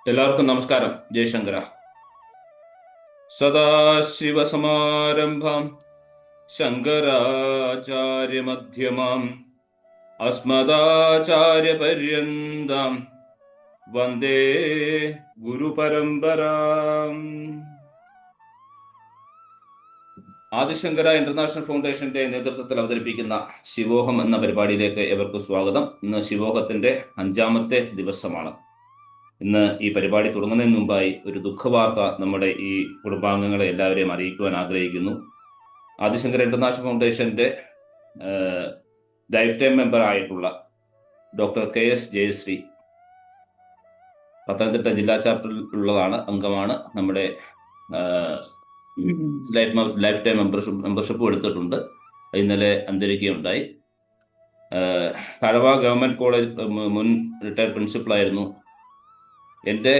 എല്ലാവർക്കും നമസ്കാരം. ജയശങ്കര. സദാശിവസമാരംഭാം ശങ്കരാചാര്യമധ്യമാം അസ്മദാചാര്യപര്യന്താം വന്ദേ ഗുരുപരമ്പരാം. ആദിശങ്കര ഇന്റർനാഷണൽ ഫൗണ്ടേഷന്റെ നേതൃത്വത്തിൽ അവതരിപ്പിക്കുന്ന ശിവോഹം എന്ന പരിപാടിയിലേക്ക് ഏവർക്കും സ്വാഗതം. ഇന്ന് ശിവോഹത്തിന്റെ 5-ാമത്തെ ദിവസമാണ്. ഇന്ന് ഈ പരിപാടി തുടങ്ങുന്നതിന് മുമ്പായി ഒരു ദുഃഖവാർത്ത നമ്മുടെ ഈ കുടുംബാംഗങ്ങളെ എല്ലാവരെയും അറിയിക്കുവാൻ ആഗ്രഹിക്കുന്നു. ആദിശങ്കര ഇന്റർനാഷണൽ ഫൗണ്ടേഷന്റെ ലൈഫ് ടൈം മെമ്പർ ആയിട്ടുള്ള ഡോക്ടർ KS ജയശ്രീ പത്തനംതിട്ട ജില്ലാ ചാപ്റ്ററിൽ ഉള്ളതാണ്, അംഗമാണ്. നമ്മുടെ ലൈഫ് ടൈം മെമ്പർഷിപ്പ് എടുത്തിട്ടുണ്ട്. ഇന്നലെ അന്തരിക്കുകയുണ്ടായി. തഴവ ഗവൺമെന്റ് കോളേജ് മുൻ റിട്ടയർഡ് പ്രിൻസിപ്പളായിരുന്നു. എൻ്റെ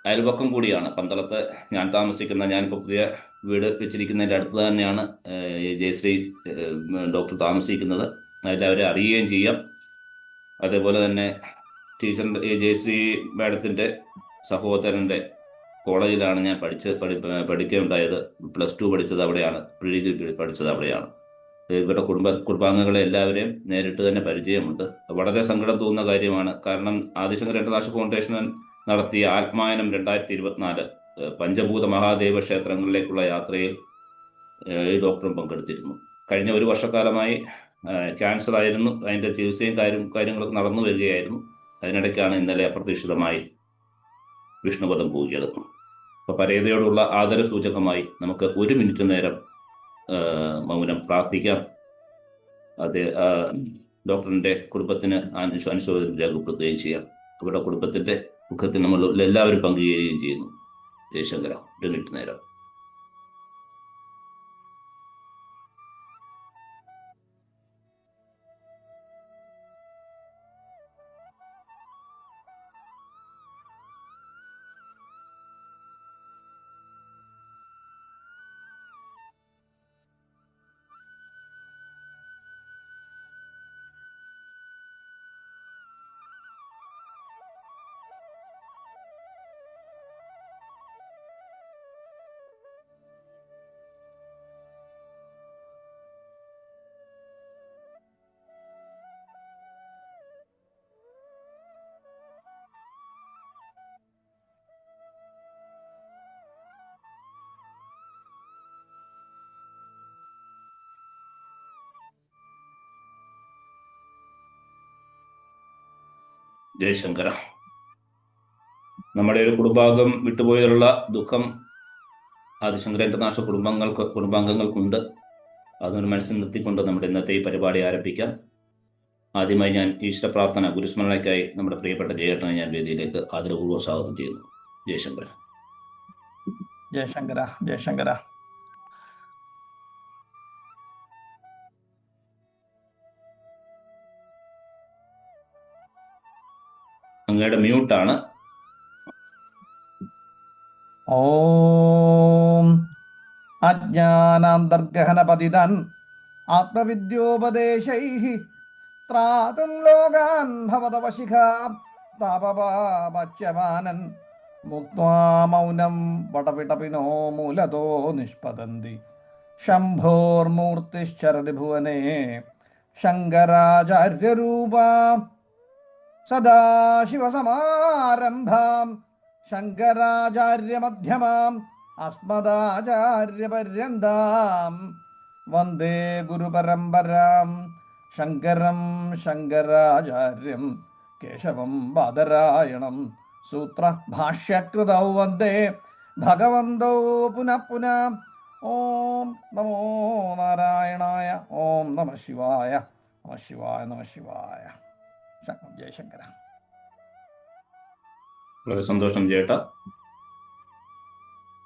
അയൽപക്കം കൂടിയാണ്. പന്തളത്ത് ഞാനിപ്പോൾ പുതിയ വീട് വെച്ചിരിക്കുന്നതിൻ്റെ അടുത്ത് തന്നെയാണ് ജയശ്രീ ഡോക്ടർ താമസിക്കുന്നത്. എല്ലാവരും അറിയുകയും ചെയ്യാം. അതേപോലെ തന്നെ ജയശ്രീ മാഡത്തിൻ്റെ സഹോദരൻ്റെ കോളേജിലാണ് ഞാൻ പഠിക്കുകയുണ്ടായത്. +2 പഠിച്ചത് അവിടെയാണ്, പ്രീ ഡിഗ്രി പഠിച്ചത് അവിടെയാണ്. ഇവരുടെ കുടുംബാംഗങ്ങളെ എല്ലാവരെയും നേരിട്ട് തന്നെ പരിചയമുണ്ട്. വളരെ സങ്കടം തോന്നുന്ന കാര്യമാണ്. കാരണം ആദിശങ്കര ഇന്റർനാഷണൽ ഫൗണ്ടേഷൻ നടത്തിയ ആത്മായനം 2024 പഞ്ചഭൂത മഹാദേവ ക്ഷേത്രങ്ങളിലേക്കുള്ള യാത്രയിൽ ഈ ഡോക്ടറും പങ്കെടുത്തിരുന്നു. കഴിഞ്ഞ ഒരു വർഷക്കാലമായി ക്യാൻസർ ആയിരുന്നു. അതിൻ്റെ ചികിത്സയും കാര്യങ്ങളൊക്കെ നടന്നു വരികയായിരുന്നു. അതിനിടയ്ക്കാണ് ഇന്നലെ അപ്രതീക്ഷിതമായി വിഷ്ണുപദം പൂജിയത്. അപ്പോൾ പരേതയോടുള്ള ആദരസൂചകമായി നമുക്ക് 1 മിനിറ്റ് നേരം മൗനം പ്രാർത്ഥിക്കാം. അത് ഡോക്ടറിൻ്റെ കുടുംബത്തിന് അനുശോചനം രേഖപ്പെടുത്തുകയും ചെയ്യാം. അവരുടെ കുടുംബത്തിൻ്റെ ദുഃഖത്തിൽ നമ്മൾ എല്ലാവരും പങ്കുചേരുകയും ചെയ്യുന്നു. ജയശങ്കര, 1 മിനിറ്റ് നേരം. ജയശങ്കര. നമ്മുടെ ഒരു കുടുംബാംഗം വിട്ടുപോയുള്ള ദുഃഖം ആദിശങ്കര ഇന്റർനാഷണൽ കുടുംബാംഗങ്ങൾക്കുണ്ട്. അതൊരു മനസ്സിൽ നിർത്തിക്കൊണ്ട് നമ്മുടെ ഇന്നത്തെ ഈ പരിപാടി ആരംഭിക്കാം. ആദ്യമായി ഞാൻ ഈശ്വര പ്രാർത്ഥന ഗുരുസ്മരണയ്ക്കായി നമ്മുടെ പ്രിയപ്പെട്ട ജയേട്ടനെ ഞാൻ വേദിയിലേക്ക് ആദരപൂർവ്വം സ്വാഗതം ചെയ്യുന്നു. ജയശങ്കര. ജയശങ്കര, ജയശങ്കര. അങ്ങയുടെ മ്യൂട്ടാണ്. ഓം അജ്ഞാനാന്തർഗഹനപതിതൻ ആത്മവിദ്യോപദേശൈഃ ത്രാതും ലോകാൻ ഭവതവശിഖാ താപപാപച്യമാനൻ മുക്ത്വാ മൗനം വടപിടപിനോ മൂലതോ നിഷ്പതന്തി ശംഭോർമൂർത്തിശ്ചരതി ഭുവനേ ശങ്കരാചാര്യരൂപാ സദാശിവസമാരംഭാം ശങ്കരാചാര്യമധ്യമാം അസ്മദാചാര്യപര്യന്താം വന്ദേ ഗുരുപരമ്പരാം ശങ്കരം ശങ്കരാചാര്യം കേശവം ബാദരായണം സൂത്രഭാഷ്യകൃതൗ വന്ദേ ഭഗവന്തൗ പുനഃ പുനഃ. ഓം നമോ നാരായണായ. ഓം നമഃ ശിവായ. നമഃ ശിവായ. നമഃ ശിവായ. ജയശങ്കര. വളരെ സന്തോഷം ചേട്ടാ.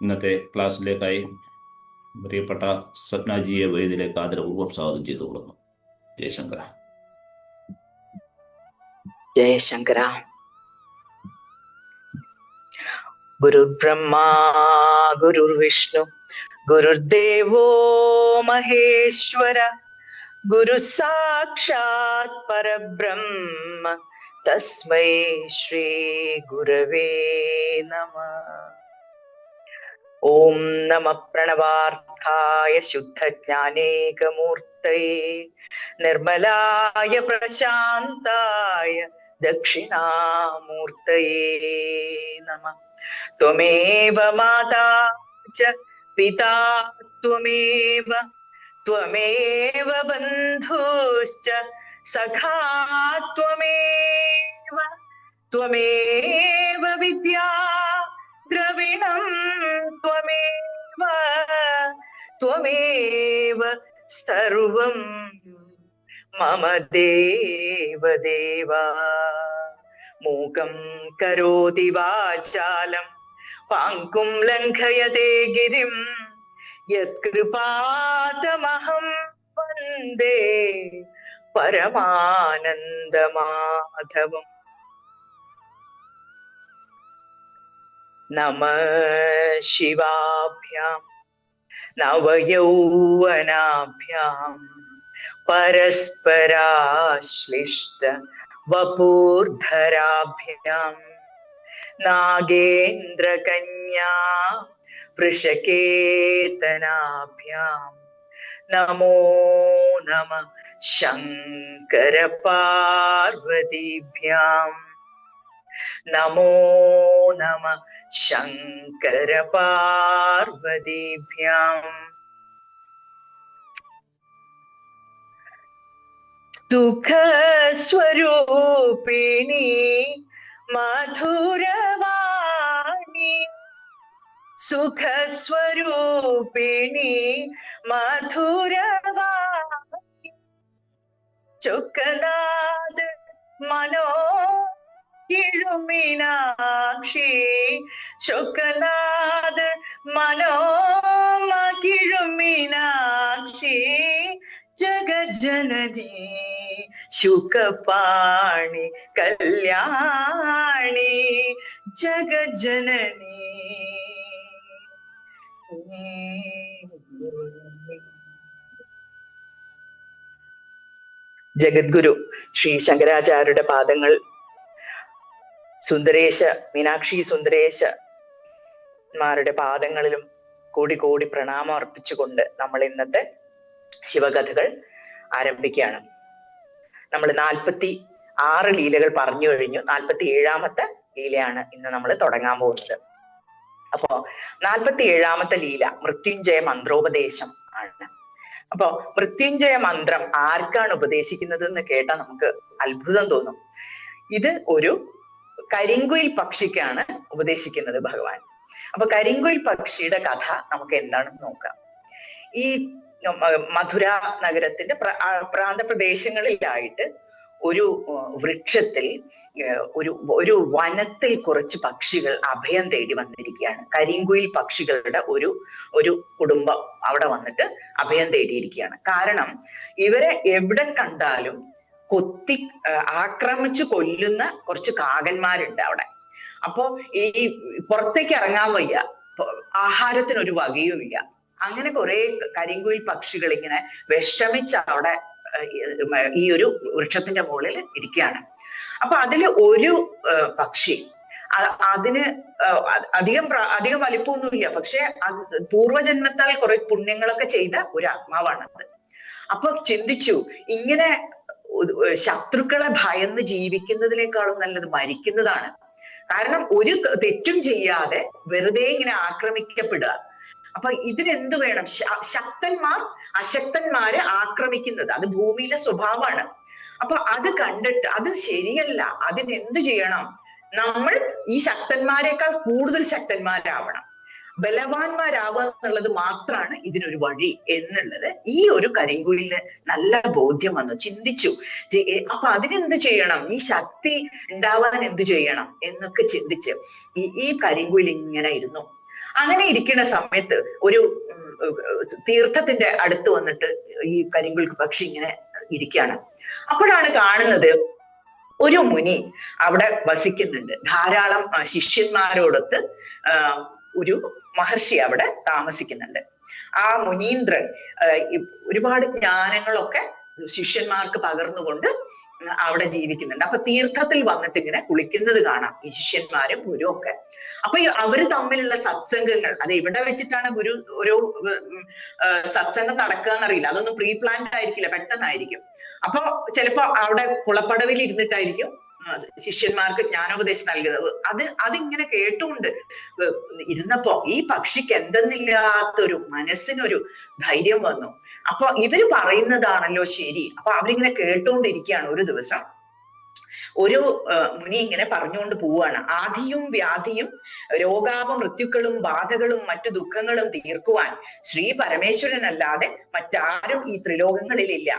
ഇന്നത്തെ ക്ലാസ്സിലേക്കായി പ്രിയപ്പെട്ട സപ്നാജിയെ വേദിയിലേക്ക് ആദരപൂർവ്വം സ്വാഗതം ചെയ്തുകൊള്ളുന്നു. ജയശങ്കര. ജയശങ്കര. ഗുരുർബ്രഹ്മാ ഗുരുർവിഷ്ണു ഗുരുർദേവോ മഹേശ്വര ഗുരു സാക്ഷാത് പരബ്രഹ്മ തസ്മൈ ശ്രീ ഗുരവേ നമഃ. ഓം നമ പ്രണവാർത്ഥായ ശുദ്ധജ്ഞാനേകമൂർത്തയേ നിർമ്മലായ പ്രശാന്തായ ദക്ഷിണാമൂർത്തയേ നമഃ. ത്വമേവ മാതാ ച പിതാ ത്വമേവ ത്വമേവ ബന്ധുശ്ച സഖാ ത്വമേവ ത്വമേവ വിദ്യാ ദ്രവിണം ത്വമേവ ത്വമേവ സർവം മമ ദേവദേവ. മൂകം കരോതി വാചാലം പാങ്കും ലംഘയതേ ഗിരിം യത്കൃപാതമഹം വന്ദേ പരമാനന്ദമാധവം. നമഃ ശിവാഭ്യാം നവയൗവനാഭ്യാം പരസ്പരാശ്ലിഷ്ട വപൂർധരാഭ്യാം നാഗേന്ദ്രകന്യാ വൃഷകേതനാഭ്യാം നമോ നമഃ ശങ്കര പാർവതീഭ്യാം. നമോ നമഃ ശങ്കര പാർവതീഭ്യാം. സുഖസ്വരൂപിണി മധുരവാണി സുഖസ്വരൂപിണി മധുരവാണി ചൊക്കനാഥ് മനോ കിഴുമീനാക്ഷി ചൊക്കനാഥ് മനോമ കിഴുമീനാക്ഷി ജഗജ്ജനനി ശുകപാണി കല്യാണി ജഗജ്ജനനി. ജഗദ്ഗുരു ശ്രീ ശങ്കരാചാര്യരുടെ പാദങ്ങൾ സുന്ദരേശ മീനാക്ഷി സുന്ദരേശന്മാരുടെ പാദങ്ങളിലും കൂടി കൂടി പ്രണാമം അർപ്പിച്ചുകൊണ്ട് നമ്മൾ ഇന്നത്തെ ശിവകഥകൾ ആരംഭിക്കുകയാണ്. നമ്മൾ 46 ലീലകൾ പറഞ്ഞു കഴിഞ്ഞു. 47ാമത്തെ ലീലയാണ് ഇന്ന് നമ്മൾ തുടങ്ങാൻ പോകുന്നത്. അപ്പോ 47ാമത്തെ ലീല മൃത്യുഞ്ജയ മന്ത്രോപദേശം ആണ്. അപ്പോ മൃത്യുഞ്ജയ മന്ത്രം ആർക്കാണ് ഉപദേശിക്കുന്നത് എന്ന് കേട്ടാൽ നമുക്ക് അത്ഭുതം തോന്നും. ഇത് ഒരു കരിങ്കുയിൽ പക്ഷിക്കാണ് ഉപദേശിക്കുന്നത് ഭഗവാൻ. അപ്പൊ കരിങ്കുയിൽ പക്ഷിയുടെ കഥ നമുക്ക് എന്താണെന്ന് നോക്കാം. ഈ മധുര നഗരത്തിന്റെ പ്രാന്തപ്രദേശങ്ങളിലായിട്ട് ഒരു വൃക്ഷത്തിൽ ഒരു വനത്തിൽ കുറച്ച് പക്ഷികൾ അഭയം തേടി വന്നിരിക്കുകയാണ്. കരിങ്കുയിൽ പക്ഷികളുടെ ഒരു കുടുംബം അവിടെ വന്നിട്ട് അഭയം തേടിയിരിക്കുകയാണ്. കാരണം ഇവരെ എവിടെ കണ്ടാലും കൊത്തി ആക്രമിച്ചു കൊല്ലുന്ന കുറച്ച് കാകന്മാരുണ്ട് അവിടെ. അപ്പോ ഈ പുറത്തേക്ക് ഇറങ്ങാൻ വയ്യ, ആഹാരത്തിനൊരു വകയുമില്ല. അങ്ങനെ കുറെ കരിങ്കുയിൽ പക്ഷികൾ ഇങ്ങനെ വിഷമിച്ച് അവിടെ ഈ ഒരു വൃക്ഷത്തിന്റെ മുകളിൽ ഇരിക്കുകയാണ്. അപ്പൊ അതില് ഒരു പക്ഷി, അതിന് അധികം വലിപ്പമൊന്നുമില്ല, പക്ഷെ പൂർവജന്മത്താൽ കുറെ പുണ്യങ്ങളൊക്കെ ചെയ്ത ഒരു ആത്മാവാണത്. അപ്പൊ ചിന്തിച്ചു, ഇങ്ങനെ ശത്രുക്കളെ ഭയന്ന് ജീവിക്കുന്നതിനേക്കാളും നല്ലത് മരിക്കുന്നതാണ്. കാരണം ഒരു തെറ്റും ചെയ്യാതെ വെറുതെ ഇങ്ങനെ ആക്രമിക്കപ്പെടുക. അപ്പൊ ഇതിനെന്ത് വേണം? ശക്തന്മാർ അശക്തന്മാരെ ആക്രമിക്കുന്നത് അത് ഭൂമിയിലെ സ്വഭാവമാണ്. അപ്പൊ അത് കണ്ടിട്ട് അത് ശരിയല്ല, അതിനെന്ത് ചെയ്യണം? നമ്മൾ ഈ ശക്തന്മാരെക്കാൾ കൂടുതൽ ശക്തന്മാരാവണം, ബലവാന്മാരാവുക എന്നുള്ളത് മാത്രമാണ് ഇതിനൊരു വഴി എന്നുള്ളത് ഈ ഒരു കരിങ്കുയിലിന് നല്ല ബോധ്യം വന്നു. ചിന്തിച്ചു, അപ്പൊ അതിനെന്ത് ചെയ്യണം, ഈ ശക്തി ഉണ്ടാവാൻ എന്ത് ചെയ്യണം എന്നൊക്കെ ചിന്തിച്ച് ഈ കരിങ്കുയിൽ ഇങ്ങനെ ഇരുന്നു. അങ്ങനെ ഇരിക്കുന്ന സമയത്ത് ഒരു തീർത്ഥത്തിന്റെ അടുത്ത് വന്നിട്ട് ഈ കരിങ്കുയിൽ പക്ഷി ഇങ്ങനെ ഇരിക്കുകയാണ്. അപ്പോഴാണ് കാണുന്നത് ഒരു മുനി അവിടെ വസിക്കുന്നുണ്ട്. ധാരാളം ശിഷ്യന്മാരോടൊത്ത് ഒരു മഹർഷി അവിടെ താമസിക്കുന്നുണ്ട്. ആ മുനീന്ദ്രൻ ഒരുപാട് ജ്ഞാനങ്ങളൊക്കെ ശിഷ്യന്മാർക്ക് പകർന്നുകൊണ്ട് അവിടെ ജീവിക്കുന്നുണ്ട്. അപ്പൊ തീർത്ഥത്തിൽ വന്നിട്ട് ഇങ്ങനെ കുളിക്കുന്നത് കാണാം ഈ ശിഷ്യന്മാരും ഗുരു ഒക്കെ. അപ്പൊ അവര് തമ്മിലുള്ള സത്സംഗങ്ങൾ, അത് എവിടെ വെച്ചിട്ടാണ് ഗുരു ഒരു സത്സംഗം നടക്കുക എന്നറിയില്ല, അതൊന്നും പ്രീ പ്ലാൻഡ് ആയിരിക്കില്ല, പെട്ടെന്നായിരിക്കും. അപ്പൊ ചിലപ്പോ അവിടെ കുളപ്പടവിൽ ഇരുന്നിട്ടായിരിക്കും ശിഷ്യന്മാർക്ക് ജ്ഞാനോപദേശം നൽകുന്നത്. അതിങ്ങനെ കേട്ടുകൊണ്ട് ഇരുന്നപ്പോ ഈ പക്ഷിക്ക് എന്തെന്നില്ലാത്തൊരു മനസ്സിനൊരു ധൈര്യം വന്നു. അപ്പൊ ഇവര് പറയുന്നതാണല്ലോ ശരി. അപ്പൊ അവരിങ്ങനെ കേട്ടുകൊണ്ടിരിക്കുകയാണ്. ഒരു ദിവസം ഒരു മുനി ഇങ്ങനെ പറഞ്ഞുകൊണ്ട് പോവാണ്, ആധിയും വ്യാധിയും രോഗാപമൃത്യുക്കളും ബാധകളും മറ്റു ദുഃഖങ്ങളും തീർക്കുവാൻ ശ്രീ പരമേശ്വരനല്ലാതെ മറ്റാരും ഈ ത്രിലോകങ്ങളിലില്ല.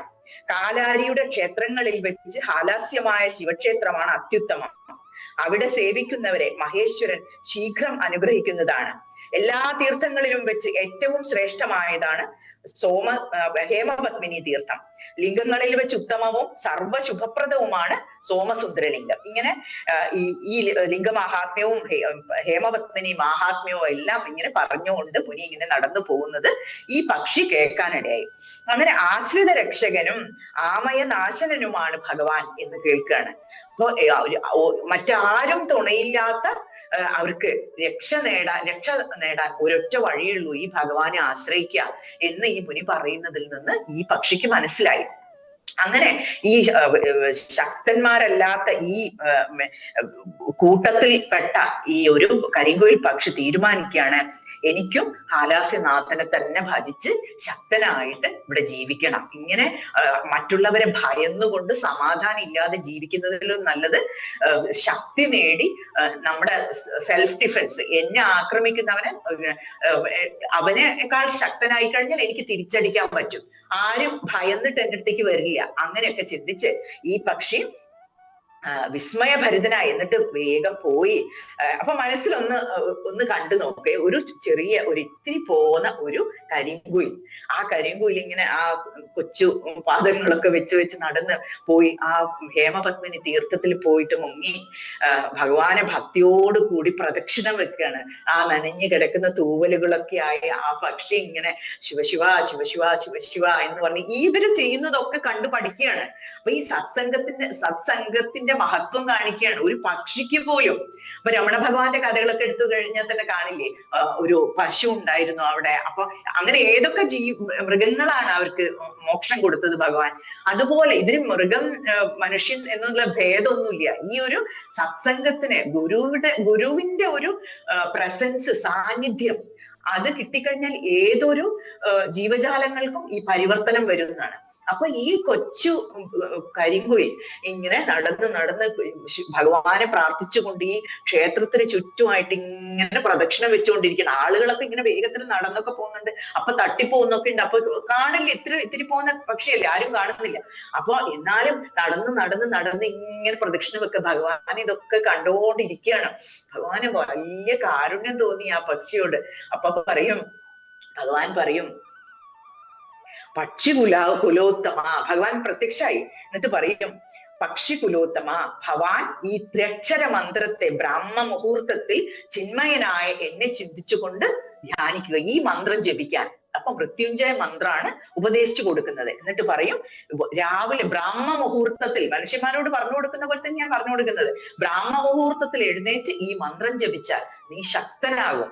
കാലാരിയുടെ ക്ഷേത്രങ്ങളിൽ വെച്ച് ഹാലാസ്യമായ ശിവക്ഷേത്രമാണ് അത്യുത്തമം. അവിടെ സേവിക്കുന്നവരെ മഹേശ്വരൻ ശീഘ്രം അനുഗ്രഹിക്കുന്നതാണ്. എല്ലാ തീർത്ഥങ്ങളിലും വെച്ച് ഏറ്റവും ശ്രേഷ്ഠമായതാണ് ഹേമപത്മിനി തീർത്ഥം. ലിംഗങ്ങളിൽ വെച്ച് ഉത്തമവും സർവശുഭപ്രദവുമാണ് സോമസുന്ദരലിംഗം. ഇങ്ങനെ ഈ ലിംഗമാഹാത്മ്യവും ഹേമപത്മിനി മാഹാത്മ്യവും എല്ലാം ഇങ്ങനെ പറഞ്ഞുകൊണ്ട് മുനി ഇങ്ങനെ നടന്നു പോകുന്നത് ഈ പക്ഷി കേൾക്കാനിടയായി. അങ്ങനെ ആശ്രിത രക്ഷകനും ആമയനാശനനുമാണ് ഭഗവാൻ എന്ന് കേൾക്കുകയാണ്. അപ്പൊ മറ്റാരും തുണയില്ലാത്ത അവർക്ക് രക്ഷ നേടാൻ ഒരൊറ്റ വഴിയുള്ളൂ, ഈ ഭഗവാനെ ആശ്രയിക്കുക എന്ന് ഈ മുനി പറയുന്നതിൽ നിന്ന് ഈ പക്ഷിക്ക് മനസ്സിലായി. അങ്ങനെ ഈ ശക്തന്മാരല്ലാത്ത ഈ കൂട്ടത്തിൽപ്പെട്ട ഈ ഒരു കരിങ്കുയിൽ പക്ഷി തീരുമാനിക്കുകയാണ്, എനിക്കും ഹാലാസ്യനാഥനെ തന്നെ ഭജിച്ച് ശക്തനായിട്ട് ഇവിടെ ജീവിക്കണം. ഇങ്ങനെ മറ്റുള്ളവരെ ഭയന്നുകൊണ്ട് സമാധാനം ഇല്ലാതെ ജീവിക്കുന്നതിലും നല്ലത് ശക്തി നേടി നമ്മുടെ സെൽഫ് ഡിഫൻസ്, എന്നെ ആക്രമിക്കുന്നവനെ അവനേക്കാൾ ശക്തനായി കഴിഞ്ഞാൽ എനിക്ക് തിരിച്ചടിക്കാൻ പറ്റും, ആരും ഭയന്നിട്ട് എൻ്റെ അടുത്തേക്ക് വരില്ല. അങ്ങനെയൊക്കെ ചിന്തിച്ച് ഈ പക്ഷി വിസ്മയഭരിതനായി എന്നിട്ട് വേഗം പോയി. അപ്പൊ മനസ്സിലൊന്ന് കണ്ടു നോക്കേ, ഒരു ചെറിയ ഇത്തിരി പോന്ന ഒരു കരിങ്കുയിൽ, ആ കരിങ്കുയിൽ ഇങ്ങനെ ആ കൊച്ചു പാദങ്ങളൊക്കെ വെച്ച് നടന്ന് പോയി ആ ഹേമപത്മിനി തീർത്ഥത്തിൽ പോയിട്ട് മുങ്ങി ഭഗവാനെ ഭക്തിയോട് കൂടി പ്രദക്ഷിണം വെക്കുകയാണ്. ആ നനഞ്ഞു കിടക്കുന്ന തൂവലുകളൊക്കെ ആയി ആ പക്ഷി ഇങ്ങനെ ശിവശിവ ശിവശിവ ശിവശിവ എന്ന് പറഞ്ഞ് ഇവര് ചെയ്യുന്നതൊക്കെ കണ്ടു പഠിക്കുകയാണ്. അപ്പൊ ഈ സത്സംഗത്തിന്റെ മഹത്വം കാണിക്കുകയാണ് ഒരു പക്ഷിക്ക് പോലും. അപ്പൊ രമണ ഭഗവാന്റെ കഥകളൊക്കെ എടുത്തു കഴിഞ്ഞാൽ തന്നെ കാണില്ലേ, ഒരു പശു ഉണ്ടായിരുന്നു അവിടെ. അപ്പൊ അങ്ങനെ ഏതൊക്കെ മൃഗങ്ങളാണ് അവർക്ക് മോക്ഷം കൊടുത്തത് ഭഗവാൻ, അതുപോലെ ഇതിന് മൃഗം മനുഷ്യൻ എന്നുള്ള ഭേദമൊന്നുമില്ല. ഈ ഒരു സത്സംഗത്തിന് ഗുരുവിന്റെ ഒരു പ്രസൻസ്, സാന്നിധ്യം അത് കിട്ടിക്കഴിഞ്ഞാൽ ഏതൊരു ജീവജാലങ്ങൾക്കും ഈ പരിവർത്തനം വരുന്നതാണ്. അപ്പൊ ഈ കൊച്ചു കരിങ്കുയിൽ ഇങ്ങനെ നടന്ന് ഭഗവാനെ പ്രാർത്ഥിച്ചുകൊണ്ട് ഈ ക്ഷേത്രത്തിന് ചുറ്റുമായിട്ട് ഇങ്ങനെ പ്രദക്ഷിണം വെച്ചുകൊണ്ടിരിക്കണം. ആളുകളൊക്കെ ഇങ്ങനെ വേഗത്തിൽ നടന്നൊക്കെ പോകുന്നുണ്ട്, അപ്പൊ തട്ടിപ്പോകുന്നൊക്കെ ഉണ്ട്. അപ്പൊ കാണില്ല, ഇത്തിരി പോകുന്ന പക്ഷിയല്ലേ, ആരും കാണുന്നില്ല. അപ്പൊ എന്നാലും നടന്ന് ഇങ്ങനെ പ്രദക്ഷിണം വെക്കുക. ഭഗവാൻ ഇതൊക്കെ കണ്ടുകൊണ്ടിരിക്കുകയാണ്. ഭഗവാന് വലിയ കാരുണ്യം തോന്നി ആ പക്ഷിയോട്. അപ്പൊ ഭഗവാൻ പറയും പക്ഷി കുലോത്തമ. ഭഗവാൻ പ്രത്യക്ഷായി എന്നിട്ട് പറയും, പക്ഷി കുലോത്തമ, ഭവാൻ ഈ ത്രക്ഷര മന്ത്രത്തെ ബ്രഹ്മ മുഹൂർത്തത്തിൽ ചിന്മയനായ എന്നെ ചിന്തിച്ചുകൊണ്ട് ധ്യാനിക്കുക, ഈ മന്ത്രം ജപിക്കാൻ. അപ്പൊ മൃത്യുഞ്ജയ മന്ത്രമാണ് ഉപദേശിച്ചു കൊടുക്കുന്നത്. എന്നിട്ട് പറയും, രാവിലെ ബ്രാഹ്മ മുഹൂർത്തത്തിൽ, മനുഷ്യന്മാരോട് പറഞ്ഞു കൊടുക്കുന്ന പോലെ തന്നെ ഞാൻ പറഞ്ഞു കൊടുക്കുന്നത്, ബ്രാഹ്മ മുഹൂർത്തത്തിൽ എഴുന്നേറ്റ് ഈ മന്ത്രം ജപിച്ചാൽ നീ ശക്തനാകും.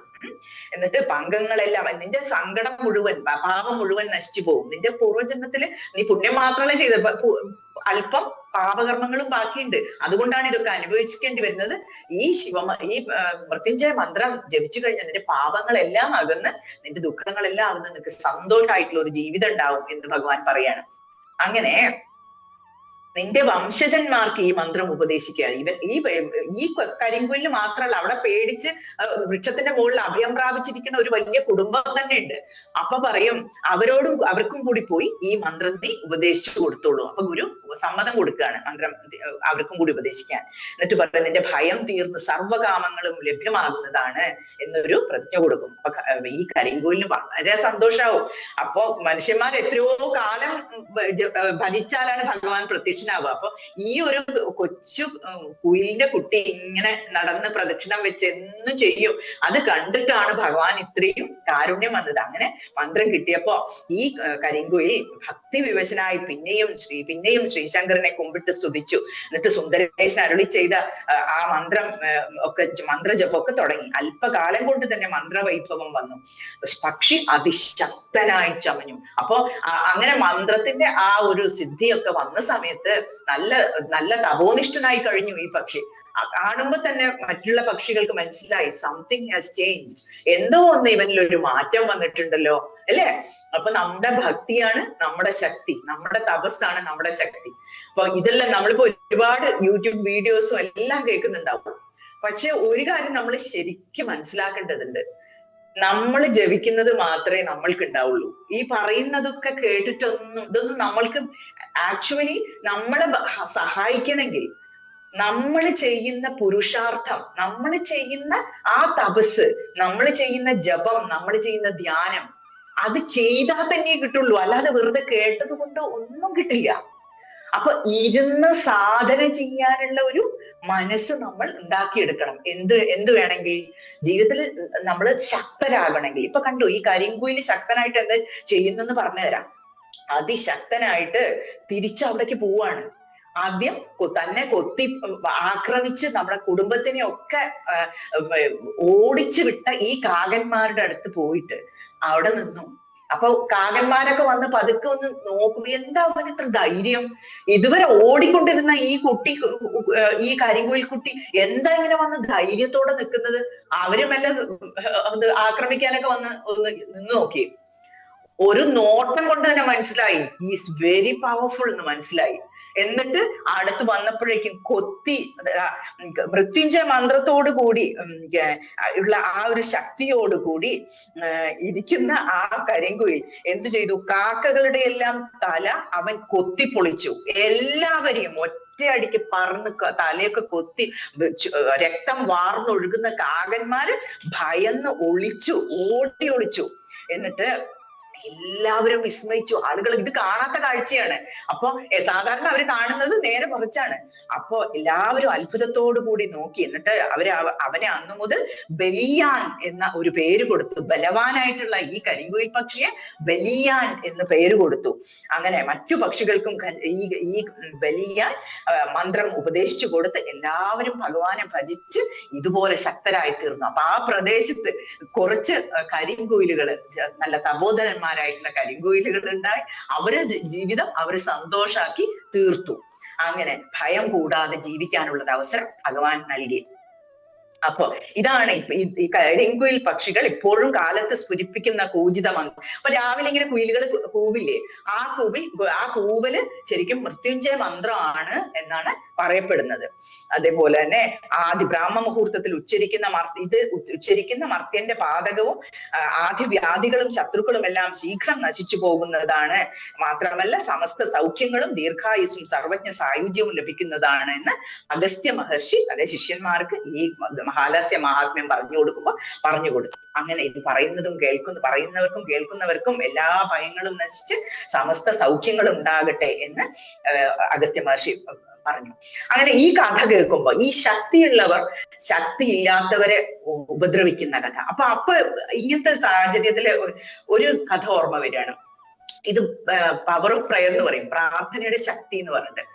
എന്നിട്ട് പങ്കങ്ങളെല്ലാം, നിന്റെ സങ്കടം മുഴുവൻ, പാപം മുഴുവൻ നശിച്ചു പോകും. നിന്റെ പൂർവ്വജന്മത്തില് നീ പുണ്യം മാത്രമേ ചെയ്ത, അല്പം പാപകർമ്മങ്ങളും ബാക്കിയുണ്ട്. അതുകൊണ്ടാണ് ഇതൊക്കെ അനുഭവിക്കേണ്ടി വരുന്നത്. ഈ മൃത്യുഞ്ജയ മന്ത്രം ജപിച്ചു കഴിഞ്ഞാൽ നിന്റെ പാപങ്ങളെല്ലാം അകന്ന്, നിന്റെ ദുഃഖങ്ങളെല്ലാം അകന്ന് നിനക്ക് സന്തോഷമായിട്ടുള്ള ഒരു ജീവിതം ഉണ്ടാവും എന്ന് ഭഗവാൻ പറയാണ്. അങ്ങനെ നിന്റെ വംശജന്മാർക്ക് ഈ മന്ത്രം ഉപദേശിക്കുകയാണ്. ഈ കരിങ്കുലിന് മാത്രമല്ല, അവിടെ പേടിച്ച് വൃക്ഷത്തിന്റെ മുകളിൽ അഭയം പ്രാപിച്ചിരിക്കുന്ന ഒരു വലിയ കുടുംബം തന്നെ ഉണ്ട്. അപ്പൊ പറയും, അവർക്കും കൂടി പോയി ഈ മന്ത്രം നീ ഉപദേശിച്ചു കൊടുത്തോളൂ. അപ്പൊ ഗുരു സമ്മതം കൊടുക്കുകയാണ് മന്ത്രം അവർക്കും കൂടി ഉപദേശിക്കാൻ. എന്നിട്ട് പറയും, നിന്റെ ഭയം തീർന്ന് സർവ്വകാമങ്ങളും ലഭ്യമാകുന്നതാണ് എന്നൊരു പ്രതിജ്ഞ കൊടുക്കും. അപ്പൊ ഈ കരിങ്കുലിന് വളരെ സന്തോഷാവും. അപ്പൊ മനുഷ്യന്മാർ എത്രയോ കാലം ഭജിച്ചാലാണ് ഭഗവാൻ പ്രത്യക്ഷ പ്രത്യക്ഷനാവുക. അപ്പൊ ഈ ഒരു കൊച്ചു കുയിലിന്റെ കുട്ടി ഇങ്ങനെ നടന്ന് പ്രദക്ഷിണം വെച്ച് എന്നും ചെയ്യും. അത് കണ്ടിട്ടാണ് ഭഗവാൻ ഇത്രയും കാരുണ്യം വന്നത്. അങ്ങനെ മന്ത്രം കിട്ടിയപ്പോ ഈ കരിങ്കുയിൽ ഭക്തി വിവശനായി പിന്നെയും ശ്രീശങ്കരനെ കുമ്പിട്ട് സ്തുതിച്ചു. എന്നിട്ട് സുന്ദരേശൻ അരുളി ചെയ്ത ആ മന്ത്രജപമൊക്കെ തുടങ്ങി. അല്പകാലം കൊണ്ട് തന്നെ മന്ത്രവൈഭവം വന്നു. പക്ഷി അതിശക്തനായി ചമഞ്ഞു. അപ്പോ അങ്ങനെ മന്ത്രത്തിന്റെ ആ ഒരു സിദ്ധിയൊക്കെ വന്ന സമയത്ത് നല്ല തപോനിഷ്ഠനായി കഴിഞ്ഞു ഈ പക്ഷി. കാണുമ്പോ തന്നെ മറ്റുള്ള പക്ഷികൾക്ക് മനസ്സിലായി സംതിങ് ഹാസ് ചേഞ്ച്ഡ്, എന്തോ ഒന്ന് ഇവനിൽ ഒരു മാറ്റം വന്നിട്ടുണ്ടല്ലോ, അല്ലെ? അപ്പൊ നമ്മുടെ ഭക്തിയാണ് നമ്മുടെ ശക്തി, നമ്മുടെ തപസ്സാണ് നമ്മുടെ ശക്തി. അപ്പൊ ഇതെല്ലാം നമ്മളിപ്പോ ഒരുപാട് യൂട്യൂബ് വീഡിയോസും എല്ലാം കേൾക്കുന്നുണ്ടാവും. പക്ഷെ ഒരു കാര്യം നമ്മൾ ശരിക്കും മനസ്സിലാക്കേണ്ടതുണ്ട്, നമ്മൾ ജപിക്കുന്നത് മാത്രമേ നമ്മൾക്ക് ഉണ്ടാവുള്ളൂ. ഈ പറയുന്നതൊക്കെ ഇതൊന്നും നമ്മൾക്ക് ആക്ച്വലി നമ്മളെ സഹായിക്കണമെങ്കിൽ നമ്മൾ ചെയ്യുന്ന പുരുഷാർത്ഥം, നമ്മൾ ചെയ്യുന്ന ആ തപസ്, നമ്മൾ ചെയ്യുന്ന ജപം, നമ്മൾ ചെയ്യുന്ന ധ്യാനം, അത് ചെയ്താൽ തന്നെ കിട്ടുള്ളൂ. അല്ലാതെ വെറുതെ കേട്ടത് കൊണ്ട് ഒന്നും കിട്ടില്ല. അപ്പൊ ഇരുന്ന് സാധന ചെയ്യാനുള്ള ഒരു മനസ്സ് നമ്മൾ ഉണ്ടാക്കിയെടുക്കണം. എന്ത് വേണമെങ്കിൽ ജീവിതത്തിൽ നമ്മൾ ശക്തരാകണമെങ്കിൽ. ഇപ്പൊ കണ്ടു, ഈ കരിങ്കുയിൽ ശക്തനായിട്ട് എന്താ ചെയ്യുന്നെന്ന് പറഞ്ഞു തരാം. അതിശക്തനായിട്ട് തിരിച്ചവിടേക്ക് പോവാണ്. ആദ്യം തന്നെ കൊത്തി ആക്രമിച്ച് നമ്മുടെ കുടുംബത്തിനെ ഒക്കെ ഓടിച്ചു വിട്ട ഈ കാകന്മാരുടെ അടുത്ത് പോയിട്ട് അവിടെ നിന്നു. അപ്പൊ കാകന്മാരൊക്കെ വന്ന് പതുക്കെ ഒന്ന് നോക്കും, എന്താ അവന് ഇത്ര ധൈര്യം? ഇതുവരെ ഓടിക്കൊണ്ടിരുന്ന ഈ കരിങ്കുയിൽ കുട്ടി എന്താ ഇങ്ങനെ വന്ന് ധൈര്യത്തോടെ നിൽക്കുന്നത്? അവര് മെല്ലെ ആക്രമിക്കാനൊക്കെ ഒന്ന് നിന്ന് നോക്കി. ഒരു നോട്ടം കൊണ്ട് തന്നെ മനസ്സിലായി ഈസ് വെരി പവർഫുൾ എന്ന് മനസ്സിലായി. എന്നിട്ട് അടുത്ത് വന്നപ്പോഴേക്കും കൊത്തി മൃത്യുഞ്ജയ മന്ത്രത്തോടു കൂടി ഉള്ള ആ ഒരു ശക്തിയോടുകൂടി ഇരിക്കുന്ന ആ കരിങ്കുയിൽ എന്തു ചെയ്തു? കാക്കകളുടെ എല്ലാം തല അവൻ കൊത്തിപ്പൊളിച്ചു. എല്ലാവരെയും ഒറ്റയടിക്ക് തലയൊക്കെ കൊത്തി രക്തം വാർന്നൊഴുകുന്ന കാകന്മാര് ഭയന്ന് ഓടി ഒളിച്ചു. എന്നിട്ട് എല്ലാവരും വിസ്മയിച്ചു. ആളുകൾ ഇത് കാണാത്ത കാഴ്ചയാണ്. അപ്പൊ സാധാരണ അവര് കാണുന്നത് നേരെ മറിച്ചാണ്. അപ്പൊ എല്ലാവരും അത്ഭുതത്തോടു കൂടി നോക്കി. എന്നിട്ട് അവനെ അന്നു മുതൽ ബലിയാൻ എന്ന ഒരു പേര് കൊടുത്തു. ബലവാനായിട്ടുള്ള ഈ കരിങ്കുയിൽ പക്ഷിയെ ബലിയാൻ എന്ന് പേര് കൊടുത്തു. അങ്ങനെ മറ്റു പക്ഷികൾക്കും ഈ ബലിയാൻ മന്ത്രം ഉപദേശിച്ചു കൊടുത്ത് എല്ലാവരും ഭഗവാനെ ഭജിച്ച് ഇതുപോലെ ശക്തരായി തീർന്നു. അപ്പൊ ആ പ്രദേശത്ത് കുറച്ച് കരിങ്കുയിലുകള്, നല്ല തപോധനന്മാരായിട്ടുള്ള കരിങ്കുയിലുകൾ ഉണ്ടായി. അവരെ ജീവിതം അവര് സന്തോഷാക്കി തീർത്തു. അങ്ങനെ ഭയം കൂടാതെ ജീവിക്കാനുള്ള അവസരം ഭഗവാൻ നൽകി. അപ്പൊ ഇതാണ് ഈ കരിങ്കുയിൽ പക്ഷികൾ ഇപ്പോഴും കാലത്ത് സ്ഫുരിപ്പിക്കുന്ന കൂജിത മന്ത്രം. അപ്പൊ രാവിലെ ഇങ്ങനെ കുയിലുകൾ കൂവില്ലേ, ആ കൂവല് ശരിക്കും മൃത്യുഞ്ജയ മന്ത്രമാണ് എന്നാണ് പറയപ്പെടുന്നത്. അതേപോലെ തന്നെ ബ്രാഹ്മ മുഹൂർത്തത്തിൽ ഉച്ചരിക്കുന്ന മർത്യന്റെ പാതകവും ആദിവ്യാധികളും ശത്രുക്കളും എല്ലാം ശീഘ്രം നശിച്ചു പോകുന്നതാണ്. മാത്രമല്ല സമസ്ത സൗഖ്യങ്ങളും ദീർഘായുസ്സും സർവജ്ഞ സായുജ്യവും ലഭിക്കുന്നതാണ് എന്ന് അഗസ്ത്യ മഹർഷി തന്റെ ശിഷ്യന്മാർക്ക് ഈ മഹാലാസ്യ മഹാത്മ്യം പറഞ്ഞു കൊടുത്തു. അങ്ങനെ ഇത് പറയുന്നവർക്കും കേൾക്കുന്നവർക്കും എല്ലാ ഭയങ്ങളും നശിച്ച് സമസ്ത സൗഖ്യങ്ങളും ഉണ്ടാകട്ടെ എന്ന് അഗസ്ത്യ മഹർഷി പറഞ്ഞു. അങ്ങനെ ഈ കഥ കേൾക്കുമ്പോ ഈ ശക്തിയുള്ളവർ ശക്തിയില്ലാത്തവരെ ഉപദ്രവിക്കുന്ന കഥ. അപ്പൊ ഇങ്ങനത്തെ സാഹചര്യത്തില് ഒരു കഥ ഓർമ്മ വരികയാണ്. ഇത് പവർ ഓഫ് പ്രയർ എന്ന് പറയും, പ്രാർത്ഥനയുടെ ശക്തി എന്ന് പറഞ്ഞിട്ട്.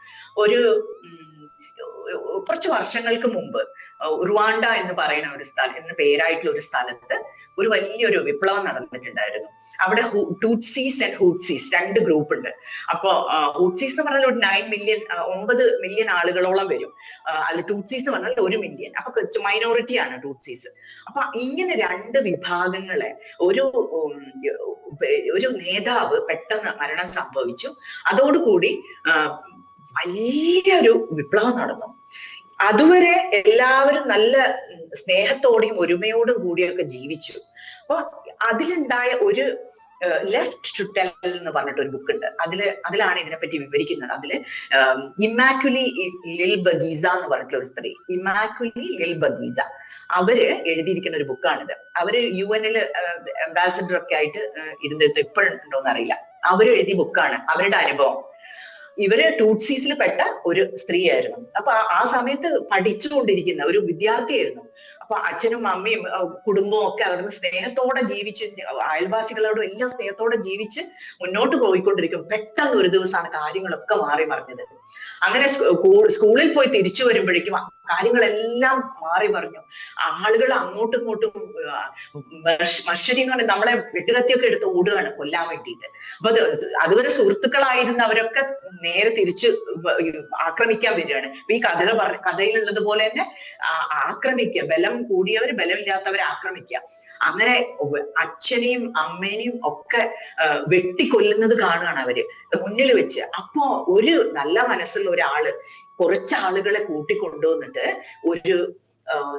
കുറച്ച് വർഷങ്ങൾക്ക് മുമ്പ് ഉറുവാണ്ട എന്ന് പറയുന്ന ഒരു എന്ന പേരായിട്ടുള്ള ഒരു സ്ഥലത്ത് ഒരു വലിയൊരു വിപ്ലവം നടന്നിട്ടുണ്ടായിരുന്നു. അവിടെ ടൂട്സീസ് ആൻഡ് ഹൂട്സീസ് രണ്ട് ഗ്രൂപ്പ് ഉണ്ട്. അപ്പൊ ഹൂട്സീസ് എന്ന് പറഞ്ഞാൽ ഒരു 9 മില്യൺ ആളുകളോളം വരും. അതിൽ ടൂട്സീസ് എന്ന് പറഞ്ഞാൽ 1 മില്യൺ. അപ്പൊ മൈനോറിറ്റിയാണ് ടൂട്സീസ്. അപ്പൊ ഇങ്ങനെ രണ്ട് വിഭാഗങ്ങളെ ഒരു നേതാവ് പെട്ടെന്ന് മരണം സംഭവിച്ചു. അതോടുകൂടി വലിയൊരു വിപ്ലവം നടന്നു. അതുവരെ എല്ലാവരും നല്ല സ്നേഹത്തോടെയും ഒരുമയോടും കൂടിയൊക്കെ ജീവിച്ചു. അപ്പൊ അതിലുണ്ടായ ഒരു ലെഫ്റ്റ് ടു ടെൽ എന്ന് പറഞ്ഞിട്ട് ഒരു ബുക്ക് ഉണ്ട്. അതിലാണ് ഇതിനെപ്പറ്റി വിവരിക്കുന്നത്. അതില് ഇമാക്കുലി ലിൽ ബഗീസ എന്ന് പറഞ്ഞിട്ടുള്ള ഒരു സ്ത്രീ, ഇമാക്കുലി ലിൽ ബഗീസ, അവര് എഴുതിയിരിക്കുന്ന ഒരു ബുക്കാണിത്. അവര് UN അംബാസിഡർ ഒക്കെ ആയിട്ട് ഇരുന്നിട്ട് ഇപ്പോഴുണ്ടോന്ന് അറിയില്ല. അവര് എഴുതിയ ബുക്കാണ്, അവരുടെ അനുഭവം. ഇവര് ടൂട്ട്സീസിൽ പെട്ട ഒരു സ്ത്രീയായിരുന്നു. അപ്പൊ ആ സമയത്ത് പഠിച്ചുകൊണ്ടിരിക്കുന്ന ഒരു വിദ്യാർത്ഥിയായിരുന്നു. അപ്പൊ അച്ഛനും അമ്മയും കുടുംബവും ഒക്കെ അവിടുന്ന് സ്നേഹത്തോടെ ജീവിച്ച്, അയൽവാസികളോടും എല്ലാം സ്നേഹത്തോടെ ജീവിച്ച് മുന്നോട്ട് പോയിക്കൊണ്ടിരിക്കും. പെട്ടെന്ന് ഒരു ദിവസമാണ് കാര്യങ്ങളൊക്കെ മാറി മറിഞ്ഞത്. അങ്ങനെ സ്കൂളിൽ പോയി തിരിച്ചു വരുമ്പോഴേക്കും കാര്യങ്ങളെല്ലാം മാറി മറിഞ്ഞു. ആളുകൾ അങ്ങോട്ടും ഇങ്ങോട്ടും മഷരി എന്ന് പറഞ്ഞാൽ നമ്മളെ വെട്ടുകത്തിയൊക്കെ എടുത്ത് ഓടുകയാണ് കൊല്ലാൻ വേണ്ടിയിട്ട്. അപ്പൊ അതുവരെ സുഹൃത്തുക്കളായിരുന്ന അവരൊക്കെ നേരെ തിരിച്ച് ആക്രമിക്കാൻ വരികയാണ്. ഈ കഥയിലുള്ളത് പോലെ തന്നെ ആക്രമിക്കുക, ബലം കൂടിയവർ ബലമില്ലാത്തവരെ ആക്രമിക്കുക. അങ്ങനെ അച്ഛനെയും അമ്മേനെയും ഒക്കെ വെട്ടിക്കൊല്ലുന്നത് കാണുകയാണ് അവര് മുന്നിൽ വെച്ച്. അപ്പോ ഒരു നല്ല മനസ്സുള്ള ഒരാള് കുറച്ചാളുകളെ കൂട്ടിക്കൊണ്ടുവന്നിട്ട് ഒരു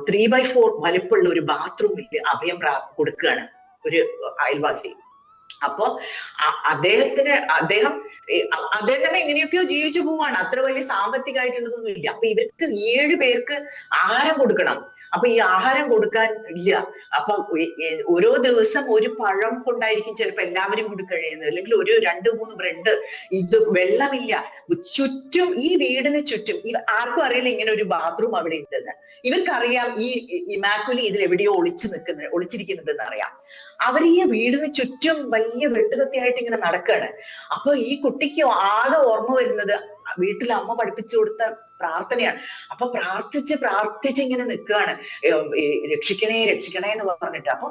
3x4 വലിപ്പമുള്ള ഒരു ബാത്റൂമിൽ അഭയം കൊടുക്കുകയാണ് ഒരു അയൽവാസി. അപ്പൊ അദ്ദേഹം തന്നെ എങ്ങനെയൊക്കെയോ ജീവിച്ചു പോവാണ്. അത്ര വലിയ സാമ്പത്തികമായിട്ടുള്ളതൊന്നും ഇല്ല. അപ്പൊ ഇവർക്ക് 7 പേർക്ക് ആഹാരം കൊടുക്കണം. അപ്പൊ ഈ ആഹാരം കൊടുക്കാൻ ഇല്ല. അപ്പൊ ഓരോ ദിവസം ഒരു പഴം കൊണ്ടായിരിക്കും ചിലപ്പോ എല്ലാവരും കൂടി കഴിയുന്നത്, അല്ലെങ്കിൽ ഒരു 2-3 ബ്രെഡ്. ഇത് വെള്ളമില്ല. ചുറ്റും ഈ വീടിന് ചുറ്റും ആർക്കും അറിയില്ല ഇങ്ങനെ ഒരു ബാത്റൂം അവിടെ ഉണ്ടെന്ന്. ഇവർക്കറിയാം ഈ ഇമാക്കുലി ഇതിൽ എവിടെയോ ഒളിച്ചിരിക്കുന്നുണ്ടെന്ന് അറിയാം. അവർ ഈ വീടിന് ചുറ്റും വലിയ വെട്ടുകത്തിയായിട്ട് ഇങ്ങനെ നടക്കുകയാണ്. അപ്പൊ ഈ കുട്ടിക്ക് ആകെ ഓർമ്മ വരുന്നത് വീട്ടിൽ അമ്മ പഠിപ്പിച്ചു കൊടുത്ത പ്രാർത്ഥനയാണ്. അപ്പൊ പ്രാർത്ഥിച്ച് ഇങ്ങനെ നിൽക്കുകയാണ്, രക്ഷിക്കണേ എന്ന് പറഞ്ഞിട്ട്. അപ്പൊ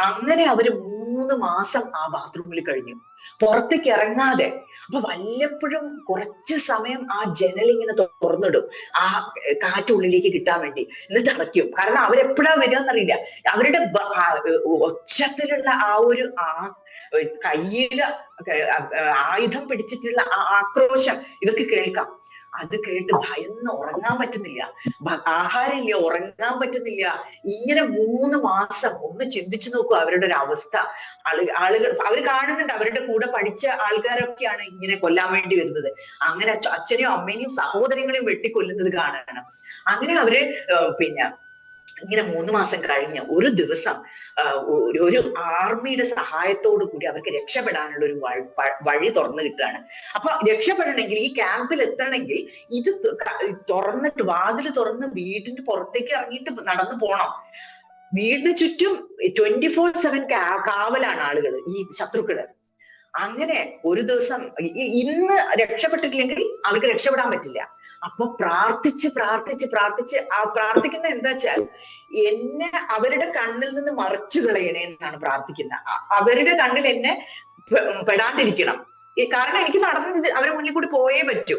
അങ്ങനെ അവര് 3 മാസം ആ ബാത്റൂമിൽ കഴിഞ്ഞു, പുറത്തേക്ക് ഇറങ്ങാതെ. അപ്പൊ വല്ലപ്പോഴും കുറച്ച് സമയം ആ ജനലിങ്ങനെ തുറന്നിടും, ആ കാറ്റുള്ളിലേക്ക് കിട്ടാൻ വേണ്ടി, എന്നിട്ട് അടയ്ക്കും. കാരണം അവരെപ്പോഴാ വരികയെന്നറിയില്ല. അവരുടെ ഒച്ചത്തിലുള്ള ആ ഒരു കയ്യില് ആയുധം പിടിച്ചിട്ടുള്ള ആക്രോശം ഇവർക്ക് കേൾക്കാം. അത് കേട്ട് ഭയന്ന് ഉറങ്ങാൻ പറ്റുന്നില്ല, ആഹാരമില്ല, ഉറങ്ങാൻ പറ്റുന്നില്ല. ഇങ്ങനെ 3 മാസം. ഒന്ന് ചിന്തിച്ചു നോക്കൂ അവരുടെ ഒരു അവസ്ഥ. ആളുകൾ അവർ കാണുന്നുണ്ട്, അവരുടെ കൂടെ പഠിച്ച ആൾക്കാരൊക്കെയാണ് ഇങ്ങനെ കൊല്ലാൻ വേണ്ടി വരുന്നത്. അങ്ങനെ അച്ഛനെയും അമ്മേനെയും സഹോദരങ്ങളെയും വെട്ടിക്കൊല്ലുന്നത് കാണണം. അങ്ങനെ അവര് ഇങ്ങനെ 3 മാസം കഴിഞ്ഞ് ഒരു ദിവസം ഒരു ആർമിയുടെ സഹായത്തോടു കൂടി അവർക്ക് രക്ഷപ്പെടാനുള്ള ഒരു വഴി തുറന്നു കിട്ടുകയാണ്. അപ്പൊ രക്ഷപ്പെടണമെങ്കിൽ, ഈ ക്യാമ്പിൽ എത്തണമെങ്കിൽ ഇത് തുറന്നിട്ട്, വാതില് തുറന്ന് വീടിന്റെ പുറത്തേക്ക് ഇറങ്ങിയിട്ട് നടന്നു പോണം. വീടിന് ചുറ്റും 24/7 കാവലാണ് ആളുകൾ, ഈ ശത്രുക്കള്. അങ്ങനെ ഒരു ദിവസം ഇന്ന് രക്ഷപ്പെട്ടിട്ടില്ലെങ്കിൽ അവർക്ക് രക്ഷപ്പെടാൻ പറ്റില്ല. അപ്പൊ പ്രാർത്ഥിച്ച് പ്രാർത്ഥിക്കുന്ന എന്താ വെച്ചാൽ, എന്നെ അവരുടെ കണ്ണിൽ നിന്ന് മറച്ചു കളയണേ എന്നാണ് പ്രാർത്ഥിക്കുന്നത്. അവരുടെ കണ്ണിൽ എന്നെ പെടാണ്ടിരിക്കണം. കാരണം എനിക്ക് നടന്ന് അവരെ മുന്നിൽ കൂടി പോയേ പറ്റൂ.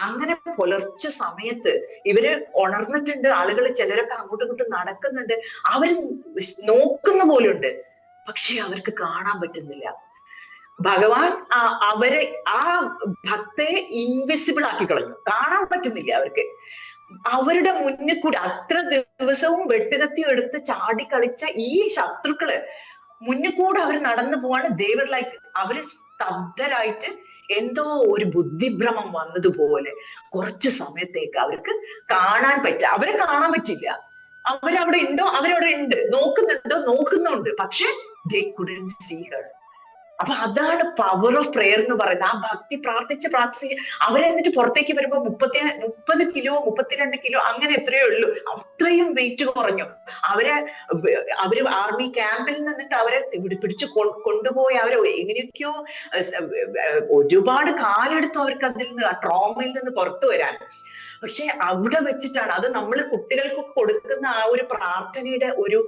അങ്ങനെ പുലർച്ചെ സമയത്ത് ഇവര് ഉണർന്നിട്ടുണ്ട്. ആളുകൾ ചിലരൊക്കെ അങ്ങോട്ടും ഇങ്ങോട്ടും നടക്കുന്നുണ്ട്. അവര് നോക്കുന്ന പോലുണ്ട്, പക്ഷെ അവർക്ക് കാണാൻ പറ്റുന്നില്ല. ഭഗവാൻ അവരെ, ആ ഭക്തയെ ഇൻവിസിബിൾ ആക്കി കളഞ്ഞു. കാണാൻ പറ്റുന്നില്ല അവർക്ക്. അവരുടെ മുന്നിൽ കൂടി അത്ര ദിവസവും വെട്ടുകത്തി എടുത്ത് ചാടി കളിച്ച ഈ ശത്രുക്കള് മുന്നിൽ കൂടെ അവർ നടന്നു പോവാണ്. ദേവർ ലൈക്ക്, അവര് സ്തബ്ധരായിട്ട് എന്തോ ഒരു ബുദ്ധിഭ്രമം വന്നതുപോലെ കുറച്ചു സമയത്തേക്ക് അവർക്ക് അവരെ കാണാൻ പറ്റില്ല. അവരവിടെ ഉണ്ടോ, അവരവിടെ ഉണ്ട്, നോക്കുന്നുണ്ട്, പക്ഷെ they couldn't see her. അപ്പൊ അതാണ് പവർ ഓഫ് പ്രെയർ എന്ന് പറയുന്നത്. ആ ഭക്തി പ്രാർത്ഥിച്ച് അവരെന്നിട്ട് പുറത്തേക്ക് വരുമ്പോ 30 കിലോ 32 കിലോ അങ്ങനെ എത്രയേ ഉള്ളൂ. അത്രയും വെയിറ്റ് കുറഞ്ഞു. അവര് ആർമി ക്യാമ്പിൽ നിന്നിട്ട് അവരെ പിടിച്ച് കൊണ്ടുപോയി അവരെ എങ്ങനെയൊക്കെയോ ഒരുപാട് കാലെടുത്തു അവർക്ക് അതിൽ നിന്ന്, ആ ട്രോമയിൽ നിന്ന് പുറത്തു വരാൻ. പക്ഷെ അവിടെ വെച്ചിട്ടാണ് അത് നമ്മൾ കുട്ടികൾക്ക് കൊടുക്കുന്ന ആ ഒരു പ്രാർത്ഥനയുടെ ഒരു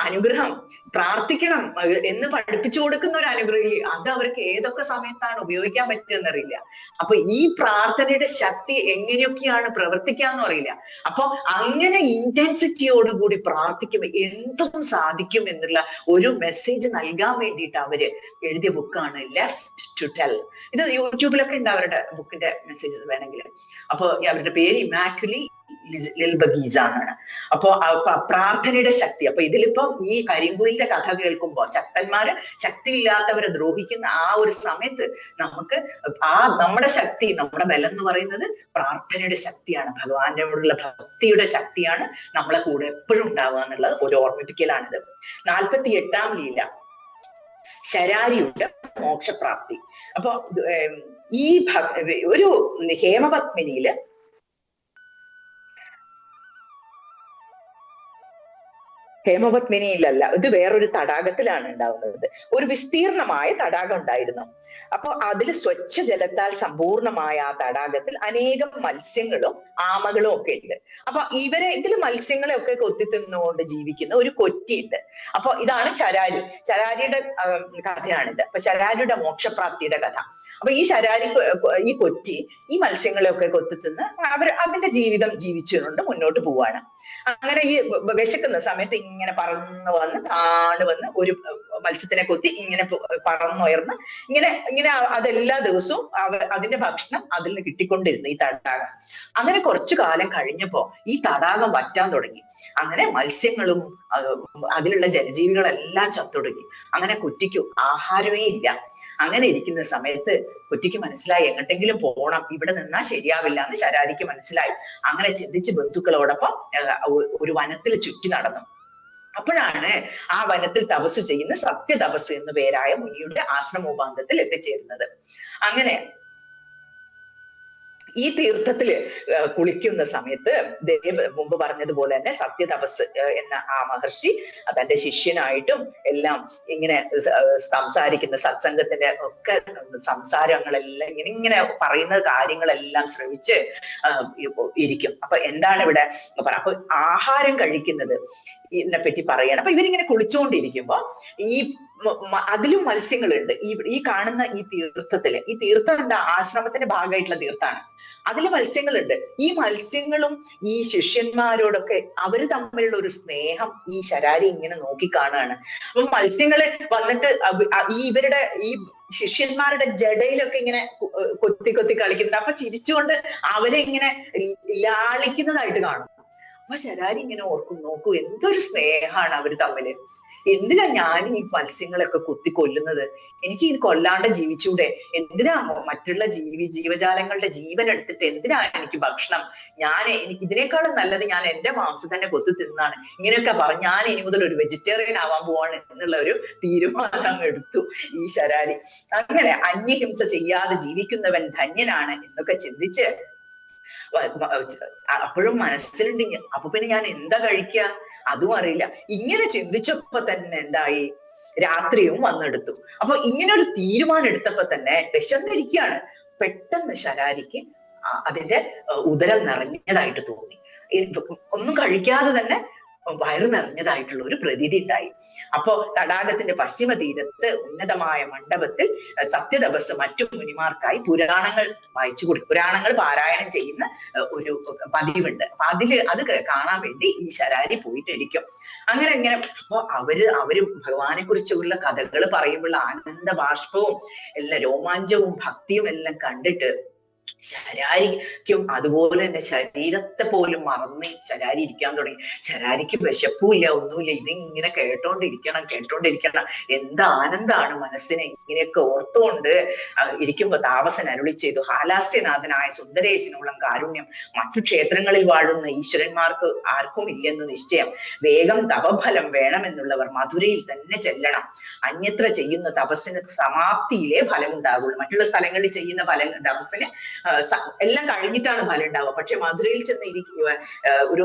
അനുഗ്രഹം. പ്രാർത്ഥിക്കണം എന്ന് പഠിപ്പിച്ചു കൊടുക്കുന്ന ഒരു അനുഗ്രഹം, അത് അവർക്ക് ഏതൊക്കെ സമയത്താണ് ഉപയോഗിക്കാൻ പറ്റുമെന്നറിയില്ല. അപ്പൊ ഈ പ്രാർത്ഥനയുടെ ശക്തി എങ്ങനെയൊക്കെയാണ് പ്രവർത്തിക്കാന്ന് അറിയില്ല. അപ്പൊ അങ്ങനെ ഇന്റൻസിറ്റിയോടുകൂടി പ്രാർത്ഥിക്കുമ്പോൾ എന്തും സാധിക്കും എന്നുള്ള ഒരു മെസ്സേജ് നൽകാൻ വേണ്ടിയിട്ട് അവര് എഴുതിയ ബുക്കാണ് ലെഫ്റ്റ് ടു ടെൽ. ഇത് യൂട്യൂബിലൊക്കെ ഉണ്ട് അവരുടെ ബുക്കിന്റെ മെസ്സേജസ് വേണമെങ്കിൽ. അപ്പൊ അവരുടെ പേര് ഇമാക്കുലി ലിൽബഗീസ എന്നാണ്. അപ്പൊ പ്രാർത്ഥനയുടെ ശക്തി. അപ്പൊ ഇതിലിപ്പം ഈ കരിങ്കുയിലിന്റെ കഥ കേൾക്കുമ്പോൾ ശക്തന്മാര് ശക്തിയില്ലാത്തവരെ ദ്രോഹിക്കുന്ന ആ ഒരു സമയത്ത് നമുക്ക് നമ്മുടെ ശക്തി, നമ്മുടെ ബലം എന്ന് പറയുന്നത് പ്രാർത്ഥനയുടെ ശക്തിയാണ്, ഭഗവാന്റെ കൂടെയുള്ള ഭക്തിയുടെ ശക്തിയാണ് നമ്മളെ കൂടെ എപ്പോഴും ഉണ്ടാവുക എന്നുള്ളത് ഒരു ഓർമ്മിപ്പിക്കലാണിത്. 48ാം ലീല ശരാരിയുടെ മോക്ഷപ്രാപ്തി. അപ്പൊ ഈ ഒരു ഹേമപത്മിനിയില് ഹേമപത്മിനിയിലല്ല, ഇത് വേറൊരു തടാകത്തിലാണ് ഉണ്ടാവുന്നത്. ഒരു വിസ്തീർണമായ തടാകം ഉണ്ടായിരുന്നു. അപ്പൊ അതിൽ സ്വച്ഛ ജലത്താൽ സമ്പൂർണമായ ആ തടാകത്തിൽ അനേകം മത്സ്യങ്ങളും ആമകളും ഒക്കെ ഉണ്ട്. അപ്പൊ ഇതിൽ മത്സ്യങ്ങളെ ഒക്കെ കൊത്തി തിന്നുകൊണ്ട് ജീവിക്കുന്ന ഒരു കൊറ്റിയുണ്ട്. അപ്പൊ ഇതാണ് ശരാരി. ശരാരിയുടെ കഥയാണിത്. അപ്പൊ ശരാരിയുടെ മോക്ഷപ്രാപ്തിയുടെ കഥ. അപ്പൊ ഈ കൊറ്റി ഈ മത്സ്യങ്ങളെ ഒക്കെ കൊത്തി തിന്ന് അതിന്റെ ജീവിതം ജീവിച്ചുകൊണ്ട് മുന്നോട്ട് പോവാണ്. അങ്ങനെ ഈ വിശക്കുന്ന സമയത്ത് ഇങ്ങനെ താണു വന്ന് ഒരു മത്സ്യത്തിനെ കൊത്തി ഇങ്ങനെ പറന്നുയർന്ന് ഇങ്ങനെ അതെല്ലാ ദിവസവും അതിന്റെ ഭക്ഷണം അതിൽ നിന്ന് കിട്ടിക്കൊണ്ടിരുന്നു ഈ തടാകം. അങ്ങനെ കുറച്ചു കാലം കഴിഞ്ഞപ്പോ ഈ തടാകം വറ്റാൻ തുടങ്ങി. അങ്ങനെ മത്സ്യങ്ങളും അതിലുള്ള ജലജീവികളെല്ലാം ചത്തൊടുങ്ങി. അങ്ങനെ കുറ്റിക്ക് ആഹാരമേ ഇല്ല. അങ്ങനെ ഇരിക്കുന്ന സമയത്ത് കുറ്റിക്ക് മനസ്സിലായി എങ്ങോട്ടെങ്കിലും പോണം, ഇവിടെ നിന്നാൽ ശരിയാവില്ല എന്ന് ശരാരിക്ക് മനസ്സിലായി. അങ്ങനെ ചിന്തിച്ച് ബന്ധുക്കളോടൊപ്പം ഒരു വനത്തിൽ ചുറ്റി നടന്നു. അപ്പോഴാണ് ആ വനത്തിൽ തപസ് ചെയ്യുന്ന സത്യതപസ് എന്നു പേരായ മുനിയുടെ ആശ്രമോപാന്തത്തിൽ എത്തിച്ചേരുന്നത്. അങ്ങനെ ഈ തീർത്ഥത്തില് കുളിക്കുന്ന സമയത്ത് മുമ്പ് പറഞ്ഞതുപോലെ തന്നെ സത്യതപസ് എന്ന ആ മഹർഷി തന്റെ ശിഷ്യനായിട്ടും എല്ലാം ഇങ്ങനെ സംസാരിക്കുന്ന സത്സംഗത്തിന്റെ ഒക്കെ സംസാരങ്ങളെല്ലാം ഇങ്ങനെ പറയുന്ന കാര്യങ്ങളെല്ലാം ശ്രമിച്ച് ഇരിക്കും. അപ്പൊ എന്താണ് ഇവിടെ അപ്പൊ ആഹാരം കഴിക്കുന്നത് ഇതിനെപ്പറ്റി പറയണം. അപ്പൊ ഇവരിങ്ങനെ കുളിച്ചുകൊണ്ടിരിക്കുമ്പോ ഈ അതിലും മത്സ്യങ്ങളുണ്ട്. ഈ കാണുന്ന ഈ തീർത്ഥത്തില്, ഈ തീർത്ഥം എന്താ, ആശ്രമത്തിന്റെ ഭാഗമായിട്ടുള്ള തീർത്ഥാണ്. അതില് മത്സ്യങ്ങളുണ്ട്. ഈ മത്സ്യങ്ങളും ഈ ശിഷ്യന്മാരോടൊക്കെ അവര് തമ്മിലുള്ള ഒരു സ്നേഹം ഈ ശരാരി ഇങ്ങനെ നോക്കി കാണുകയാണ്. അപ്പൊ മത്സ്യങ്ങള് വന്നിട്ട് ഇവരുടെ ഈ ശിഷ്യന്മാരുടെ ജടയിലൊക്കെ ഇങ്ങനെ കൊത്തി കൊത്തി കളിക്കുന്നുണ്ട്. അപ്പൊ ചിരിച്ചുകൊണ്ട് അവരെ ഇങ്ങനെ ലാളിക്കുന്നതായിട്ട് കാണും. അപ്പൊ ശരാരി ഇങ്ങനെ ഓർക്കും, നോക്കൂ എന്തൊരു സ്നേഹമാണ് അവര് തമ്മില്. എന്തിനാ ഞാൻ ഈ മത്സ്യങ്ങളൊക്കെ കുത്തി കൊല്ലുന്നത്? എനിക്ക് ഇത് കൊല്ലാണ്ട് ജീവിച്ചൂടെ? എന്തിനാ മറ്റുള്ള ജീവജാലങ്ങളുടെ ജീവൻ എടുത്തിട്ട് എന്തിനാ എനിക്ക് ഭക്ഷണം? എനിക്ക് ഇതിനേക്കാളും നല്ലത് ഞാൻ എന്റെ മാംസം തന്നെ കൊത്തി തിന്നാണ്. ഇങ്ങനെയൊക്കെ പറഞ്ഞു ഞാൻ ഇനി മുതൽ ഒരു വെജിറ്റേറിയൻ ആവാൻ പോവാണ് എന്നുള്ള ഒരു തീരുമാനം എടുത്തു ഈ ശരാരി. അങ്ങനെ അന്യഹിംസ ചെയ്യാതെ ജീവിക്കുന്നവൻ ധന്യനാണ് എന്നൊക്കെ ചിന്തിച്ച് അപ്പോഴും മനസ്സിലുണ്ട്, അപ്പൊ പിന്നെ ഞാൻ എന്താ കഴിക്കുക അതും അറിയില്ല. ഇങ്ങനെ ചിന്തിച്ചപ്പോ തന്നെ എന്തായി, രാത്രിയും വന്നെടുത്തു. അപ്പൊ ഇങ്ങനെ ഒരു തീരുമാനം എടുത്തപ്പോ തന്നെ വിശന്നിരിക്കുകയാണ്. പെട്ടെന്ന് ശരാരിക്ക് അതിന്റെ ഉദരം നിറഞ്ഞതായിട്ട് തോന്നി. ഒന്നും കഴിക്കാതെ തന്നെ വയറു നിറഞ്ഞതായിട്ടുള്ള ഒരു പ്രതീതി ഉണ്ടായി. അപ്പോ തടാകത്തിന്റെ പശ്ചിമ തീരത്ത് ഉന്നതമായ മണ്ഡപത്തിൽ സത്യതപസ് മറ്റു മുനിമാർക്കായി പുരാണങ്ങൾ വായിച്ചു കൊടുക്കും. പുരാണങ്ങൾ പാരായണം ചെയ്യുന്ന ഒരു പതിവുണ്ട്. അപ്പൊ അത് കാണാൻ വേണ്ടി ഈ ശരാരി പോയിട്ടിരിക്കും. അങ്ങനെ അപ്പൊ അവര് ഭഗവാനെ കുറിച്ചുള്ള കഥകൾ പറയുമ്പോൾ ആനന്ദ ബാഷ്പവും എല്ലാം രോമാഞ്ചവും ഭക്തിയും എല്ലാം കണ്ടിട്ട് ശരാരിക്കും അതുപോലെ തന്നെ ശരീരത്തെ പോലും മറന്ന് ശരാരി ഇരിക്കാൻ തുടങ്ങി. ശരാരിക്ക് വിശപ്പുമില്ല, ഒന്നുമില്ല. ഇതിങ്ങനെ കേട്ടോണ്ടിരിക്കണം. എന്ത് ആനന്ദാണ് മനസ്സിനെ ഇങ്ങനെയൊക്കെ ഓർത്തുകൊണ്ട് ഇരിക്കുമ്പോ താപസൻ അരുളി ചെയ്തു, ഹാലാസ്യനാഥനായ സുന്ദരേശനുള്ള കാരുണ്യം മറ്റു ക്ഷേത്രങ്ങളിൽ വാഴുന്ന ഈശ്വരന്മാർക്ക് ആർക്കും ഇല്ലെന്ന് നിശ്ചയം. വേഗം തപഫലം വേണമെന്നുള്ളവർ മധുരയിൽ തന്നെ ചെല്ലണം. അന്യത്ര ചെയ്യുന്ന തപസ്സിന് സമാപ്തിയിലേ ഫലം ഉണ്ടാകുള്ളൂ. മറ്റുള്ള സ്ഥലങ്ങളിൽ ചെയ്യുന്ന തപസ്സിന് എല്ലാം കഴിഞ്ഞിട്ടാണ് ഫലം ഉണ്ടാവുക. പക്ഷെ മധുരയിൽ ചെന്ന്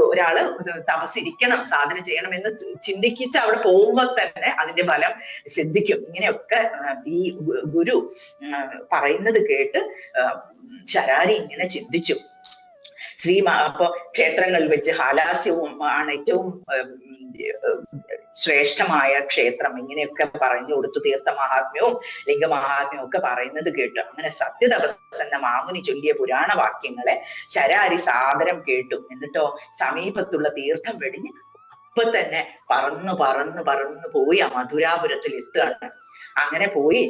ഒരാള് തപസ്സിരിക്കണം, സാധന ചെയ്യണം എന്ന് ചിന്തിക്കിച്ച് അവിടെ പോകുമ്പോ തന്നെ അതിന്റെ ഫലം സിദ്ധിക്കും. ഇങ്ങനെയൊക്കെ ഈ ഗുരു പറയുന്നത് കേട്ട് ശരാരി ഇങ്ങനെ ചിന്തിച്ചു. അപ്പൊ ക്ഷേത്രങ്ങളിൽ വെച്ച് ഹാലാസ്യവും ആണ് ഏറ്റവും ശ്രേഷ്ഠമായ ക്ഷേത്രം, ഇങ്ങനെയൊക്കെ പറഞ്ഞു കൊടുത്തു. തീർത്ഥമഹാത്മ്യവും ലിംഗമഹാത്മ്യവും ഒക്കെ പറയുന്നത് കേട്ടു. അങ്ങനെ സത്യതപസ് എന്ന മാമുനി ചൊല്ലിയ പുരാണ വാക്യങ്ങളെ ശരാരി സാദരം കേട്ടു. എന്നിട്ടോ സമീപത്തുള്ള തീർത്ഥം വെടിഞ്ഞ് അപ്പൊ തന്നെ പറന്നു പോയി ആ മധുരാപുരത്തിൽ എത്തുകയാണ്. അങ്ങനെ പോയി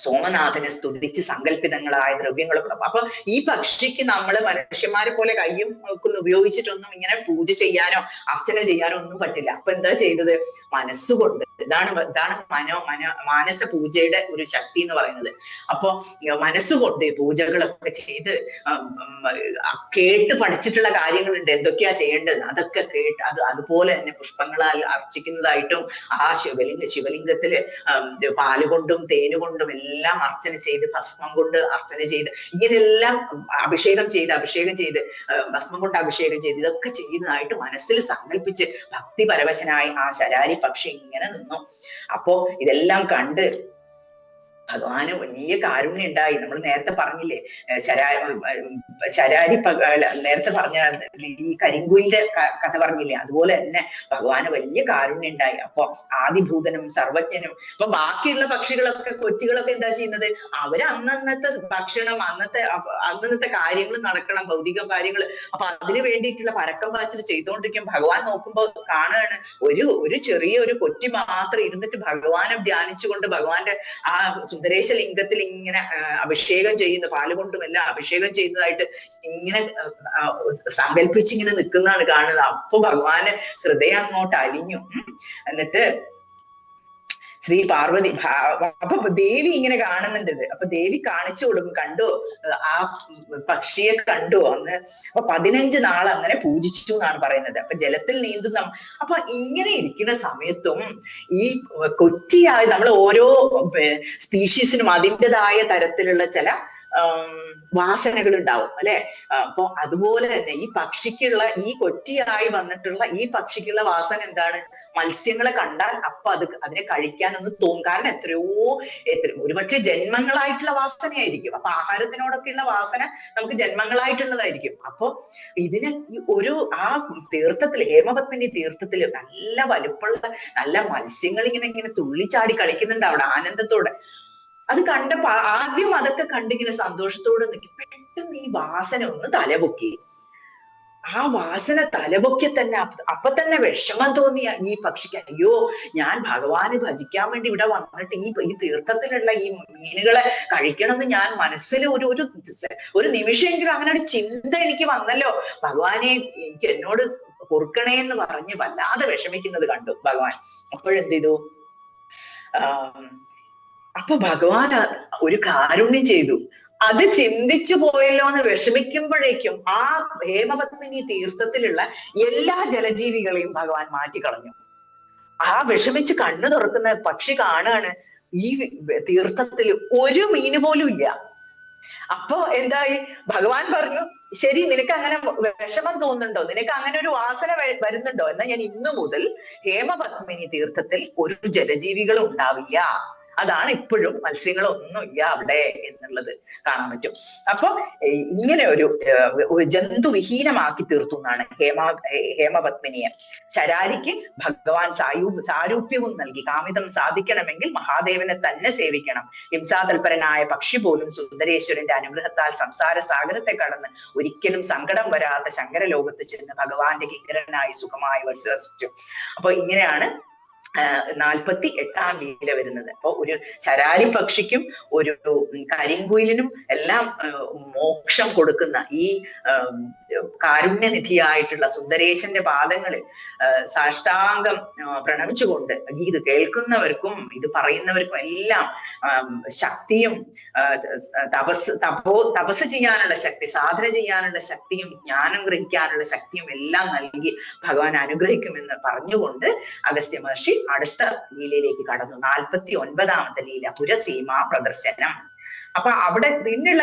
സോമനാഥനെ സ്തുതിച്ച് സങ്കല്പിതങ്ങളായ ദ്രവ്യങ്ങളൊക്കെ. അപ്പൊ ഈ പക്ഷിക്ക് നമ്മള് മനുഷ്യന്മാരെ പോലെ കയ്യും ഒക്കെ ഉപയോഗിച്ചിട്ടൊന്നും ഇങ്ങനെ പൂജ ചെയ്യാനോ അർച്ചന ചെയ്യാനോ ഒന്നും പറ്റില്ല. അപ്പൊ എന്താ ചെയ്തത്, മനസ്സുകൊണ്ട് ഇതാണ് മാനസ പൂജയുടെ ഒരു ശക്തി എന്ന് പറയുന്നത്. അപ്പൊ മനസ്സുകൊണ്ട് പൂജകളൊക്കെ ചെയ്ത് കേട്ട് പഠിച്ചിട്ടുള്ള കാര്യങ്ങളുണ്ട്, എന്തൊക്കെയാ ചെയ്യേണ്ടത് അതൊക്കെ കേട്ട് അതുപോലെ തന്നെ പുഷ്പങ്ങളാൽ അർച്ചിക്കുന്നതായിട്ടും ആ ശിവലിംഗത്തില് പാലുകൊണ്ടും തേനുകൊണ്ടും എല്ലാം അർച്ചന ചെയ്ത്, ഭസ്മം കൊണ്ട് അർച്ചന ചെയ്ത്, ഇങ്ങനെയെല്ലാം അഭിഷേകം ചെയ്ത് ഭസ്മം കൊണ്ട് അഭിഷേകം ചെയ്ത് ഇതൊക്കെ ചെയ്യുന്നതായിട്ട് മനസ്സിൽ സങ്കല്പിച്ച് ഭക്തിപരവശനായി ആ ശരാരി പക്ഷി ഇങ്ങനെ നിന്നു. അപ്പോ ഇതെല്ലാം കണ്ട് ഭഗവാന് വലിയ കാരുണ്യം ഉണ്ടായി. നമ്മൾ നേരത്തെ പറഞ്ഞില്ലേ, ശരാരി നേരത്തെ പറഞ്ഞ ഈ കരിങ്കുയിലിന്റെ കഥ പറഞ്ഞില്ലേ, അതുപോലെ തന്നെ ഭഗവാന് വലിയ കാരുണ്യം ഉണ്ടായി. അപ്പൊ ആദിഭൂതനും സർവജ്ഞനും. അപ്പൊ ബാക്കിയുള്ള പക്ഷികളൊക്കെ, കൊച്ചുകളൊക്കെ എന്താ ചെയ്യുന്നത്, അവര് അന്നത്തെ ഭക്ഷണം, അന്നത്തെ കാര്യങ്ങൾ നടക്കണം, ഭൗതിക കാര്യങ്ങൾ. അപ്പൊ അതിന് വേണ്ടിയിട്ടുള്ള പരക്കം പാച്ചിൽ ചെയ്തുകൊണ്ടിരിക്കും. ഭഗവാൻ നോക്കുമ്പോ കാണുകയാണ് ഒരു ചെറിയ കൊറ്റി മാത്രം ഇരുന്നിട്ട് ഭഗവാനെ ധ്യാനിച്ചുകൊണ്ട് ഭഗവാന്റെ ആ സുന്ദരേശ ലിംഗത്തിൽ ഇങ്ങനെ അഭിഷേകം ചെയ്യുന്ന, പാലുകൊണ്ടും എല്ലാം അഭിഷേകം ചെയ്യുന്നതായിട്ട് ഇങ്ങനെ സങ്കല്പിച്ചിങ്ങനെ നിൽക്കുന്നതാണ് കാണുന്നത്. അപ്പൊ ഭഗവാന് ഹൃദയം അങ്ങോട്ട് അലിഞ്ഞു. എന്നിട്ട് ശ്രീ പാർവതി, അപ്പൊ ദേവി ഇങ്ങനെ കാണുന്നുണ്ട്. അപ്പൊ ദേവി കാണിച്ചു കൊടുക്കും, കണ്ടു ആ പക്ഷിയെ കണ്ടു അന്ന്. അപ്പൊ 15 നാൾ അങ്ങനെ പൂജിച്ചു എന്നാണ് പറയുന്നത്. അപ്പൊ ജലത്തിൽ നീന്തുന്ന, അപ്പൊ ഇങ്ങനെ ഇരിക്കുന്ന സമയത്തും ഈ കൊച്ചിയായ നമ്മൾ ഓരോ സ്പീഷീസിനും അതിൻ്റെതായ തരത്തിലുള്ള ചില വാസനകൾ ഉണ്ടാവും അല്ലെ. അപ്പൊ അതുപോലെ തന്നെ ഈ കൊറ്റിയായി വന്നിട്ടുള്ള ഈ പക്ഷിക്കുള്ള വാസന എന്താണ്, മത്സ്യങ്ങളെ കണ്ടാൽ അപ്പൊ അതിനെ കഴിക്കാനൊന്ന് തോന്നും. കാരണം എത്രയോ ഒരുപക്ഷെ ജന്മങ്ങളായിട്ടുള്ള വാസനയായിരിക്കും. അപ്പൊ ആഹാരത്തിനോടൊക്കെയുള്ള വാസന നമുക്ക് ജന്മങ്ങളായിട്ടുള്ളതായിരിക്കും. അപ്പൊ ഇതിന് ആ തീർത്ഥത്തില്, ഹേമപത്മിനി തീർത്ഥത്തില് നല്ല വലുപ്പമുള്ള നല്ല മത്സ്യങ്ങൾ ഇങ്ങനെ തുള്ളിച്ചാടി കളിക്കുന്നുണ്ട് അവിടെ ആനന്ദത്തോടെ. അത് കണ്ടപ്പോ ആദ്യം അതൊക്കെ കണ്ടിങ്ങനെ സന്തോഷത്തോടെ നിൽക്കും. പെട്ടെന്ന് ഈ വാസന ഒന്ന് തലപൊക്കി. ആ വാസന തലപൊക്കി തന്നെ അപ്പൊ തന്നെ വിഷമം തോന്നിയ ഈ പക്ഷിക്ക്, അയ്യോ ഞാൻ ഭഗവാനെ ഭജിക്കാൻ വേണ്ടി ഇവിടെ വന്നിട്ട് ഈ തീർത്ഥത്തിലുള്ള ഈ മീനുകളെ കഴിക്കണമെന്ന് ഞാൻ മനസ്സിൽ ഒരു നിമിഷമെങ്കിലും അങ്ങനെ ഒരു ചിന്ത എനിക്ക് വന്നല്ലോ. ഭഗവാനെ എനിക്ക് എന്നോട് പൊറുക്കണേ എന്ന് പറഞ്ഞ് വല്ലാതെ വിഷമിക്കുന്നത് കണ്ടു ഭഗവാൻ. അപ്പോഴെന്ത് ചെയ്തു, അപ്പൊ ഭഗവാൻ ഒരു കാരുണ്യം ചെയ്തു. അത് ചിന്തിച്ചു പോയല്ലോ എന്ന് വിഷമിക്കുമ്പോഴേക്കും ആ ഹേമപത്മിനി തീർത്ഥത്തിലുള്ള എല്ലാ ജലജീവികളെയും ഭഗവാൻ മാറ്റിക്കളഞ്ഞു. ആ വിഷമിച്ച് കണ്ണു തുറക്കുന്ന പക്ഷി കാണുകയാണ് ഈ തീർത്ഥത്തിൽ ഒരു മീന് പോലും ഇല്ല. അപ്പൊ എന്തായി, ഭഗവാൻ പറഞ്ഞു, ശരി നിനക്ക് അങ്ങനെ വിഷമം തോന്നുന്നുണ്ടോ, നിനക്ക് അങ്ങനെ ഒരു വാസന വരുന്നുണ്ടോ, എന്നാൽ ഞാൻ ഇന്നു മുതൽ ഹേമപത്മിനി തീർത്ഥത്തിൽ ഒരു ജലജീവികളും ഉണ്ടാവില്ല. അതാണ് ഇപ്പോഴും മത്സ്യങ്ങളൊന്നും ഇല്ല അവിടെ എന്നുള്ളത് കാണാൻ പറ്റും. അപ്പൊ ഇങ്ങനെ ഒരു ജന്തുവിഹീനമാക്കി തീർത്തു എന്നാണ് ഹേമപത്മിനിയെ. ശരാരിക്ക് ഭഗവാൻ സാരൂപ്യവും നൽകി. കാമിതം സാധിക്കണമെങ്കിൽ മഹാദേവനെ തന്നെ സേവിക്കണം. ഹിംസാതൽപരനായ പക്ഷി പോലും സുന്ദരേശ്വരന്റെ അനുഗ്രഹത്താൽ സംസാര സാഗരത്തെ കടന്ന് ഒരിക്കലും സങ്കടം വരാത്ത ശങ്കരലോകത്ത് ചെന്ന് ഭഗവാന്റെ കിങ്കരനായി സുഖമായി വസിച്ചു. അപ്പൊ ഇങ്ങനെയാണ് 48ാം ലീല വരുന്നത്. അപ്പൊ ഒരു ശരാരി പക്ഷിക്കും ഒരു കരിങ്കുയിലിനും എല്ലാം മോക്ഷം കൊടുക്കുന്ന ഈ കാരുണ്യനിധിയായിട്ടുള്ള സുന്ദരേശന്റെ പാദങ്ങളിൽ സാഷ്ടാംഗം പ്രണമിച്ചുകൊണ്ട് ഇത് കേൾക്കുന്നവർക്കും ഇത് പറയുന്നവർക്കും എല്ലാം ശക്തിയും തപസ് ചെയ്യാനുള്ള ശക്തി, സാധന ചെയ്യാനുള്ള ശക്തിയും ജ്ഞാനം ഗ്രഹിക്കാനുള്ള ശക്തിയും എല്ലാം നൽകി ഭഗവാൻ അനുഗ്രഹിക്കുമെന്ന് പറഞ്ഞുകൊണ്ട് അഗസ്ത്യ മഹർഷി അടുത്ത ലീലയിലേക്ക് കടന്നു. 49ാമത്തെ ലീല പുരസീമാ പ്രദർശനം. അപ്പൊ അവിടെ പിന്നുള്ള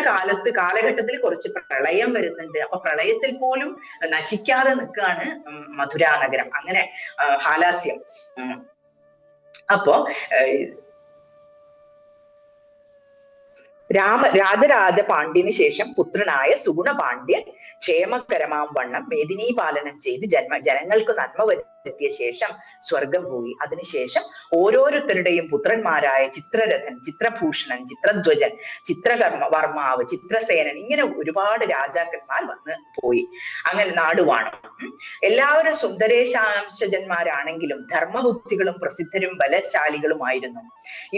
കാലഘട്ടത്തിൽ കുറച്ച് പ്രളയം വരുന്നുണ്ട്. അപ്പൊ പ്രളയത്തിൽ പോലും നശിക്കാതെ നിൽക്കുകയാണ് മധുരാ നഗരം. അങ്ങനെ ഹാലാസ്യം. അപ്പോ രാജരാജ പാണ്ഡ്യന് ശേഷം പുത്രനായ സുഗുണ പാണ്ഡ്യൻ ക്ഷേമകരമാം വണ്ണം മേദിനീ പാലനം ചെയ്ത് ജനങ്ങൾക്ക് നന്മ വരുത്തിയ ശേഷം സ്വർഗം പോയി. അതിനുശേഷം ഓരോരുത്തരുടെയും പുത്രന്മാരായ ചിത്രരഥൻ, ചിത്രഭൂഷണൻ, ചിത്രധ്വജൻ, വർമാവ്, ചിത്രസേനൻ, ഇങ്ങനെ ഒരുപാട് രാജാക്കന്മാർ വന്ന് പോയി. അങ്ങനെ നാടുവാണു. എല്ലാവരും സുന്ദരേശാംശജന്മാരാണെങ്കിലും ധർമ്മബുദ്ധികളും പ്രസിദ്ധരും ബലശാലികളുമായിരുന്നു.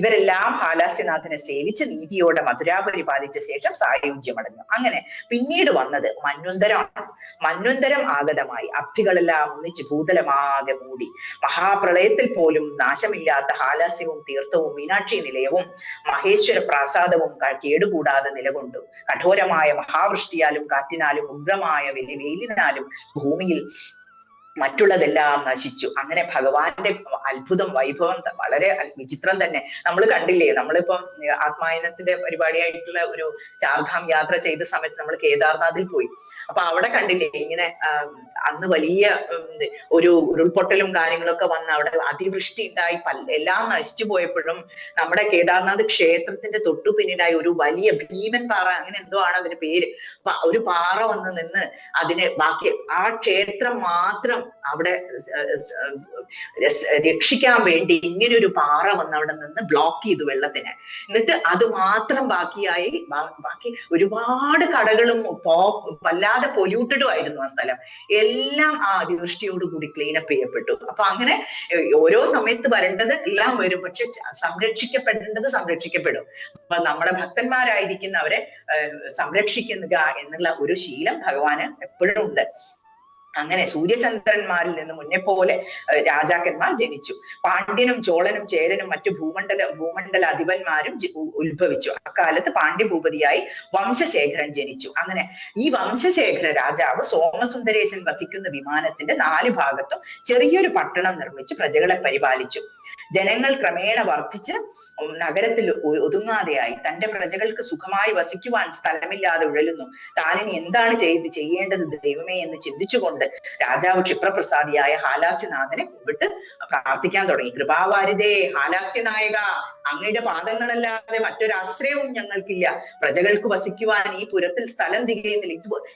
ഇവരെല്ലാം ഹാലാസ്യനാഥനെ സേവിച്ച് നീതിയോടെ മധുര പരിപാലിച്ച ശേഷം സായുജ്യമടഞ്ഞു. അങ്ങനെ പിന്നീട് വന്നത് മന്വന്തരമാണ്. മന്വന്തരം ആഗതമായി. അബ്ധികളെല്ലാം ഒന്നിച്ച് ഭൂതലമാ ആകെ മൂടി. മഹാപ്രളയത്തിൽ പോലും നാശമില്ലാത്ത ഹാലാസ്യവും തീർത്ഥവും മീനാക്ഷി നിലയവും മഹേശ്വര പ്രാസാദവും കേടുകൂടാതെ നിലകൊണ്ടു. കഠോരമായ മഹാവൃഷ്ടിയാലും കാറ്റിനാലും ഉഗ്രമായ വെയിലിനാലും ഭൂമിയിൽ മറ്റുള്ളതെല്ലാം നശിച്ചു. അങ്ങനെ ഭഗവാന്റെ അത്ഭുതം വൈഭവം വളരെ വിചിത്രം തന്നെ. നമ്മൾ കണ്ടില്ലേ, നമ്മളിപ്പം ആത്മായനത്തിന്റെ പരിപാടിയായിട്ടുള്ള ഒരു ചാർധാം യാത്ര ചെയ്ത സമയത്ത് നമ്മൾ കേദാർനാഥിൽ പോയി. അപ്പൊ അവിടെ കണ്ടില്ലേ ഇങ്ങനെ അന്ന് വലിയ ഒരു ഉരുൾപൊട്ടലും കാര്യങ്ങളൊക്കെ വന്ന് അവിടെ അതിവൃഷ്ടി ഉണ്ടായി എല്ലാം നശിച്ചു പോയപ്പോഴും നമ്മുടെ കേദാർനാഥ് ക്ഷേത്രത്തിന്റെ തൊട്ടു പിന്നിലായി ഒരു വലിയ ഭീമൻ പാറ, അങ്ങനെ എന്തോ ആണ് അതിന്റെ പേര്, ഒരു പാറ വന്ന് നിന്ന് അതിനെ ബാക്കി ആ ക്ഷേത്രം മാത്രം അവിടെ രക്ഷിക്കാൻ വേണ്ടി ഇങ്ങനെ ഒരു പാറ വന്ന് അവിടെ നിന്ന് ബ്ലോക്ക് ചെയ്തു വെള്ളത്തിന്. എന്നിട്ട് അത് മാത്രം ബാക്കിയായി. ബാക്കി ഒരുപാട് കടകളും വല്ലാതെ പൊല്യൂട്ടഡും ആയിരുന്നു ആ സ്ഥലം. എല്ലാം ആ അതിവൃഷ്ടിയോടുകൂടി ക്ലീനപ്പ് ചെയ്യപ്പെട്ടു. അപ്പൊ അങ്ങനെ ഓരോ സമയത്ത് വരേണ്ടത് എല്ലാം വരും, പക്ഷെ സംരക്ഷിക്കപ്പെടേണ്ടത് സംരക്ഷിക്കപ്പെടും. അപ്പൊ നമ്മുടെ ഭക്തന്മാരായിരിക്കുന്നവരെ സംരക്ഷിക്കുക എന്നുള്ള ഒരു ശീലം ഭഗവാന് എപ്പോഴും ഉണ്ട്. അങ്ങനെ സൂര്യചന്ദ്രന്മാരിൽ നിന്ന് മുന്നേ പോലെ രാജാക്കന്മാർ ജനിച്ചു. പാണ്ഡ്യനും ചോളനും ചേരനും മറ്റു ഭൂമണ്ഡല അധിപന്മാരും ഉത്ഭവിച്ചു. അക്കാലത്ത് പാണ്ഡ്യഭൂപതിയായി വംശശേഖരൻ ജനിച്ചു. അങ്ങനെ ഈ വംശശേഖര രാജാവ് സോമസുന്ദരേശൻ വസിക്കുന്ന വിമാനത്തിന്റെ 4 ഭാഗത്തും ചെറിയൊരു പട്ടണം നിർമ്മിച്ച് പ്രജകളെ പരിപാലിച്ചു. ജനങ്ങൾ ക്രമേണ വർദ്ധിച്ച് നഗരത്തിൽ ഒതുങ്ങാതെയായി. തന്റെ പ്രജകൾക്ക് സുഖമായി വസിക്കുവാൻ സ്ഥലമില്ലാതെ ഉഴലുന്നു. താനിനി എന്താണ് ചെയ്യേണ്ടത് ദൈവമേ എന്ന് ചിന്തിച്ചുകൊണ്ട് രാജാവ് ക്ഷിപ്രപ്രസാദിയായ ഹാലാസ്യനാഥനെ കുമ്പിട്ട് പ്രാർത്ഥിക്കാൻ തുടങ്ങി. കൃപാവാരിതേ ഹാലാസ്യനായക, അങ്ങയുടെ പാദങ്ങളല്ലാതെ മറ്റൊരാശ്രയവും ഞങ്ങൾക്കില്ല. പ്രജകൾക്ക് വസിക്കുവാൻ ഈ പുരത്തിൽ സ്ഥലം തികയുന്നില്ല.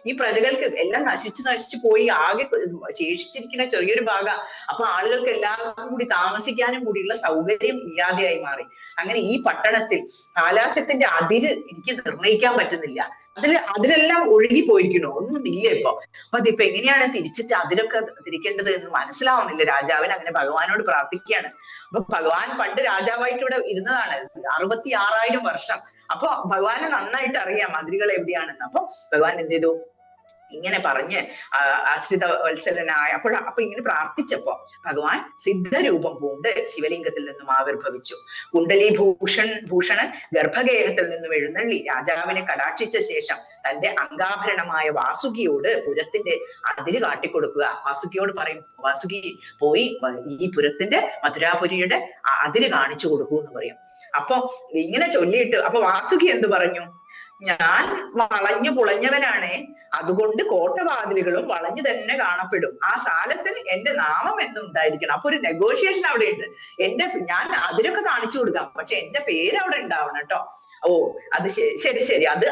ഈ പ്രജകൾക്ക് എല്ലാം നശിച്ചു പോയി, ആകെ ശേഷിച്ചിരിക്കുന്ന ചെറിയൊരു ഭാഗം. അപ്പൊ ആളുകൾക്ക് എല്ലാവർക്കും കൂടി താമസിക്കാനും കൂടിയുള്ള സൗകര്യം ഇല്ലാതെയായി മാറി. അങ്ങനെ ഈ പട്ടണത്തിൽ ഹാലാസ്യത്തിന്റെ അതിര് എനിക്ക് നിർണയിക്കാൻ പറ്റുന്നില്ല. അതിലെല്ലാം ഒഴുകി പോയിരിക്കണോ, ഒന്നും ഇല്ല ഇപ്പൊ. അപ്പൊ അതിപ്പോ എങ്ങനെയാണ് തിരിച്ചിട്ട് അതിലൊക്കെ തിരിക്കേണ്ടത് എന്ന് മനസ്സിലാവുന്നില്ല രാജാവിന്. അങ്ങനെ ഭഗവാനോട് പ്രാർത്ഥിക്കുകയാണ്. അപ്പൊ ഭഗവാൻ പണ്ട് രാജാവായിട്ട് ഇവിടെ ഇരുന്നതാണ് 66,000 വർഷം. അപ്പൊ ഭഗവാന് നന്നായിട്ട് അറിയാം അതിരുകൾ എവിടെയാണെന്ന്. അപ്പൊ ഭഗവാൻ എന്ത് ചെയ്തു, ഇങ്ങനെ പറഞ്ഞ് ആശ്രിത വത്സലനായ അപ്പൊ ഇങ്ങനെ പ്രാർത്ഥിച്ചപ്പോ ഭഗവാൻ സിദ്ധരൂപം പൂണ്ട് ശിവലിംഗത്തിൽ നിന്നും ആവിർഭവിച്ചു. കുണ്ടലി ഭൂഷണൻ ഗർഭഗേഹത്തിൽ നിന്നും എഴുന്നള്ളി രാജാവിനെ കടാക്ഷിച്ച ശേഷം തന്റെ അംഗാഭരണമായ വാസുകിയോട് പുരത്തിന്റെ അതിര് കാട്ടിക്കൊടുക്കുക. വാസുകിയോട് പറയും, വാസുകി പോയി ഈ പുരത്തിന്റെ മധുരാപുരിയുടെ അതിര് കാണിച്ചു കൊടുക്കൂ എന്ന് പറയും. അപ്പൊ ഇങ്ങനെ ചൊല്ലിയിട്ട് അപ്പൊ വാസുകി എന്ത് പറഞ്ഞു, ഞാൻ വളഞ്ഞു പുളഞ്ഞവനാണ്, അതുകൊണ്ട് കോട്ടവാതിലുകളും വളഞ്ഞു തന്നെ കാണപ്പെടും. ആ സാലത്തിന് എന്റെ നാമം എന്നുണ്ടായിരിക്കണം. അപ്പൊ ഒരു നെഗോഷിയേഷൻ അവിടെ ഉണ്ട്. ഞാൻ അതിലൊക്കെ കാണിച്ചു കൊടുക്കാം, പക്ഷെ എന്റെ പേര് അവിടെ ഉണ്ടാവണം കേട്ടോ. ഓ അത് ശരി അത്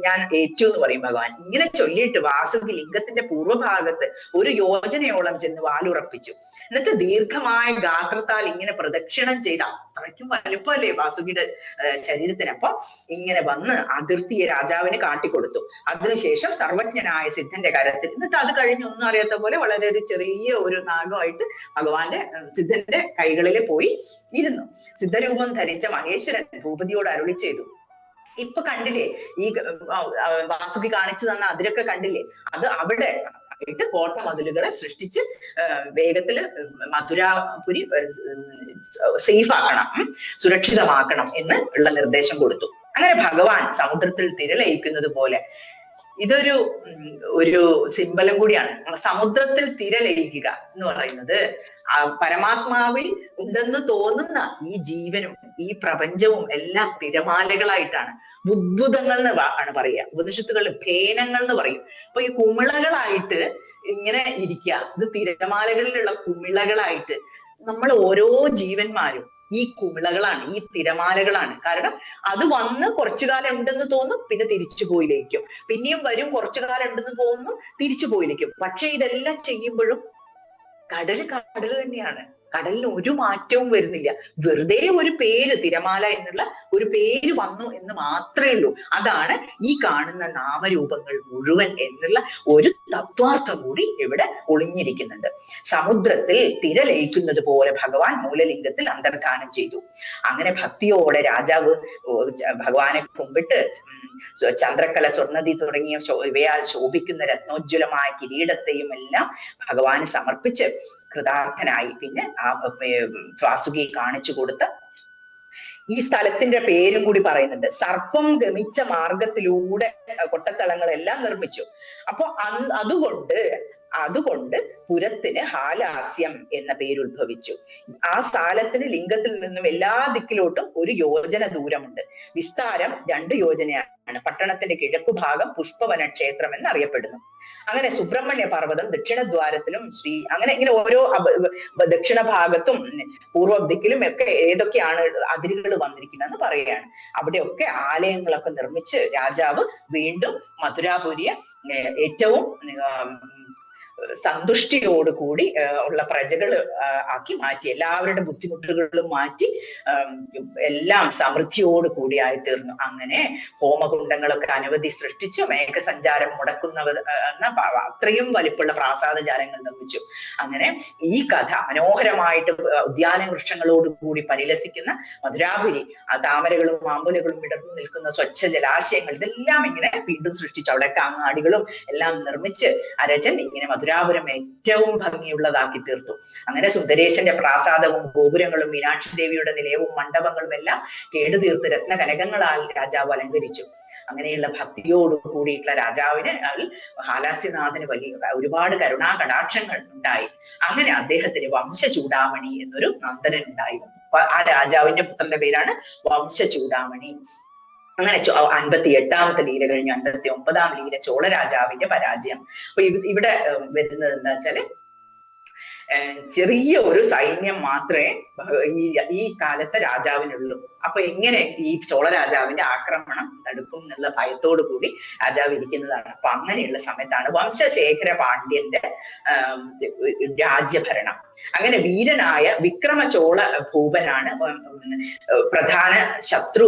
ഞാൻ ഏറ്റു എന്ന് പറയും ഭഗവാൻ. ഇങ്ങനെ ചൊല്ലിയിട്ട് വാസുകി ലിംഗത്തിന്റെ പൂർവ്വഭാഗത്ത് 1 യോജനയോളം ചെന്ന് വാലുറപ്പിച്ചു. എന്നിട്ട് ദീർഘമായ ഗാത്രത്താൽ ഇങ്ങനെ പ്രദക്ഷിണം ചെയ്ത, അത്രയ്ക്കും വലുപ്പമല്ലേ വാസുകിയുടെ ശരീരത്തിന്. അപ്പൊ ഇങ്ങനെ വന്ന് അതിർത്തിയെ രാജാവിന് കാട്ടിക്കൊടുത്തു. അതിനുശേഷം സർവജ്ഞനായ സിദ്ധന്റെ കരത്തിൽ, എന്നിട്ട് അത് കഴിഞ്ഞ് ഒന്നും അറിയാത്ത പോലെ വളരെ ഒരു ചെറിയ ഒരു നാഗമായിട്ട് ഭഗവാന്റെ സിദ്ധന്റെ കൈകളിൽ പോയി ഇരുന്നു. സിദ്ധരൂപം ധരിച്ച മഹേശ്വരൻ ഭൂപതിയോട് അരുളി ചെയ്തു. ഇപ്പൊ കണ്ടില്ലേ ഈ വാസുകി കാണിച്ചു തന്ന അതിരൊക്കെ കണ്ടില്ലേ, അത് അവിടെ ആയിട്ട് കോട്ട മതിലുകളെ സൃഷ്ടിച്ച് വേഗത്തില് മധുരാപുരി സേഫ് ആക്കണം, സുരക്ഷിതമാക്കണം എന്ന് ഉള്ള നിർദ്ദേശം കൊടുത്തു. അങ്ങനെ ഭഗവാൻ സമുദ്രത്തിൽ തിരലയിക്കുന്നത് പോലെ, ഒരു സിംബലും കൂടിയാണ്. സമുദ്രത്തിൽ തിരലയിക്കുക എന്ന് പറയുന്നത് പരമാത്മാവിൽ ഉണ്ടെന്ന് തോന്നുന്ന ഈ ജീവനും ഈ പ്രപഞ്ചവും എല്ലാം തിരമാലകളായിട്ടാണ്. ബുദ്ബുദങ്ങൾ എന്ന് ആണ് പറയുക, ഉപനിഷത്തുകളിൽ ഭേനങ്ങൾ എന്ന് പറയും. അപ്പൊ ഈ കുമിളകളായിട്ട് ഇങ്ങനെ ഇരിക്കുക, ഇത് തിരമാലകളിലുള്ള കുമിളകളായിട്ട് നമ്മൾ ഓരോ ജീവന്മാരും ഈ കുമിളകളാണ്, ഈ തിരമാലകളാണ്. കാരണം അത് വന്ന് കുറച്ചു കാലം ഉണ്ടെന്ന് തോന്നും, പിന്നെ തിരിച്ചു പോയിലേക്കും, പിന്നെയും വരും, കുറച്ചു കാലം ഉണ്ടെന്ന് തോന്നുന്നു, തിരിച്ചു പോയിലേക്കും. പക്ഷെ ഇതെല്ലാം ചെയ്യുമ്പോഴും കടൽ തന്നെയാണ്. കടലിന് ഒരു മാറ്റവും വരുന്നില്ല. വെറുതെ ഒരു പേര്, തിരമാല എന്നുള്ള ഒരു പേര് വന്നു എന്ന് മാത്രമേ ഉള്ളൂ. അതാണ് ഈ കാണുന്ന നാമരൂപങ്ങൾ മുഴുവൻ എന്നുള്ള ഒരു തത്വാർത്ഥം കൂടി ഇവിടെ ഒളിഞ്ഞിരിക്കുന്നുണ്ട്. സമുദ്രത്തിൽ തിരലയിക്കുന്നത് പോലെ ഭഗവാൻ മൂലലിംഗത്തിൽ അന്തർധാനം ചെയ്തു. അങ്ങനെ ഭക്തിയോടെ രാജാവ് ഭഗവാനെ കുമ്പിട്ട് ചന്ദ്രക്കല, സ്വർണ്ണതി തുടങ്ങിയ ഇവയാൽ ശോഭിക്കുന്ന രത്നോജ്വലമായ കിരീടത്തെയും എല്ലാം ഭഗവാന് സമർപ്പിച്ച് കൃതാർത്ഥനായി. പിന്നെ ആ വാസുകിയെ കാണിച്ചു കൊടുത്ത ഈ സ്ഥലത്തിന്റെ പേരും കൂടി പറയുന്നുണ്ട്. സർപ്പം ഗമിച്ച മാർഗത്തിലൂടെ കൊട്ടത്തളങ്ങളെല്ലാം നിർമ്മിച്ചു. അപ്പൊ അതുകൊണ്ട് പുരത്തിന് ഹാലാസ്യം എന്ന പേര് ഉത്ഭവിച്ചു. ആ സ്ഥലത്തിന് ലിംഗത്തിൽ നിന്നും എല്ലാ ദിക്കിലോട്ടും 1 യോജന ദൂരമുണ്ട്. വിസ്താരം 2 യോജനയാണ്. പട്ടണത്തിന്റെ കിഴക്കു ഭാഗം പുഷ്പവന ക്ഷേത്രം എന്നറിയപ്പെടുന്നു. അങ്ങനെ സുബ്രഹ്മണ്യ പർവ്വതം ദക്ഷിണദ്വാരത്തിലും അങ്ങനെ ഇങ്ങനെ ഓരോ ദക്ഷിണ ഭാഗത്തും പൂർവ്വ ദിക്കിലും ഒക്കെ ഏതൊക്കെയാണ് അതിരുകൾ വന്നിരിക്കുന്നതെന്ന് പറയുകയാണ്. അവിടെയൊക്കെ ആലയങ്ങളൊക്കെ നിർമ്മിച്ച് രാജാവ് വീണ്ടും മധുരാപുരിയെ ഏറ്റവും സന്തുഷ്ടിയോടുകൂടി ഉള്ള പ്രജകൾ ആക്കി മാറ്റി. എല്ലാവരുടെ ബുദ്ധിമുട്ടുകളും മാറ്റി എല്ലാം സമൃദ്ധിയോട് കൂടിയായി തീർന്നു. അങ്ങനെ ഹോമകുണ്ടങ്ങളൊക്കെ അനവധി സൃഷ്ടിച്ചു. മേഘസഞ്ചാരം മുടക്കുന്നവർ അത്രയും വലിപ്പമുള്ള പ്രാസാദജാലങ്ങൾ നിർമ്മിച്ചു. അങ്ങനെ ഈ കഥ മനോഹരമായിട്ട് ഉദ്യാന വൃക്ഷങ്ങളോട് കൂടി പരിലസിക്കുന്ന മധുരാപുരി, ആ താമരകളും മാമ്പുലകളും വിടർന്നു നിൽക്കുന്ന സ്വച്ഛ ജലാശയങ്ങൾ, ഇതെല്ലാം ഇങ്ങനെ വീണ്ടും സൃഷ്ടിച്ചു. അവിടെയൊക്കെ അങ്ങാടികളും എല്ലാം നിർമ്മിച്ച് അരജൻ ഇങ്ങനെ മധുരാപുരം ഏറ്റവും ഭംഗിയുള്ളതാക്കി തീർത്തു. അങ്ങനെ സുന്ദരേശന്റെ പ്രാസാദവും ഗോപുരങ്ങളും മീനാക്ഷി ദേവിയുടെ നിലയവും മണ്ഡപങ്ങളും എല്ലാം കേടുതീർത്ത് രത്നകനകങ്ങളാൽ രാജാവ് അലങ്കരിച്ചു. അങ്ങനെയുള്ള ഭക്തിയോട് കൂടിയിട്ടുള്ള രാജാവിന് ഹാലാസ്യനാഥന് ഒരുപാട് കരുണാ കടാക്ഷങ്ങൾ ഉണ്ടായി. അങ്ങനെ അദ്ദേഹത്തിന് വംശചൂടാമണി എന്നൊരു നന്ദനൻ ഉണ്ടായി. ആ രാജാവിന്റെ പുത്രന്റെ പേരാണ് വംശചൂടാമണി. അങ്ങനെ 58ാമത്തെ ലീല കഴിഞ്ഞ് 59ാം ലീല ചോളരാജാവിന്റെ പരാജയം. അപ്പൊ ഇവിടെ വരുന്നത് എന്താ വെച്ചാല് ചെറിയ ഒരു സൈന്യം മാത്രമേ ഈ കാലത്തെ രാജാവിനുള്ളൂ. അപ്പൊ എങ്ങനെ ഈ ചോള രാജാവിന്റെ ആക്രമണം തടുക്കും എന്നുള്ള ഭയത്തോടു കൂടി രാജാവ് ഇരിക്കുന്നതാണ്. അപ്പൊ അങ്ങനെയുള്ള സമയത്താണ് വംശശേഖര പാണ്ഡ്യന്റെ രാജ്യഭരണം. അങ്ങനെ വീരനായ വിക്രമ ചോള ഭൂപനാണ് പ്രധാന ശത്രു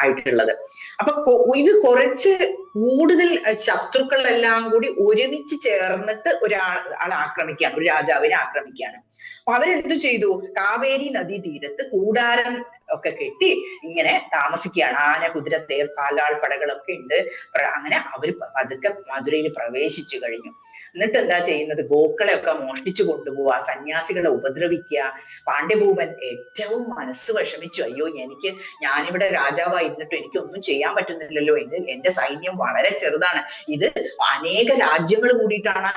ആയിട്ടുള്ളത്. അപ്പൊ ഇത് കുറച്ച് കൂടുതൽ ശത്രുക്കളെല്ലാം കൂടി ഒരുമിച്ച് ചേർന്നിട്ട് ഒരാളെ ആക്രമിക്കുകയാണ്, ഒരു രാജാവിനെ ആക്രമിക്കുകയാണ്. അപ്പൊ അവരെന്ത് ചെയ്തു? കാവേരി നദീ തീരത്ത് കൂടാരം ഒക്കെ കെട്ടി ഇങ്ങനെ താമസിക്കുകയാണ്. ആന, കുതിര, തേർ, കാലാൾ പടകളൊക്കെ ഉണ്ട്. അങ്ങനെ അവർ പതുക്കെ മധുരയിൽ പ്രവേശിച്ചു കഴിഞ്ഞു. എന്നിട്ട് എന്താ ചെയ്യുന്നത്? ഗോക്കളെ ഒക്കെ മോഷ്ടിച്ചു കൊണ്ടുപോവുക, സന്യാസികളെ ഉപദ്രവിക്കുക. പാണ്ഡ്യഭൂപൻ ഏറ്റവും മനസ്സ് വിഷമിച്ചു. അയ്യോ, ഞാനിവിടെ രാജാവായിരുന്നിട്ടും എനിക്കൊന്നും ചെയ്യാൻ പറ്റുന്നില്ലല്ലോ, എന്റെ സൈന്യം വളരെ ചെറുതാണ്, ഇത് അനേക രാജ്യങ്ങൾ കൂടിയിട്ടാണ്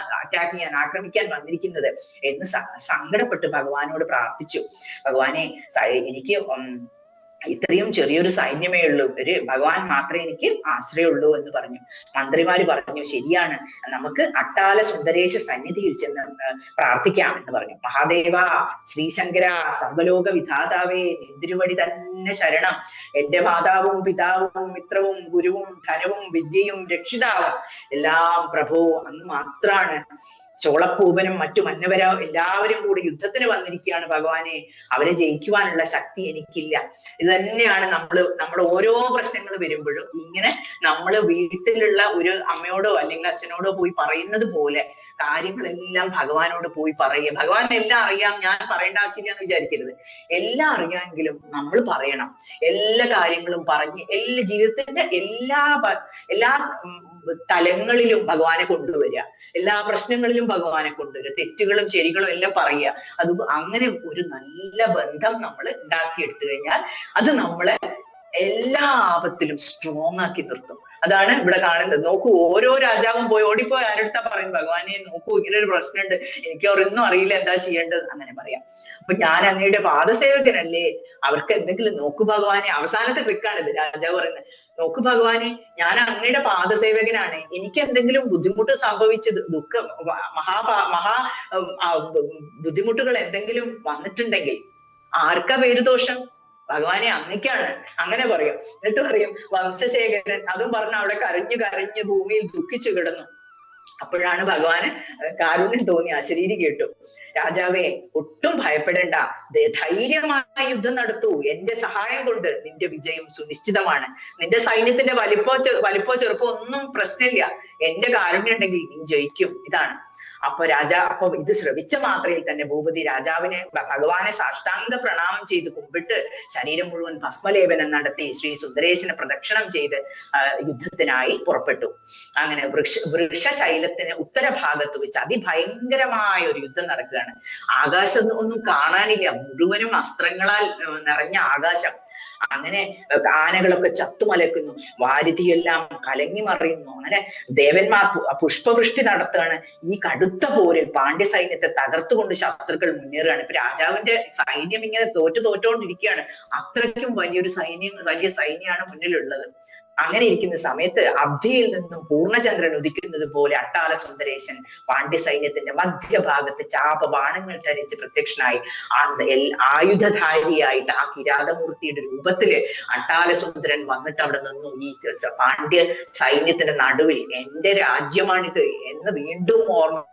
ആക്രമിക്കാൻ വന്നിരിക്കുന്നത് എന്ന് സങ്കടപ്പെട്ട് ഭഗവാനോട് പ്രാർത്ഥിച്ചു. ഭഗവാനെ, എനിക്ക് ഇത്രയും ചെറിയൊരു സൈന്യമേ ഉള്ളൂ, ഭഗവാൻ മാത്രമേ എനിക്ക് ആശ്രയമുള്ളൂ എന്ന് പറഞ്ഞു. മന്ത്രിമാര് പറഞ്ഞു, ശരിയാണ്, നമുക്ക് അട്ടാല സുന്ദരേശ സന്നിധിയിൽ ചെന്ന് പ്രാർത്ഥിക്കാം എന്ന് പറഞ്ഞു. മഹാദേവ, ശ്രീശങ്കര, സർവലോക വിധാതാവേ, നിന്തിരുവടി തന്നെ ശരണം. എന്റെ മാതാവും പിതാവും മിത്രവും ഗുരുവും ധനവും വിദ്യയും രക്ഷിതാവും എല്ലാം പ്രഭു അങ്ങ് മാത്രാണ്. ചോളപ്പൂപനും മറ്റു മന്നവരോ എല്ലാവരും കൂടി യുദ്ധത്തിന് വന്നിരിക്കുകയാണ് ഭഗവാനെ, അവരെ ജയിക്കുവാനുള്ള ശക്തി എനിക്കില്ല. ഇത് തന്നെയാണ് നമ്മൾ ഓരോ പ്രശ്നങ്ങൾ വരുമ്പോഴും ഇങ്ങനെ നമ്മൾ വീട്ടിലുള്ള ഒരു അമ്മയോടോ അല്ലെങ്കിൽ അച്ഛനോടോ പോയി പറയുന്നത് പോലെ കാര്യങ്ങളെല്ലാം ഭഗവാനോട് പോയി പറയുക. ഭഗവാൻ എല്ലാം അറിയാം, ഞാൻ പറയേണ്ട ആവശ്യമില്ല എന്ന് വിചാരിക്കരുത്. എല്ലാം അറിയാമെങ്കിലും നമ്മൾ പറയണം. എല്ലാ കാര്യങ്ങളും പറഞ്ഞ് ജീവിതത്തിന്റെ എല്ലാ തലങ്ങളിലും ഭഗവാനെ കൊണ്ടുവരിക, എല്ലാ പ്രശ്നങ്ങളിലും ഭഗവാനെ കൊണ്ടുവരിക, തെറ്റുകളും ശരികളും എല്ലാം പറയുക. അത് അങ്ങനെ ഒരു നല്ല ബന്ധം നമ്മൾ ഉണ്ടാക്കിയെടുത്തു കഴിഞ്ഞാൽ അത് നമ്മളെ എല്ലാ ആപത്തിലും സ്ട്രോങ് ആക്കി നിർത്തും. അതാണ് ഇവിടെ കാണുന്നത്. നോക്കൂ, ഓരോ രാജാവും ഓടിപ്പോയി ആരെടുത്താ പറയും, ഭഗവാനെ നോക്കൂ, ഇങ്ങനെ ഒരു പ്രശ്നമുണ്ട്, എനിക്ക് ഒന്നും അറിയില്ല, എന്താ ചെയ്യേണ്ടത്, അങ്ങനെ പറയാം. അപ്പൊ ഞാൻ അങ്ങയുടെ പാദസേവകനല്ലേ, അവർക്ക് എന്തെങ്കിലും നോക്കൂ ഭഗവാനെ. അവസാനത്തെ ട്രിക്കാണിത്. രാജാവ് പറയുന്നത്, നോക്കൂ ഭഗവാനെ, ഞാൻ അങ്ങയുടെ പാദസേവകനാണ്, എനിക്ക് എന്തെങ്കിലും ബുദ്ധിമുട്ട് സംഭവിച്ചത്, മഹാ ബുദ്ധിമുട്ടുകൾ എന്തെങ്കിലും വന്നിട്ടുണ്ടെങ്കിൽ ആർക്കാ പേരുദോഷം? ഭഗവാനെ അങ്ങയ്ക്കാണ്. അങ്ങനെ പറയും. എന്നിട്ട് പറയും വംശശേഖരൻ, അതും പറഞ്ഞ് അവിടെ കരഞ്ഞു ഭൂമിയിൽ ദുഃഖിച്ചു കിടന്നു. അപ്പോഴാണ് ഭഗവാന് കാരുണ്യം തോന്നി. അശരീരി കേട്ടു. രാജാവേ, ഒട്ടും ഭയപ്പെടേണ്ട, ധൈര്യമായ യുദ്ധം നടത്തൂ, എന്റെ സഹായം കൊണ്ട് നിന്റെ വിജയം സുനിശ്ചിതമാണ്. നിന്റെ സൈന്യത്തിന്റെ വലിപ്പോ ചെറുപ്പോ ഒന്നും പ്രശ്നമില്ല, എന്റെ കാരുണ്യം ഉണ്ടെങ്കിൽ നീ ജയിക്കും. ഇതാണ്. അപ്പൊ ഇത് ശ്രവിച്ച മാത്രയിൽ തന്നെ ഭൂപതി രാജാവിനെ ഭഗവാനെ സാഷ്ടാംഗ പ്രണാമം ചെയ്ത് കുമ്പിട്ട് ശരീരം മുഴുവൻ ഭസ്മലേപനം നടത്തി ശ്രീ സുന്ദരേശനെ പ്രദക്ഷിണം ചെയ്ത് യുദ്ധത്തിനായി പുറപ്പെട്ടു. അങ്ങനെ വൃക്ഷശൈലത്തിന് ഉത്തരഭാഗത്ത് വെച്ച് അതിഭയങ്കരമായ ഒരു യുദ്ധം നടക്കുകയാണ്. ആകാശം ഒന്നും കാണാനില്ല, മുഴുവനും അസ്ത്രങ്ങളാൽ നിറഞ്ഞ ആകാശം. അങ്ങനെ ആനകളൊക്കെ ചത്തുമലക്കുന്നു, വാരുതിയെല്ലാം കലങ്ങി മറിയുന്നു. അങ്ങനെ ദേവന്മാർ പുഷ്പവൃഷ്ടി നടത്തുകയാണ്. ഈ കടുത്ത പോരിൽ പാണ്ഡ്യ സൈന്യത്തെ തകർത്തുകൊണ്ട് ശത്രുക്കൾ മുന്നേറുകയാണ്. ഇപ്പൊ രാജാവിന്റെ സൈന്യം ഇങ്ങനെ തോറ്റുകൊണ്ടിരിക്കുകയാണ്. അത്രയ്ക്കും വലിയ സൈന്യമാണ് മുന്നിലുള്ളത്. അങ്ങനെ ഇരിക്കുന്ന സമയത്ത് അബ്ധിയിൽ നിന്നും പൂർണ്ണചന്ദ്രൻ ഉദിക്കുന്നത് പോലെ അട്ടാല സുന്ദരേശൻ പാണ്ഡ്യ സൈന്യത്തിന്റെ മധ്യഭാഗത്ത് ബാണങ്ങൾ ധരിച്ച് പ്രത്യക്ഷനായി. ആയുധധാരിയായിട്ട് ആ കിരാതമൂർത്തിയുടെ രൂപത്തില് അട്ടാല സുന്ദരൻ വന്നിട്ട് അവിടെ നിന്നു. ഈ പാണ്ഡ്യ സൈന്യത്തിന്റെ നടുവിൽ എന്റെ രാജ്യമാണിത് എന്ന് വീണ്ടും ഓർമ്മ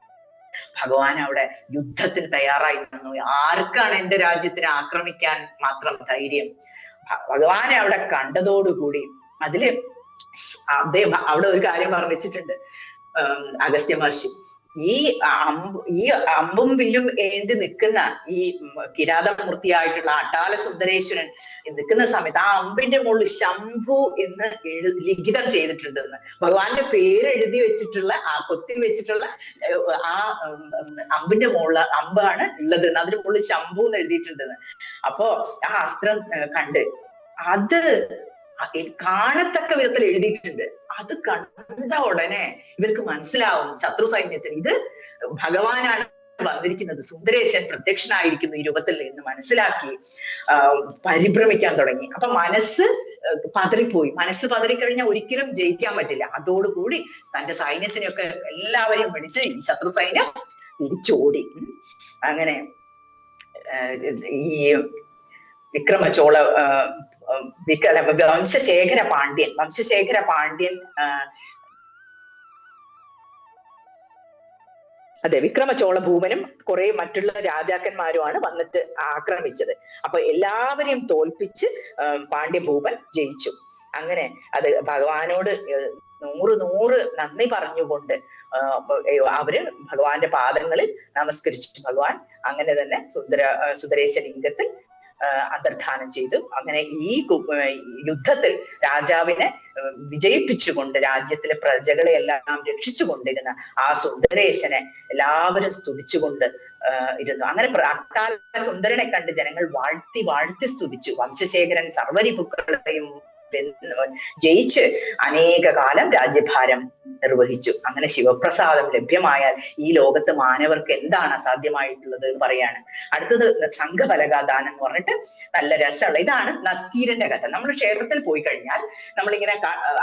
ഭഗവാൻ അവിടെ യുദ്ധത്തിന് തയ്യാറായി നിന്നു. ആർക്കാണ് എന്റെ രാജ്യത്തിനെ ആക്രമിക്കാൻ മാത്രം ധൈര്യം? ഭഗവാനെ അവിടെ കണ്ടതോടുകൂടി അതില് അദ്ദേഹം അവിടെ ഒരു കാര്യം പറഞ്ഞിട്ടുണ്ട് അഗസ്ത്യ മഹർഷി. ഈ അമ്പും വില്ലും ഏന്തി നിൽക്കുന്ന ഈ കിരാതമൂർത്തിയായിട്ടുള്ള അട്ടാല സുന്ദരേശ്വരൻ നിൽക്കുന്ന സമയത്ത് ആ അമ്പിന്റെ മുകളിൽ ശംഭു എന്ന് ലിഖിതം ചെയ്തിട്ടുണ്ടെന്ന്, ഭഗവാന്റെ പേര് എഴുതി വെച്ചിട്ടുള്ള ആ കൊത്തി വെച്ചിട്ടുള്ള ആ അമ്പിന്റെ മുകളിൽ അമ്പാണ് ഉള്ളത്, അതിന്റെ മുകളിൽ ശംഭു എന്ന് എഴുതിയിട്ടുണ്ടെന്ന്. അപ്പോ ആ അസ്ത്രം കണ്ട് അത് കാണത്തക്ക വിധത്തിൽ എഴുതിയിട്ടുണ്ട്. അത് കണ്ട ഉടനെ ഇവർക്ക് മനസ്സിലാവും ശത്രു സൈന്യത്തിന് ഇത് ഭഗവാനാണ് വന്നിരിക്കുന്നത്, സുന്ദരേശൻ പ്രത്യക്ഷനായിരിക്കുന്നു ഈ രൂപത്തിൽ എന്ന് മനസ്സിലാക്കി പരിഭ്രമിക്കാൻ തുടങ്ങി. അപ്പൊ മനസ്സ് പതറിപ്പോയി. മനസ്സ് പതറിക്കഴിഞ്ഞാൽ ഒരിക്കലും ജയിക്കാൻ പറ്റില്ല. അതോടുകൂടി തന്റെ സൈന്യത്തിനെയൊക്കെ എല്ലാവരെയും വിളിച്ച് ഈ ശത്രു സൈന്യം തിരിച്ചോടി. അങ്ങനെ ഈ വിക്രമചോള വംശശേഖര പാണ്ഡ്യൻ അതെ വിക്രമചോള ഭൂമനും കുറെ മറ്റുള്ള രാജാക്കന്മാരുമാണ് വന്നിട്ട് ആക്രമിച്ചത്. അപ്പൊ എല്ലാവരെയും തോൽപ്പിച്ച് പാണ്ഡ്യഭൂപൻ ജയിച്ചു. അങ്ങനെ അത് ഭഗവാനോട് 100 നന്ദി പറഞ്ഞുകൊണ്ട് അവര് ഭഗവാന്റെ പാദങ്ങളിൽ നമസ്കരിച്ചു. ഭഗവാൻ അങ്ങനെ തന്നെ സുന്ദരേശ ലിംഗത്തിൽ അന്തർധാനം ചെയ്തു. അങ്ങനെ ഈ യുദ്ധത്തിൽ രാജാവിനെ വിജയിപ്പിച്ചുകൊണ്ട് രാജ്യത്തിലെ പ്രജകളെ എല്ലാം രക്ഷിച്ചുകൊണ്ടിരുന്ന ആ സുന്ദരേശനെ എല്ലാവരും സ്തുതിച്ചുകൊണ്ട് ഇരുന്നു. അങ്ങനെ അട്ടാല സുന്ദരനെ കണ്ട് ജനങ്ങൾ വാഴ്ത്തി സ്തുതിച്ചു. വംശശേഖരൻ സർവരിപുക്കളെയും ജയിച്ച് അനേക കാലം രാജ്യഭാരം നിർവഹിച്ചു. അങ്ങനെ ശിവപ്രസാദം ലഭ്യമായാൽ ഈ ലോകത്ത് മാനവർക്ക് എന്താണ് അസാധ്യമായിട്ടുള്ളത് എന്ന് പറയാണ്. അടുത്തത് സംഘബലഗാദാനം എന്ന് പറഞ്ഞിട്ട് നല്ല രസമുള്ള ഇതാണ് നക്കീരന്റെ കഥ. നമ്മൾ ക്ഷേത്രത്തിൽ പോയി കഴിഞ്ഞാൽ നമ്മളിങ്ങനെ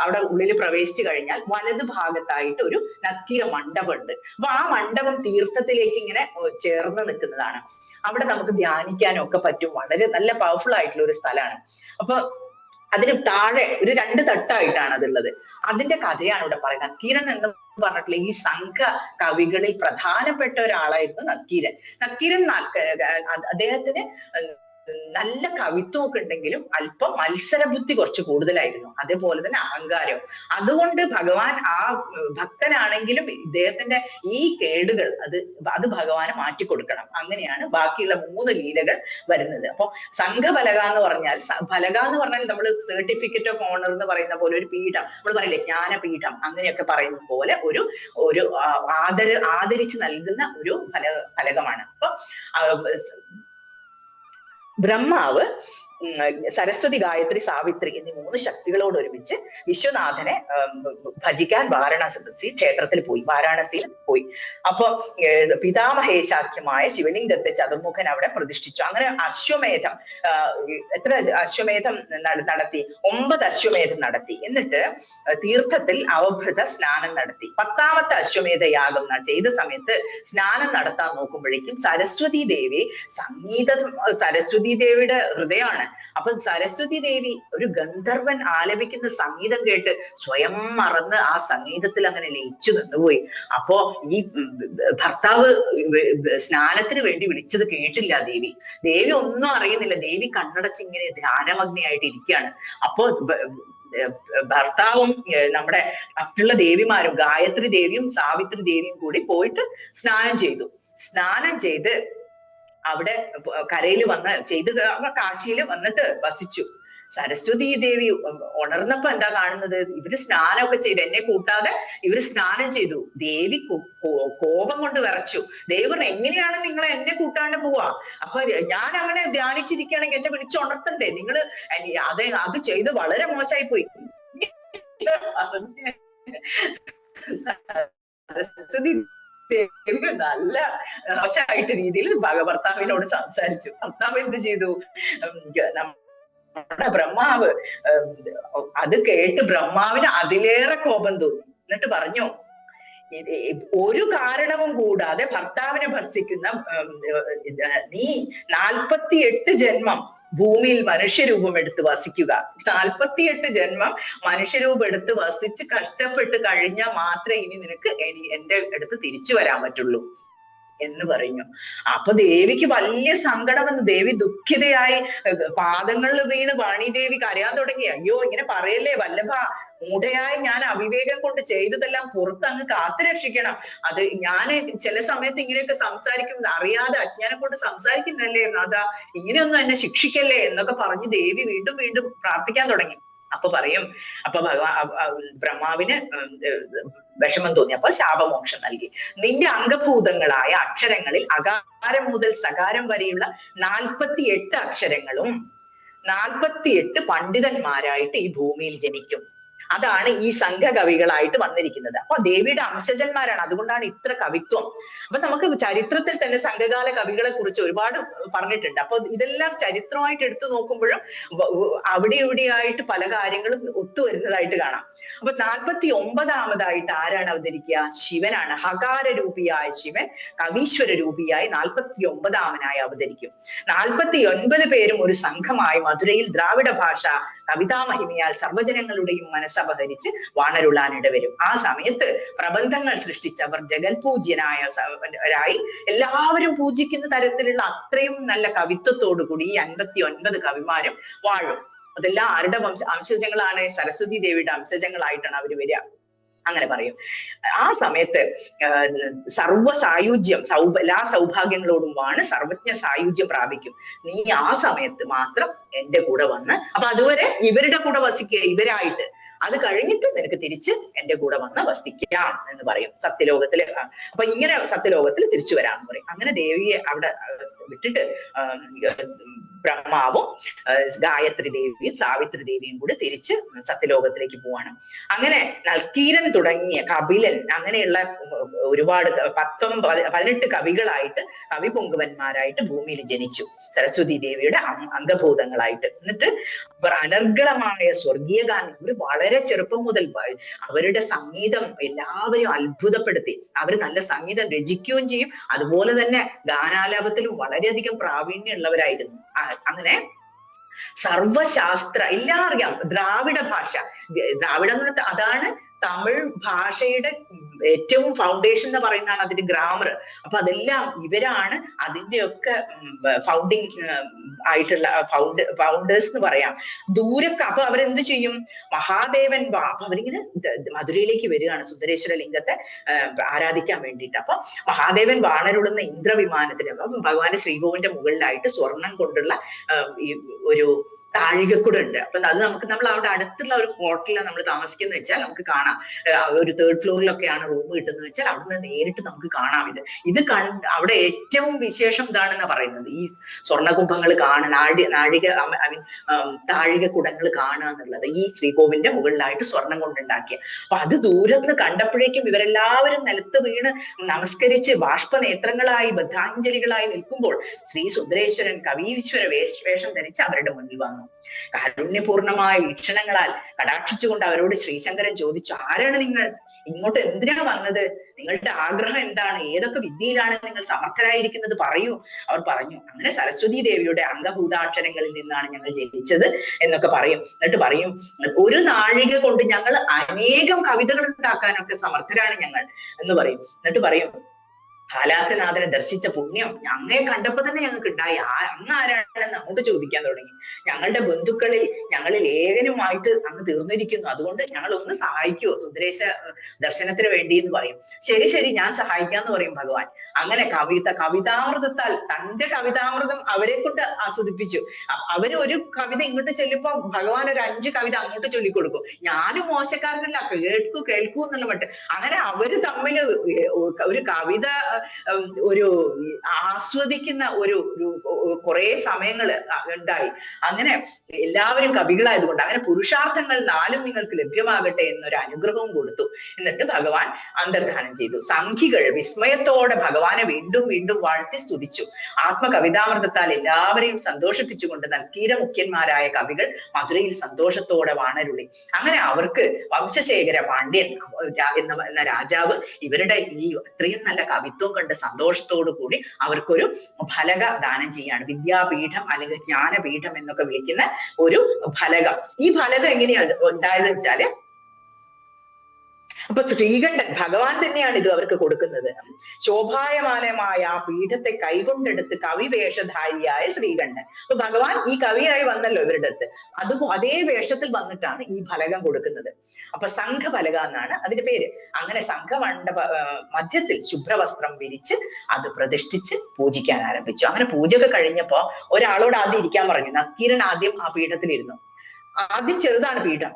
അവിടെ ഉള്ളിൽ പ്രവേശിച്ചു കഴിഞ്ഞാൽ വലത് ഭാഗത്തായിട്ട് ഒരു നക്കീര മണ്ഡപമുണ്ട്. അപ്പൊ ആ മണ്ഡപം തീർത്ഥത്തിലേക്ക് ഇങ്ങനെ ചേർന്ന് നിൽക്കുന്നതാണ്. അവിടെ നമുക്ക് ധ്യാനിക്കാനും ഒക്കെ പറ്റും. വളരെ നല്ല പവർഫുൾ ആയിട്ടുള്ള ഒരു സ്ഥലമാണ്. അപ്പൊ അതിന് താഴെ ഒരു 2 തട്ടായിട്ടാണ് അതുള്ളത്. അതിന്റെ കഥയാണ് ഇവിടെ പറയുന്നത്. നക്കീരൻ എന്ന് പറഞ്ഞിട്ടുള്ള ഈ സംഘ കവികളിൽ പ്രധാനപ്പെട്ട ഒരാളായിരുന്നു നക്കീരൻ. അദ്ദേഹത്തിന് നല്ല കവിത്വമൊക്കെ ഉണ്ടെങ്കിലും അല്പം മത്സരബുദ്ധി കുറച്ച് കൂടുതലായിരുന്നു. അതേപോലെ തന്നെ അഹങ്കാരം. അതുകൊണ്ട് ഭഗവാൻ ആ ഭക്തനാണെങ്കിലും ഇദ്ദേഹത്തിന്റെ ഈ കേടുകൾ അത് ഭഗവാന് മാറ്റിക്കൊടുക്കണം. അങ്ങനെയാണ് ബാക്കിയുള്ള 3 ലീലകൾ വരുന്നത്. അപ്പൊ സംഘബലക എന്ന് പറഞ്ഞാൽ നമ്മൾ സർട്ടിഫിക്കറ്റ് ഓഫ് ഓണർ എന്ന് പറയുന്ന പോലെ ഒരു പീഠം, നമ്മൾ പറയില്ലേ ജ്ഞാനപീഠം, അങ്ങനെയൊക്കെ പറയുന്ന പോലെ ഒരു ആദരിച്ച് നൽകുന്ന ഒരു ഫലകമാണ്. അപ്പൊ ബ്രഹ്മാവ് സരസ്വതി, ഗായത്രി, സാവിത്രി എന്നീ 3 ശക്തികളോട് ഒരുമിച്ച് വിശ്വനാഥനെ ഭജിക്കാൻ വാരാണസിയിൽ പോയി. അപ്പൊ പിതാമഹേശാഖ്യമായ ശിവലിംഗത്തെ ചതുർമുഖൻ അവിടെ പ്രതിഷ്ഠിച്ചു. അങ്ങനെ അശ്വമേധം നടത്തി 9 അശ്വമേധം നടത്തി. എന്നിട്ട് തീർത്ഥത്തിൽ അവഭൃത സ്നാനം നടത്തി. 10ാമത്തെ അശ്വമേധ യാഗം ചെയ്ത സമയത്ത് സ്നാനം നടത്താൻ നോക്കുമ്പോഴേക്കും സരസ്വതി ദേവിയുടെ ഹൃദയമാണ്. അപ്പൊ സരസ്വതി ദേവി ഒരു ഗന്ധർവൻ ആലപിക്കുന്ന സംഗീതം കേട്ട് സ്വയം മറന്ന് ആ സംഗീതത്തിൽ അങ്ങനെ ലയിച്ചു നിന്നുപോയി. അപ്പോ ഈ ഭർത്താവ് സ്നാനത്തിന് വേണ്ടി വിളിച്ചത് കേട്ടില്ല ദേവി ഒന്നും അറിയുന്നില്ല. ദേവി കണ്ണടച്ച് ഇങ്ങനെ ധ്യാനമഗ്നിയായിട്ട് ഇരിക്കുകയാണ്. അപ്പോ ഭർത്താവും നമ്മുടെ മറ്റുള്ള ദേവിമാരും ഗായത്രി ദേവിയും സാവിത്രി ദേവിയും കൂടി പോയിട്ട് സ്നാനം ചെയ്ത് അവിടെ കരയിൽ വന്ന് കാശിയിൽ വന്നിട്ട് വസിച്ചു. സരസ്വതി ദേവി ഉണർന്നപ്പോ എന്താ കാണുന്നത്? ഇവര് സ്നാനമൊക്കെ ചെയ്ത്, എന്നെ കൂട്ടാതെ ഇവര് സ്നാനം ചെയ്തു. ദേവി കോപം കൊണ്ട് വിറച്ചു. ദേവി പറഞ്ഞു, എങ്ങനെയാണ് നിങ്ങൾ എന്നെ കൂട്ടാണ്ട് പോവാ? അപ്പൊ ഞാൻ അങ്ങനെ ധ്യാനിച്ചിരിക്കുകയാണെങ്കിൽ എന്നെ വിളിച്ചുണർത്തണ്ടേ? നിങ്ങള് അത് ചെയ്ത് വളരെ മോശമായി പോയി. സരസ്വതി ദേവി നല്ല മോശമായിട്ട് രീതിയിൽ ഭർത്താവിനോട് സംസാരിച്ചു. ഭർത്താവ് എന്ത് ചെയ്തു? നമ്മുടെ ബ്രഹ്മാവ് അത് കേട്ട് ബ്രഹ്മാവിന് അതിലേറെ കോപം തോന്നി. എന്നിട്ട് പറഞ്ഞു, ഒരു കാരണവും കൂടാതെ ഭർത്താവിനെ ഭർഷിക്കുന്ന നീ 48 ജന്മം ഭൂമിയിൽ മനുഷ്യരൂപം എടുത്ത് വസിക്കുക. 48 ജന്മം മനുഷ്യരൂപം എടുത്ത് വസിച്ച് കഷ്ടപ്പെട്ട് കഴിഞ്ഞാൽ മാത്രമേ ഇനി നിനക്ക് എന്റെ അടുത്ത് തിരിച്ചു വരാൻ പറ്റുള്ളൂ എന്ന് പറഞ്ഞു. അപ്പൊ ദേവിക്ക് വലിയ സങ്കടം വന്നു. ദേവി ദുഃഖിതയായി പാദങ്ങളിൽ വീണ് വാണിദേവി കരയാൻ തുടങ്ങി. അയ്യോ, ഇങ്ങനെ പറയല്ലേ വല്ലഭ, മൂഢയായി ഞാൻ അവിവേകം കൊണ്ട് ചെയ്തതെല്ലാം പുറത്ത് അങ്ങ് കാത്തു രക്ഷിക്കണം. അത് ഞാൻ ചില സമയത്ത് ഇങ്ങനെയൊക്കെ സംസാരിക്കും, അറിയാതെ അജ്ഞാനം കൊണ്ട് സംസാരിക്കുന്നല്ലേ നാഥാ, ഇങ്ങനെയൊന്നും എന്നെ ശിക്ഷിക്കല്ലേ എന്നൊക്കെ പറഞ്ഞ് ദേവി വീണ്ടും വീണ്ടും പ്രാർത്ഥിക്കാൻ തുടങ്ങി. അപ്പൊ ബ്രഹ്മാവിന് വിഷമം തോന്നി. അപ്പൊ ശാപമോക്ഷം നൽകി. നിന്റെ അംഗഭൂതങ്ങളായ അക്ഷരങ്ങളിൽ അകാരം മുതൽ സകാരം വരെയുള്ള 48 അക്ഷരങ്ങളും 48 പണ്ഡിതന്മാരായിട്ട് ഈ ഭൂമിയിൽ ജനിക്കും. അതാണ് ഈ സംഘകവികളായിട്ട് വന്നിരിക്കുന്നത്. അപ്പൊ ദേവിയുടെ അംശജന്മാരാണ്, അതുകൊണ്ടാണ് ഇത്ര കവിത്വം. അപ്പൊ നമുക്ക് ചരിത്രത്തിൽ തന്നെ സംഘകാല കവികളെ കുറിച്ച് ഒരുപാട് പറഞ്ഞിട്ടുണ്ട്. അപ്പൊ ഇതെല്ലാം ചരിത്രമായിട്ട് എടുത്തു നോക്കുമ്പോഴും അവിടെ ഇവിടെയായിട്ട് പല കാര്യങ്ങളും ഒത്തുവരുന്നതായിട്ട് കാണാം. അപ്പൊ 49ാമതായിട്ട് ആരാണ് അവതരിക്കുക? ശിവനാണ്. ഹകാര രൂപിയായ ശിവൻ കവീശ്വര രൂപിയായി 49ാമനായി അവതരിക്കും. 49 പേരും ഒരു സംഘമായി മധുരയിൽ ദ്രാവിഡ ഭാഷ കവിതാമഹിമയാൽ സർവ്വജനങ്ങളുടെയും മനസ്സപഹരിച്ച് വാണരുളാനിടവരും. ആ സമയത്ത് പ്രബന്ധങ്ങൾ സൃഷ്ടിച്ചവർ ജഗൽപൂജ്യനായി എല്ലാവരും പൂജിക്കുന്ന തരത്തിലുള്ള അത്രയും നല്ല കവിത്വത്തോടുകൂടി ഈ 59 കവിമാരും വാഴും. അതെല്ലാം ആരുടെ അംശജങ്ങളാണ്? സരസ്വതി ദേവിയുടെ അംശജങ്ങളായിട്ടാണ് അവർ വരിക. അങ്ങനെ പറയും. ആ സമയത്ത് സർവ്വസായുജ്യം എല്ലാ സൗഭാഗ്യങ്ങളോടുമാണ് സർവജ്ഞ സായുജ്യം പ്രാപിക്കും. നീ ആ സമയത്ത് മാത്രം എന്റെ കൂടെ വന്ന്, അപ്പൊ അതുവരെ ഇവരുടെ കൂടെ വസിക്കുക ഇവരായിട്ട്, അത് കഴിഞ്ഞിട്ട് നിനക്ക് തിരിച്ച് എന്റെ കൂടെ വന്ന് വസിക്കാം എന്ന് പറയും സത്യലോകത്തില്. അപ്പൊ ഇങ്ങനെ സത്യലോകത്തിൽ തിരിച്ചു വരാമെന്ന് പറയും. അങ്ങനെ ദേവിയെ അവിടെ വിട്ടിട്ട് ബ്രഹ്മാവും ഗായത്രി ദേവിയും സാവിത്രി ദേവിയും കൂടി തിരിച്ച് സത്യലോകത്തിലേക്ക് പോവാണ്. അങ്ങനെ നൾക്കീരൻ തുടങ്ങിയ കപിലൻ അങ്ങനെയുള്ള ഒരുപാട് 18 കവികളായിട്ട് കവിപൊങ്കുവന്മാരായിട്ട് ഭൂമിയിൽ ജനിച്ചു, സരസ്വതി ദേവിയുടെ അംഗഭൂതങ്ങളായിട്ട്. എന്നിട്ട് അവർ അനർഗളമായ സ്വർഗീയ ഗാനം, അവർ വളരെ ചെറുപ്പം മുതൽ അവരുടെ സംഗീതം എല്ലാവരെയും അത്ഭുതപ്പെടുത്തി. അവർ നല്ല സംഗീതം രചിക്കുകയും ചെയ്യും, അതുപോലെ തന്നെ ഗാനാലാപത്തിലും വളരെയധികം പ്രാവീണ്യമുള്ളവരായിരുന്നു. അങ്ങനെ സർവശാസ്ത്ര എല്ലാം അറിയാം. ദ്രാവിഡ ഭാഷ, ദ്രാവിഡം എന്ന് പറഞ്ഞാൽ അതാണ് തമിഴ് ഭാഷയുടെ ഏറ്റവും ഫൗണ്ടേഷൻ എന്ന് പറയുന്നതാണ് അതിന്റെ ഗ്രാമർ. അപ്പൊ അതെല്ലാം ഇവരാണ് അതിന്റെയൊക്കെ ഫൗണ്ടിങ് ആയിട്ടുള്ള ഫൗണ്ടേഴ്സ് എന്ന് പറയാം. ദൂരൊക്കെ അപ്പൊ അവരെന്ത് ചെയ്യും? മഹാദേവൻ അപ്പൊ അവരിങ്ങനെ മധുരയിലേക്ക് വരികയാണ് സുന്ദരേശ്വര ലിംഗത്തെ ആരാധിക്കാൻ വേണ്ടിയിട്ട്. അപ്പൊ മഹാദേവൻ വാണരുളുന്ന ഇന്ദ്രവിമാനത്തിന് ഭഗവാൻ ശ്രീകോവിന്റെ മുകളിലായിട്ട് സ്വർണം കൊണ്ടുള്ള ഒരു താഴികക്കുട ഉണ്ട്. അപ്പൊ അത് നമ്മൾ അവിടെ അടുത്തുള്ള ഒരു ഹോട്ടലിലാണ് നമ്മൾ താമസിക്കുന്നത് വെച്ചാൽ നമുക്ക് കാണാം. ഒരു 3rd ഫ്ലോറിലൊക്കെയാണ് റൂം കിട്ടുന്നത് വെച്ചാൽ അവിടുന്ന് നേരിട്ട് നമുക്ക് കാണാം. ഇത് അവിടെ ഏറ്റവും വിശേഷം ഇതാണെന്ന് പറയുന്നത്, ഈ സ്വർണ്ണകുംഭങ്ങൾ താഴികക്കുടങ്ങൾ കാണുക എന്നുള്ളത്. ഈ ശ്രീകോവിന്റെ മുകളിലായിട്ട് സ്വർണം കൊണ്ടുണ്ടാക്കിയ. അപ്പൊ അത് ദൂരത്ത് കണ്ടപ്പോഴേക്കും ഇവരെല്ലാവരും നിലത്ത് വീണ് നമസ്കരിച്ച് ബാഷ്പനേത്രങ്ങളായി ബദ്ധാഞ്ജലികളായി നിൽക്കുമ്പോൾ ശ്രീ സുന്ദരേശ്വരൻ കവീശ്വര വേഷം ധരിച്ച് അവരുടെ മുന്നിൽ വന്നു. കാരുണ്യപൂർണമായ വീക്ഷണങ്ങളാൽ കടാക്ഷിച്ചുകൊണ്ട് അവരോട് ശ്രീശങ്കരൻ ചോദിച്ചു, ആരാണ് നിങ്ങൾ? ഇങ്ങോട്ട് എന്തിനാ വന്നത്? നിങ്ങളുടെ ആഗ്രഹം എന്താണ്? ഏതൊക്കെ വിദ്യയിലാണ് നിങ്ങൾ സമർത്ഥരായിരിക്കുന്നത്? പറയൂ. അവർ പറഞ്ഞു, അങ്ങനെ സരസ്വതി ദേവിയുടെ അംഗഭൂതാക്ഷരങ്ങളിൽ നിന്നാണ് ഞങ്ങൾ ജനിച്ചത് എന്നൊക്കെ പറയും. എന്നിട്ട് പറയും, ഒരു നാഴിക കൊണ്ട് ഞങ്ങൾ അനേകം കവിതകൾ ഉണ്ടാക്കാനൊക്കെ സമർത്ഥരാണ് ഞങ്ങൾ എന്ന് പറയും. എന്നിട്ട് പറയും, കാലാസനാഥനെ ദർശിച്ച പുണ്യം അങ്ങേ കണ്ടപ്പോ തന്നെ ഞങ്ങൾക്ക് ഉണ്ടായി. അങ്ങ് ആരാണെന്ന് അങ്ങോട്ട് ചോദിക്കാൻ തുടങ്ങി. ഞങ്ങളുടെ ഞങ്ങളിൽ ഏകനുമായിട്ട് അങ്ങ് തീർന്നിരിക്കുന്നു, അതുകൊണ്ട് ഞങ്ങൾ ഒന്ന് സഹായിക്കുവോ സുന്ദരേശ ദർശനത്തിന് വേണ്ടി എന്ന് പറയും. ശരി ശരി, ഞാൻ സഹായിക്കാന്ന് പറയും ഭഗവാൻ. അങ്ങനെ കവിതാമൃതത്താൽ തന്റെ കവിതാമൃതം അവരെ കൊണ്ട് ആസ്വദിപ്പിച്ചു. അവര് ഒരു കവിത ഇങ്ങോട്ട് ചൊല്ലിപ്പോ ഭഗവാൻ ഒരു 5 കവിത അങ്ങോട്ട് ചൊല്ലിക്കൊടുക്കും. ഞാനും മോശക്കാരനല്ല, കേൾക്കൂ എന്നുള്ള മട്ട്. അങ്ങനെ അവര് തമ്മിൽ ഒരു കവിത ഒരു ആസ്വദിക്കുന്ന ഒരു കുറെ സമയങ്ങള് ഉണ്ടായി. അങ്ങനെ എല്ലാവരും കവികളായതുകൊണ്ട് അങ്ങനെ പുരുഷാർത്ഥങ്ങൾ 4 നിങ്ങൾക്ക് ലഭ്യമാകട്ടെ എന്നൊരു അനുഗ്രഹവും കൊടുത്തു. എന്നിട്ട് ഭഗവാൻ അന്തർധാനം ചെയ്തു. സംഘികൾ വിസ്മയത്തോടെ ഭഗവാനെ വീണ്ടും വീണ്ടും വാഴ്ത്തി സ്തുതിച്ചു. ആത്മകവിതാമൃതത്താൽ എല്ലാവരെയും സന്തോഷിപ്പിച്ചുകൊണ്ട് നക്കീരമുഖ്യന്മാരായ കവികൾ മധുരയിൽ സന്തോഷത്തോടെ വാണരുളി. അങ്ങനെ അവർക്ക് വംശശേഖര പാണ്ഡ്യൻ എന്ന രാജാവ് ഇവരുടെ ഈ ഇത്രയും നല്ല കവിത്വം കണ്ട് സന്തോഷത്തോടു കൂടി അവർക്കൊരു ഫലക ദാനം ചെയ്യാണ്. വിദ്യാപീഠം അല്ലെങ്കിൽ ജ്ഞാനപീഠം എന്നൊക്കെ വിളിക്കുന്ന ഒരു ഫലകം. ഈ ഫലകം എങ്ങനെയാണ് ഉണ്ടായതെന്ന് വെച്ചാല്, അപ്പൊ ശ്രീകണ്ഠൻ ഭഗവാൻ തന്നെയാണ് ഇത് അവർക്ക് കൊടുക്കുന്നത്. ശോഭായമാനമായ ആ പീഠത്തെ കൈകൊണ്ടെടുത്ത് കവിവേഷധാരിയായ ശ്രീകണ്ഠൻ. അപ്പൊ ഭഗവാൻ ഈ കവിയായി വന്നല്ലോ ഇവരുടെ അടുത്ത്, അതേ വേഷത്തിൽ വന്നിട്ടാണ് ഈ ഫലകം കൊടുക്കുന്നത്. അപ്പൊ സംഘഫലക എന്നാണ് അതിന്റെ പേര്. അങ്ങനെ സംഘമണ്ഡപ മധ്യത്തിൽ ശുഭ്രവസ്ത്രം വിരിച്ച് അത് പ്രതിഷ്ഠിച്ച് പൂജിക്കാൻ ആരംഭിച്ചു. അങ്ങനെ പൂജയൊക്കെ കഴിഞ്ഞപ്പോ ഒരാളോട് ആദ്യം ഇരിക്കാൻ പറഞ്ഞു. നക്കീരൻ ആദ്യം ആ പീഠത്തിലിരുന്നു. ആദ്യം ചെറുതാണ് പീഠം,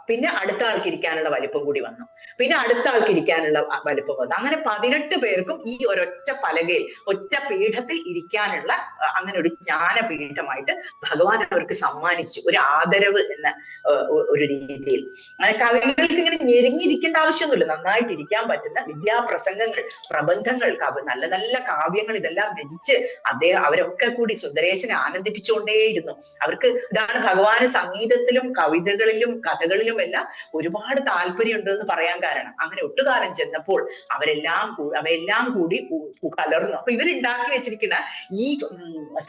പിന്നെ അടുത്ത ആൾക്ക് ഇരിക്കാനുള്ള വലിപ്പം കൂടി വന്നു, പിന്നെ അടുത്ത ആൾക്ക് ഇരിക്കാനുള്ള വലിപ്പം വന്നു. അങ്ങനെ 18 പേർക്കും ഈ ഒരൊറ്റ പലകയിൽ ഒറ്റ പീഠത്തിൽ ഇരിക്കാനുള്ള അങ്ങനെ ഒരു ജ്ഞാനപീഠമായിട്ട് ഭഗവാൻ അവർക്ക് സമ്മാനിച്ചു, ഒരു ആദരവ് എന്ന ഒരു രീതിയിൽ. അങ്ങനെ കവികൾക്ക് ഇങ്ങനെ ഞെരുങ്ങിയിരിക്കേണ്ട ആവശ്യമൊന്നുമില്ല, നന്നായിട്ട് ഇരിക്കാൻ പറ്റുന്ന വിദ്യാപ്രസംഗങ്ങൾ, പ്രബന്ധങ്ങൾ, നല്ല നല്ല കാവ്യങ്ങൾ ഇതെല്ലാം രചിച്ച് അവരൊക്കെ കൂടി സുന്ദരേശനെ ആനന്ദിപ്പിച്ചുകൊണ്ടേയിരുന്നു. അവർക്ക് ഇതാണ് ഭഗവാന് സംഗീതത്തിലും കവിതകളിലും കഥകളിലും എല്ലാം ഒരുപാട് താല്പര്യം ഉണ്ടെന്ന് പറയാൻ കാരണം. അങ്ങനെ ഒട്ടുകാലം ചെന്നപ്പോൾ അവയെല്ലാം കൂടി കലർന്നു. അപ്പൊ ഇവരുണ്ടാക്കി വെച്ചിരിക്കുന്ന ഈ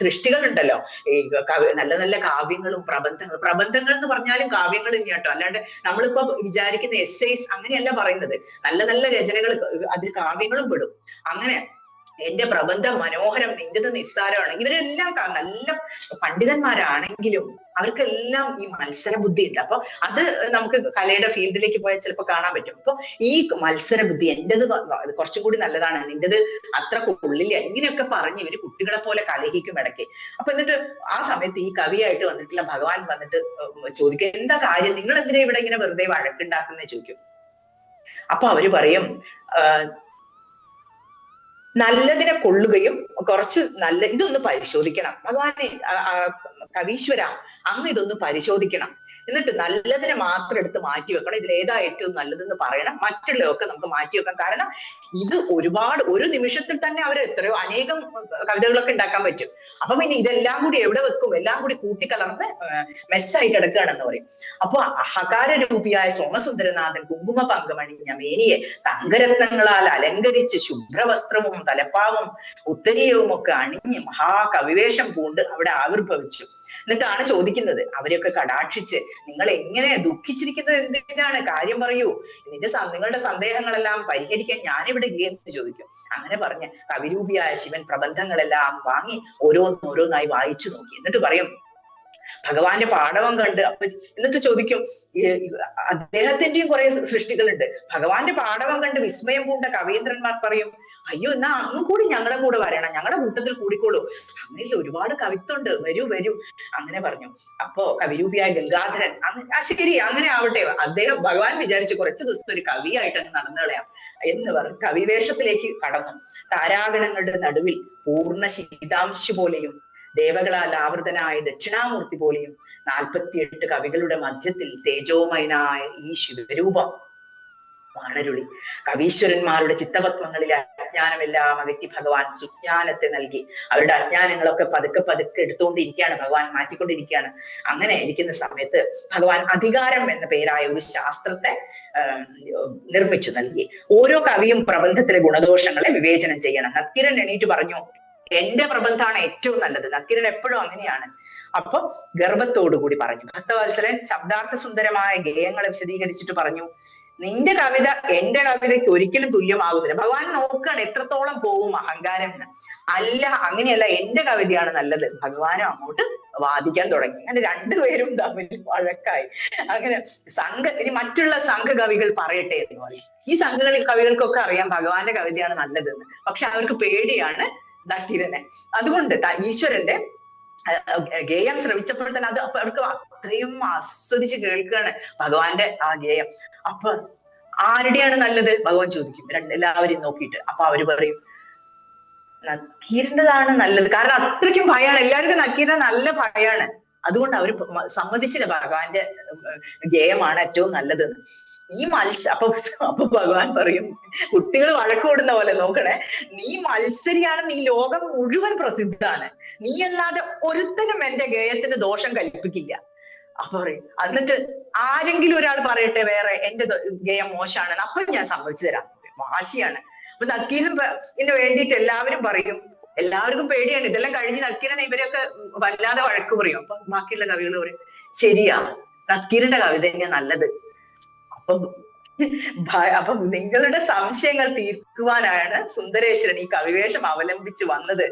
സൃഷ്ടികൾ ഉണ്ടല്ലോ, നല്ല നല്ല കാവ്യങ്ങളും പ്രബന്ധങ്ങൾ എന്ന് പറഞ്ഞാലും കാവ്യങ്ങൾ തന്നെയാട്ടോ, അല്ലാണ്ട് നമ്മളിപ്പോ വിചാരിക്കുന്ന എസ്സേസ് അങ്ങനെയല്ല പറയുന്നത്. നല്ല നല്ല രചനകൾ അതിൽ കാവ്യങ്ങളും പെടും. അങ്ങനെ എന്റെ പ്രബന്ധം മനോഹരം, നിന്റേത് നിസ്സാരമാണ്. ഇവരെല്ലാം നല്ല പണ്ഡിതന്മാരാണെങ്കിലും അവർക്കെല്ലാം ഈ മത്സര ബുദ്ധി ഉണ്ട്. അപ്പൊ അത് നമുക്ക് കലയുടെ ഫീൽഡിലേക്ക് പോയാൽ ചിലപ്പോൾ കാണാൻ പറ്റും. അപ്പൊ ഈ മത്സര ബുദ്ധി, എന്റേത് കുറച്ചും കൂടി നല്ലതാണ്, നിന്റേത് അത്ര കൊള്ളില്ല, ഇങ്ങനെയൊക്കെ പറഞ്ഞ് ഇവര് കുട്ടികളെ പോലെ കലഹിക്കും ഇടയ്ക്ക്. അപ്പൊ എന്നിട്ട് ആ സമയത്ത് ഈ കവിയായിട്ട് വന്നിട്ടുള്ള ഭഗവാൻ വന്നിട്ട് ചോദിക്കും, എന്താ കാര്യം, നിങ്ങൾ എന്തിനാ ഇവിടെ ഇങ്ങനെ വെറുതെ വഴക്കുണ്ടാക്കുന്നേ ചോദിക്കും. അപ്പൊ അവര് പറയും, നല്ലതിനെ കൊള്ളുകയും കുറച്ച് ഇതൊന്ന് പരിശോധിക്കണം ഭഗവാനെ, കവീശ്വര അങ്ങ് ഇതൊന്ന് പരിശോധിക്കണം, എന്നിട്ട് നല്ലതിനെ മാത്രം എടുത്ത് മാറ്റി വെക്കണം, ഇതിൽ ഏതാ ഏറ്റവും നല്ലതെന്ന് പറയണം, മറ്റുള്ളതൊക്കെ നമുക്ക് മാറ്റി വെക്കാം. കാരണം ഇത് ഒരു നിമിഷത്തിൽ തന്നെ അവർ എത്രയോ അനേകം കവിതകളൊക്കെ ഉണ്ടാക്കാൻ പറ്റും. അപ്പൊ പിന്നെ ഇതെല്ലാം കൂടി എവിടെ വെക്കും, എല്ലാം കൂടി കൂട്ടിക്കലർന്ന് മെസ്സായി കിടക്കുകയാണെന്ന് പറയും. അപ്പൊ അഹകാര രൂപിയായ സോമസുന്ദരനാഥൻ കുങ്കുമ പങ്കമണിഞ്ഞ മേനിയെ തങ്കരത്നങ്ങളാൽ അലങ്കരിച്ച് ശുഭ്രവസ്ത്രവും തലപ്പാവും ഉത്തരീയവും ഒക്കെ അണിഞ്ഞ് മഹാകവിവേഷം പൂണ്ട് അവിടെ ആവിർഭവിച്ചു. എന്നിട്ടാണ് ചോദിക്കുന്നത്, അവരെയൊക്കെ കടാക്ഷിച്ച്, നിങ്ങൾ എങ്ങനെ ദുഃഖിച്ചിരിക്കുന്നത് എന്തിനാണ്, കാര്യം പറയൂ, നിങ്ങളുടെ സന്ദേഹങ്ങളെല്ലാം പരിഹരിക്കാൻ ഞാനിവിടെ ഇല്ലെന്ന് ചോദിക്കും. അങ്ങനെ പറഞ്ഞ് കവിരൂപിയായ ശിവൻ പ്രബന്ധങ്ങളെല്ലാം വാങ്ങി ഓരോന്നായി വായിച്ചു നോക്കി. എന്നിട്ട് പറയും, ഭഗവാന്റെ പാടവം കണ്ട് എന്നിട്ട് ചോദിക്കും, അദ്ദേഹത്തിന്റെയും കുറെ സൃഷ്ടികളുണ്ട്, ഭഗവാന്റെ പാടവം കണ്ട് വിസ്മയം പൂണ്ട കവീന്ദ്രന്മാർ പറയും, അയ്യോ എന്നാ അങ്ങും കൂടി ഞങ്ങളുടെ കൂടെ വരണം, ഞങ്ങളുടെ കൂട്ടത്തിൽ കൂടിക്കോളൂ, അങ്ങനെ ഒരുപാട് കവിത്വമുണ്ട്, വരൂ അങ്ങനെ പറഞ്ഞു. അപ്പോ കവിരൂപിയായ ഗംഗാധരൻ ശരി അങ്ങനെ ആവട്ടെ, അദ്ദേഹം ഭഗവാൻ വിചാരിച്ചു കുറച്ചു ദിവസം ഒരു കവിയായിട്ട് അങ്ങ് നടന്നു കളയാം എന്ന് പറഞ്ഞ് കവിവേഷത്തിലേക്ക് കടന്നു. താരാഗണങ്ങളുടെ നടുവിൽ പൂർണ്ണ ശീതാംശു പോലെയും ദേവകളാൽ ആവൃതനായ ദക്ഷിണാമൂർത്തി പോലെയും 48 കവികളുടെ മധ്യത്തിൽ തേജോമയനായ ഈ ശിവരൂപം വാണരുളി. കവീശ്വരന്മാരുടെ ചിത്തപത്മങ്ങളിലെ അജ്ഞാനമെല്ലാം അകറ്റി ഭഗവാൻ സുജ്ഞാനത്തെ നൽകി. അവരുടെ അജ്ഞാനങ്ങളൊക്കെ പതുക്കെ എടുത്തുകൊണ്ടിരിക്കുകയാണ്, ഭഗവാൻ മാറ്റിക്കൊണ്ടിരിക്കുകയാണ്. അങ്ങനെ ഇരിക്കുന്ന സമയത്ത് ഭഗവാൻ അധികാരം എന്ന പേരായ ഒരു ശാസ്ത്രത്തെ നിർമ്മിച്ചു നൽകി. ഓരോ കവിയും പ്രബന്ധത്തിലെ ഗുണദോഷങ്ങളെ വിവേചനം ചെയ്യണം. നക്കീരൻ എണീറ്റ് പറഞ്ഞു, എന്റെ പ്രബന്ധമാണ് ഏറ്റവും നല്ലത്. നക്കീരൻ എപ്പോഴും അങ്ങനെയാണ്. അപ്പൊ ഗർവത്തോടുകൂടി പറഞ്ഞു. ഭക്തവത്സലൻ ശബ്ദാർത്ഥ സുന്ദരമായ ഗേയങ്ങളെ വിശദീകരിച്ചിട്ട് പറഞ്ഞു, നിന്റെ കവിത എന്റെ കവിതയ്ക്ക് ഒരിക്കലും തുല്യമാകുന്നില്ല. ഭഗവാൻ നോക്കുകയാണ് എത്രത്തോളം പോകും അഹങ്കാരം എന്ന്. അല്ല, അങ്ങനെയല്ല, എന്റെ കവിതയാണ് നല്ലത്. ഭഗവാനും അങ്ങോട്ട് വാദിക്കാൻ തുടങ്ങി. അങ്ങനെ രണ്ടുപേരും തമ്മിൽ വഴക്കായി. അങ്ങനെ ഇനി മറ്റുള്ള സംഘകവികൾ പറയട്ടെ എന്ന് പറയും. ഈ കവികൾക്കൊക്കെ അറിയാം ഭഗവാന്റെ കവിതയാണ് നല്ലതെന്ന്. പക്ഷെ അവർക്ക് പേടിയാണ് നക്കീരനെ. അതുകൊണ്ട് ഈശ്വരന്റെ ഗേയം ശ്രവിച്ചപ്പോൾ തന്നെ അത് അവർക്ക് അത്രയും ആസ്വദിച്ച് കേൾക്കുകയാണ് ഭഗവാന്റെ ആ ഗേയം. അപ്പൊ ആരുടെയാണ് നല്ലത് ഭഗവാൻ ചോദിക്കും എല്ലാവരെയും നോക്കിയിട്ട്. അപ്പൊ അവര് പറയും നക്കീരൻ്റെതാണ് നല്ലത്. കാരണം അത്രയ്ക്കും ഭയമാണ് എല്ലാവർക്കും. നക്കീരനെ നല്ല ഭയമാണ്. അതുകൊണ്ട് അവര് സമ്മതിച്ചില്ല ഭഗവാന്റെ ഗേയമാണ് ഏറ്റവും നല്ലതെന്ന്. ഈ അപ്പൊ ഭഗവാൻ പറയും, കുട്ടികൾ വഴക്കുകൂടുന്ന പോലെ നോക്കണേ, നീ മത്സരിയാണ്, നീ ലോകം മുഴുവൻ പ്രസിദ്ധമാണ്, നീ അല്ലാതെ ഒരുത്തനും എന്റെ ഗേയത്തിന് ദോഷം കൽപ്പിക്കില്ല. അപ്പൊ പറയും എന്നിട്ട് ആരെങ്കിലും ഒരാൾ പറയട്ടെ വേറെ എന്റെ ഗേയം മോശമാണെന്ന്, അപ്പൊ ഞാൻ സമ്മതിച്ചു തരാം. വാശിയാണ്. അപ്പൊ നക്കീരന് വേണ്ടിയിട്ട് എല്ലാവരും പറയും. എല്ലാവർക്കും പേടിയാണ്. ഇതെല്ലാം കഴിഞ്ഞ് നക്കീരനെ ഇവരൊക്കെ വല്ലാതെ വഴക്ക് പറയും. അപ്പൊ ബാക്കിയുള്ള കവികൾ പറയും ശരിയാ, നക്കീരന്റെ കവിത തന്നെയാ നല്ലത്. അപ്പം നിങ്ങളുടെ സംശയങ്ങൾ തീർക്കുവാനാണ് സുന്ദരേശ്വരൻ ഈ കവിവേഷം അവലംബിച്ച് വന്നത്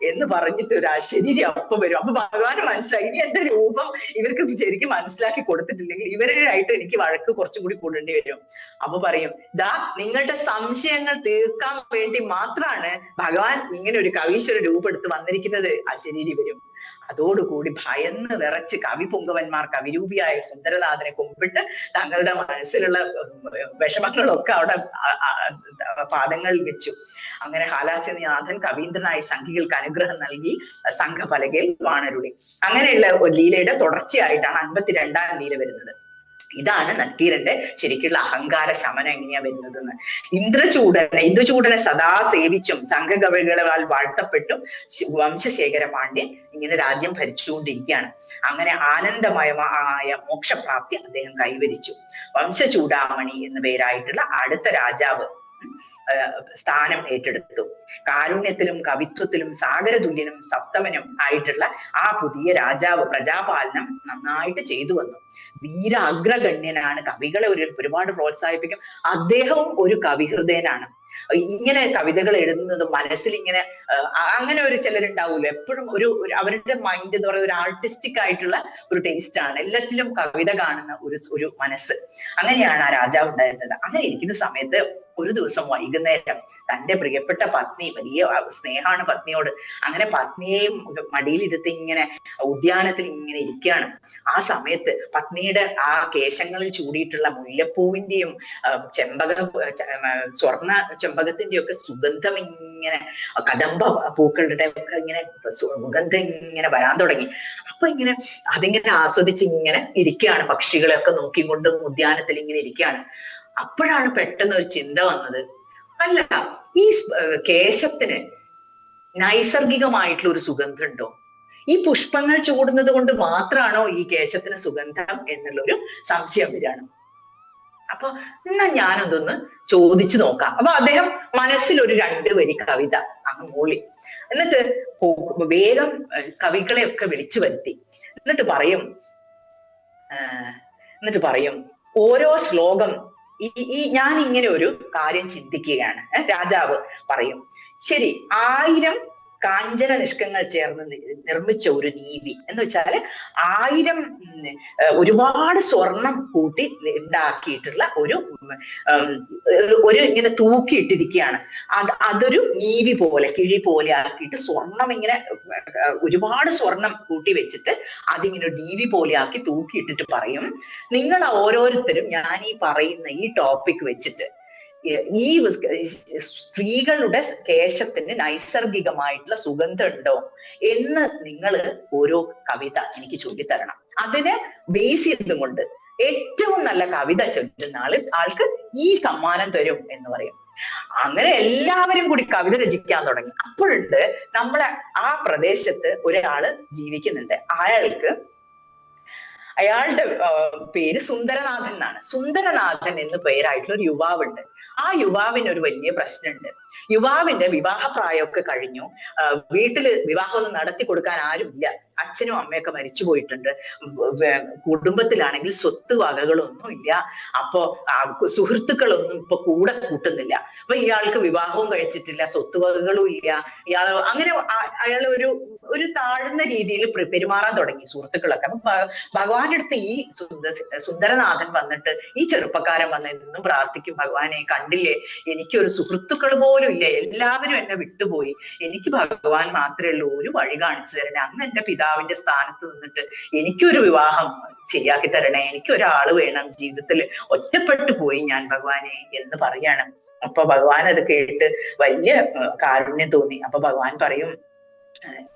എന്ന് പറഞ്ഞിട്ട് ഒരു അശരീരി അപ്പം വരും. അപ്പൊ ഭഗവാന് മനസ്സിലായി, ഇനി എന്റെ രൂപം ഇവർക്ക് ശരിക്കും മനസ്സിലാക്കി കൊടുത്തിട്ടില്ലെങ്കിൽ ഇവരായിട്ട് എനിക്ക് വഴക്ക് കുറച്ചുകൂടി കൂടേണ്ടി വരും. അപ്പൊ പറയും, നിങ്ങളുടെ സംശയങ്ങൾ തീർക്കാൻ വേണ്ടി മാത്രമാണ് ഭഗവാൻ ഇങ്ങനെ ഒരു കവീശ്വര രൂപം എടുത്ത് വന്നിരിക്കുന്നത്. അശരീരി വരും. അതോടുകൂടി ഭയന്ന് വിറച്ച് കവിപുങ്കവന്മാർ കവിരൂപിയായ സുന്ദരനാഥനെ കുമ്പിട്ട് തങ്ങളുടെ മനസ്സിലുള്ള വിഷമങ്ങളൊക്കെ അവിടെ പാദങ്ങളിൽ വെച്ചു. അങ്ങനെ ഹാലാസ്യനാഥൻ കവീന്ദ്രനായ സംഘികൾക്ക് അനുഗ്രഹം നൽകി സംഘപലകയിൽ വാണരുളി. അങ്ങനെയുള്ള ഒരു ലീലയുടെ തുടർച്ചയായിട്ടാണ് 52ാം ലീല വരുന്നത്. ഇതാണ് നക്കീരന്റെ ശരിക്കുള്ള അഹങ്കാര ശമനം എങ്ങനെയാ വരുന്നതെന്ന്. ഇന്ദുചൂടനെ സദാ സേവിച്ചും സംഘകവികളാൽ വാഴ്ത്തപ്പെട്ടും വംശശേഖര പാണ്ഡ്യൻ ഇങ്ങനെ രാജ്യം ഭരിച്ചുകൊണ്ടിരിക്കുകയാണ്. അങ്ങനെ ആനന്ദമയമായ മോക്ഷപ്രാപ്തി അദ്ദേഹം കൈവരിച്ചു. വംശചൂടാമണി എന്ന പേരായിട്ടുള്ള അടുത്ത രാജാവ് സ്ഥാനം ഏറ്റെടുത്തു. കാരുണ്യത്തിലും കവിത്വത്തിലും സാഗരതുല്യനും സപ്തമനും ആയിട്ടുള്ള ആ പുതിയ രാജാവ് പ്രജാപാലനം നന്നായിട്ട് ചെയ്തു വന്നു. വീര അഗ്രഗണ്യനാണ്. കവികളെ ഒരുപാട് പ്രോത്സാഹിപ്പിക്കും. അദ്ദേഹവും ഒരു കവിഹൃദയനാണ്. ഇങ്ങനെ കവിതകൾ എഴുതുന്നത് മനസ്സിൽ ഇങ്ങനെ അങ്ങനെ ഒരു ചിലരുണ്ടാവൂല്ലോ, എപ്പോഴും അവരുടെ മൈൻഡ് എന്ന് പറയുന്നത് ഒരു ആർട്ടിസ്റ്റിക് ആയിട്ടുള്ള ഒരു ടേസ്റ്റ് ആണ്. എല്ലാറ്റിലും കവിത കാണുന്ന ഒരു മനസ്സ്. അങ്ങനെയാണ് ആ രാജാവ് ഉണ്ടായിരുന്നത്. അങ്ങനെ ഇരിക്കുന്ന സമയത്ത് ഒരു ദിവസം വൈകുന്നേരം തന്റെ പ്രിയപ്പെട്ട പത്നി, വലിയ സ്നേഹമാണ് പത്നിയോട്, അങ്ങനെ പത്നിയെയും മടിയിലിരുത്തി ഇങ്ങനെ ഉദ്യാനത്തിൽ ഇങ്ങനെ ഇരിക്കുകയാണ്. ആ സമയത്ത് പത്നിയുടെ ആ കേശങ്ങളിൽ ചൂടിയിട്ടുള്ള മുല്ലപ്പൂവിന്റെയും സ്വർണ്ണ ചെമ്പകത്തിന്റെയും ഒക്കെ സുഗന്ധം ഇങ്ങനെ, കദംബ പൂക്കളുടെ ഒക്കെ ഇങ്ങനെ സുഗന്ധം ഇങ്ങനെ വരാൻ തുടങ്ങി. അപ്പൊ ഇങ്ങനെ അതിങ്ങനെ ആസ്വദിച്ച് ഇങ്ങനെ ഇരിക്കുകയാണ്. പക്ഷികളെയൊക്കെ നോക്കിക്കൊണ്ടും ഉദ്യാനത്തിൽ ഇങ്ങനെ ഇരിക്കുകയാണ്. അപ്പോഴാണ് പെട്ടെന്ന് ഒരു ചിന്ത വന്നത്, അല്ല, ഈ കേശത്തിന് നൈസർഗികമായിട്ടുള്ള ഒരു സുഗന്ധം ഉണ്ടോ? ഈ പുഷ്പങ്ങൾ ചൂടുന്നത് കൊണ്ട് മാത്രമാണോ ഈ കേശത്തിന് സുഗന്ധം എന്നുള്ളൊരു സംശയം വരികയാണ്. അപ്പൊ എന്നാ ഞാനതൊന്ന് ചോദിച്ചു നോക്കാം. അപ്പൊ അദ്ദേഹം മനസ്സിൽ ഒരു 2 വരി കവിത അങ്ങ് മൂളി. എന്നിട്ട് വേഗം കവികളെയൊക്കെ വിളിച്ചു വരുത്തി. എന്നിട്ട് പറയും ഓരോ ശ്ലോകം ഞാൻ ഇങ്ങനെ ഒരു കാര്യം ചിന്തിക്കുകയാണ്. രാജാവ് പറയും, ശരി, 1000 കാഞ്ചന നിഷ്കങ്ങൾ ചേർന്ന് നിർമ്മിച്ച ഒരു നീവി എന്ന് വെച്ചാല് 1000 ഒരുപാട് സ്വർണം കൂട്ടി ഉണ്ടാക്കിയിട്ടുള്ള ഒരു ഇങ്ങനെ തൂക്കിയിട്ടിരിക്കുകയാണ്. അതൊരു നീവി പോലെ, കിഴി പോലെ ആക്കിയിട്ട് സ്വർണം ഇങ്ങനെ ഒരുപാട് സ്വർണം കൂട്ടി വെച്ചിട്ട് അതിങ്ങനെ നീവി പോലെ ആക്കി തൂക്കിയിട്ടിട്ട് പറയും, നിങ്ങൾ ഓരോരുത്തരും ഞാൻ ഈ പറയുന്ന ഈ ടോപ്പിക് വെച്ചിട്ട് ഈ സ്ത്രീകളുടെ കേശത്തിന് നൈസർഗികമായിട്ടുള്ള സുഗന്ധം ഉണ്ടോ എന്ന് നിങ്ങൾ ഓരോ കവിത എനിക്ക് ചൊല്ലിത്തരണം. അതിനെ ബേസ് ചെയ്തും കൊണ്ട് ഏറ്റവും നല്ല കവിത ചൊല്ലുന്ന ആൾക്ക് ഈ സമ്മാനം തരും എന്ന് പറയും. അങ്ങനെ എല്ലാവരും കൂടി കവിത രചിക്കാൻ തുടങ്ങി. അപ്പോഴുണ്ട് നമ്മളെ ആ പ്രദേശത്ത് ഒരാള് ജീവിക്കുന്നുണ്ട്. അയാളുടെ പേര് സുന്ദരനാഥൻ എന്നാണ്. സുന്ദരനാഥൻ എന്ന് പേരായിട്ടുള്ള ഒരു യുവാവുണ്ട്. ആ യുവാവിന് ഒരു വലിയ പ്രശ്നമുണ്ട്. യുവാവിന്റെ വിവാഹപ്രായമൊക്കെ കഴിഞ്ഞു. വീട്ടില് വിവാഹം ഒന്നും നടത്തി കൊടുക്കാൻ ആരുമില്ല. അച്ഛനും അമ്മയൊക്കെ മരിച്ചു പോയിട്ടുണ്ട്. കുടുംബത്തിലാണെങ്കിൽ സ്വത്ത് വകകളൊന്നും ഇല്ല. അപ്പോ സുഹൃത്തുക്കളൊന്നും ഇപ്പൊ കൂടെ കൂട്ടുന്നില്ല. അപ്പൊ ഇയാൾക്ക് വിവാഹവും കഴിച്ചിട്ടില്ല, സ്വത്ത് വകകളും ഇല്ല. ഇയാൾ അങ്ങനെ അയാൾ ഒരു താഴ്ന്ന രീതിയിൽ പെരുമാറാൻ തുടങ്ങി സുഹൃത്തുക്കളൊക്കെ. അപ്പൊ ഭഗവാന്റെ അടുത്ത് ഈ സുന്ദരനാഥൻ വന്നിട്ട്, ഈ ചെറുപ്പക്കാരൻ വന്ന് എന്നും പ്രാർത്ഥിക്കും, ഭഗവാനെ കണ്ടില്ലേ, എനിക്കൊരു സുഹൃത്തുക്കൾ പോലും ഇല്ല, എല്ലാവരും എന്നെ വിട്ടുപോയി, എനിക്ക് ഭഗവാൻ മാത്രമേ ഉള്ളൂ, ഒരു വഴി കാണിച്ചു തരണേ, അന്ന് എന്റെ പിതാവിന്റെ സ്ഥാനത്ത് നിന്നിട്ട് എനിക്കൊരു വിവാഹം ശരിയാക്കി തരണേ, എനിക്കൊരാള് വേണം, ജീവിതത്തിൽ ഒറ്റപ്പെട്ടു പോയി ഞാൻ ഭഗവാനെ എന്ന് പറയാണ്. അപ്പൊ ഭഗവാൻ അത് കേട്ട് വലിയ കാരുണ്യം തോന്നി. അപ്പൊ ഭഗവാൻ പറയും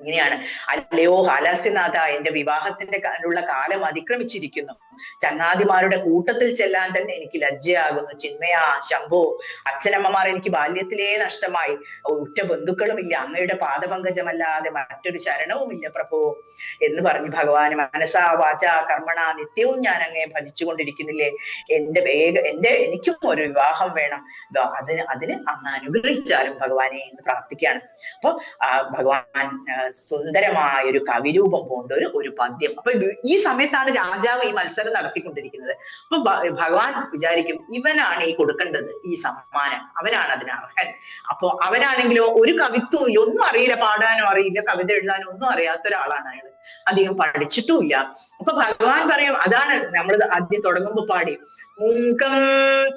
ഇങ്ങനെയാണ്, അല്ലയോ ഹാലാസ്യനാഥ, എന്റെ വിവാഹത്തിന്റെ ഉള്ള കാലം അതിക്രമിച്ചിരിക്കുന്നു. ചങ്ങാതിമാരുടെ കൂട്ടത്തിൽ ചെല്ലാൻ തന്നെ എനിക്ക് ലജ്ജയാകുന്നു. ചിന്മയാ ശംഭോ, അച്ഛനമ്മമാർ എനിക്ക് ബാല്യത്തിലേ നഷ്ടമായി, ഉറ്റ ബന്ധുക്കളുമില്ല, അങ്ങയുടെ പാദപങ്കജമല്ലാതെ മറ്റൊരു ശരണവുമില്ല പ്രഭോ എന്ന് പറഞ്ഞു ഭഗവാൻ. മനസാ വാച കർമ്മണ നിത്യവും ഞാൻ അങ്ങയെ ഭജിച്ചുകൊണ്ടിരിക്കുന്നില്ലേ, എനിക്കും ഒരു വിവാഹം വേണം, അതിന് അങ്ങ് അനുഗ്രഹിച്ചാലും ഭഗവാനെ എന്ന് പ്രാർത്ഥിക്കുകയാണ്. അപ്പൊ ഭഗവാൻ സുന്ദരമായ ഒരു കവിരൂപം കൊണ്ട് ഒരു പദ്യം. അപ്പൊ ഈ സമയത്താണ് രാജാവ് ഈ മത്സരം നടത്തിക്കൊണ്ടിരിക്കുന്നത്. അപ്പൊ ഭഗവാൻ വിചാരിക്കും, ഇവനാണ് ഈ കൊടുക്കേണ്ടത് ഈ സമ്മാനം, അവനാണ് അതിന് അർഹൻ. അപ്പൊ അവനാണെങ്കിലോ ഒരു കവിത്വവും ഇല്ല, ഒന്നും അറിയില്ല, പാടാനോ അറിയില്ല, കവിത എഴുതാനോ ഒന്നും അറിയാത്ത ഒരാളാണ് അയാൾ, അധികം പഠിച്ചിട്ടുമില്ല. അപ്പൊ ഭഗവാൻ പറയും, അതാണ് നമ്മൾ ആദ്യം തുടങ്ങുമ്പോ പാടി, മൂകം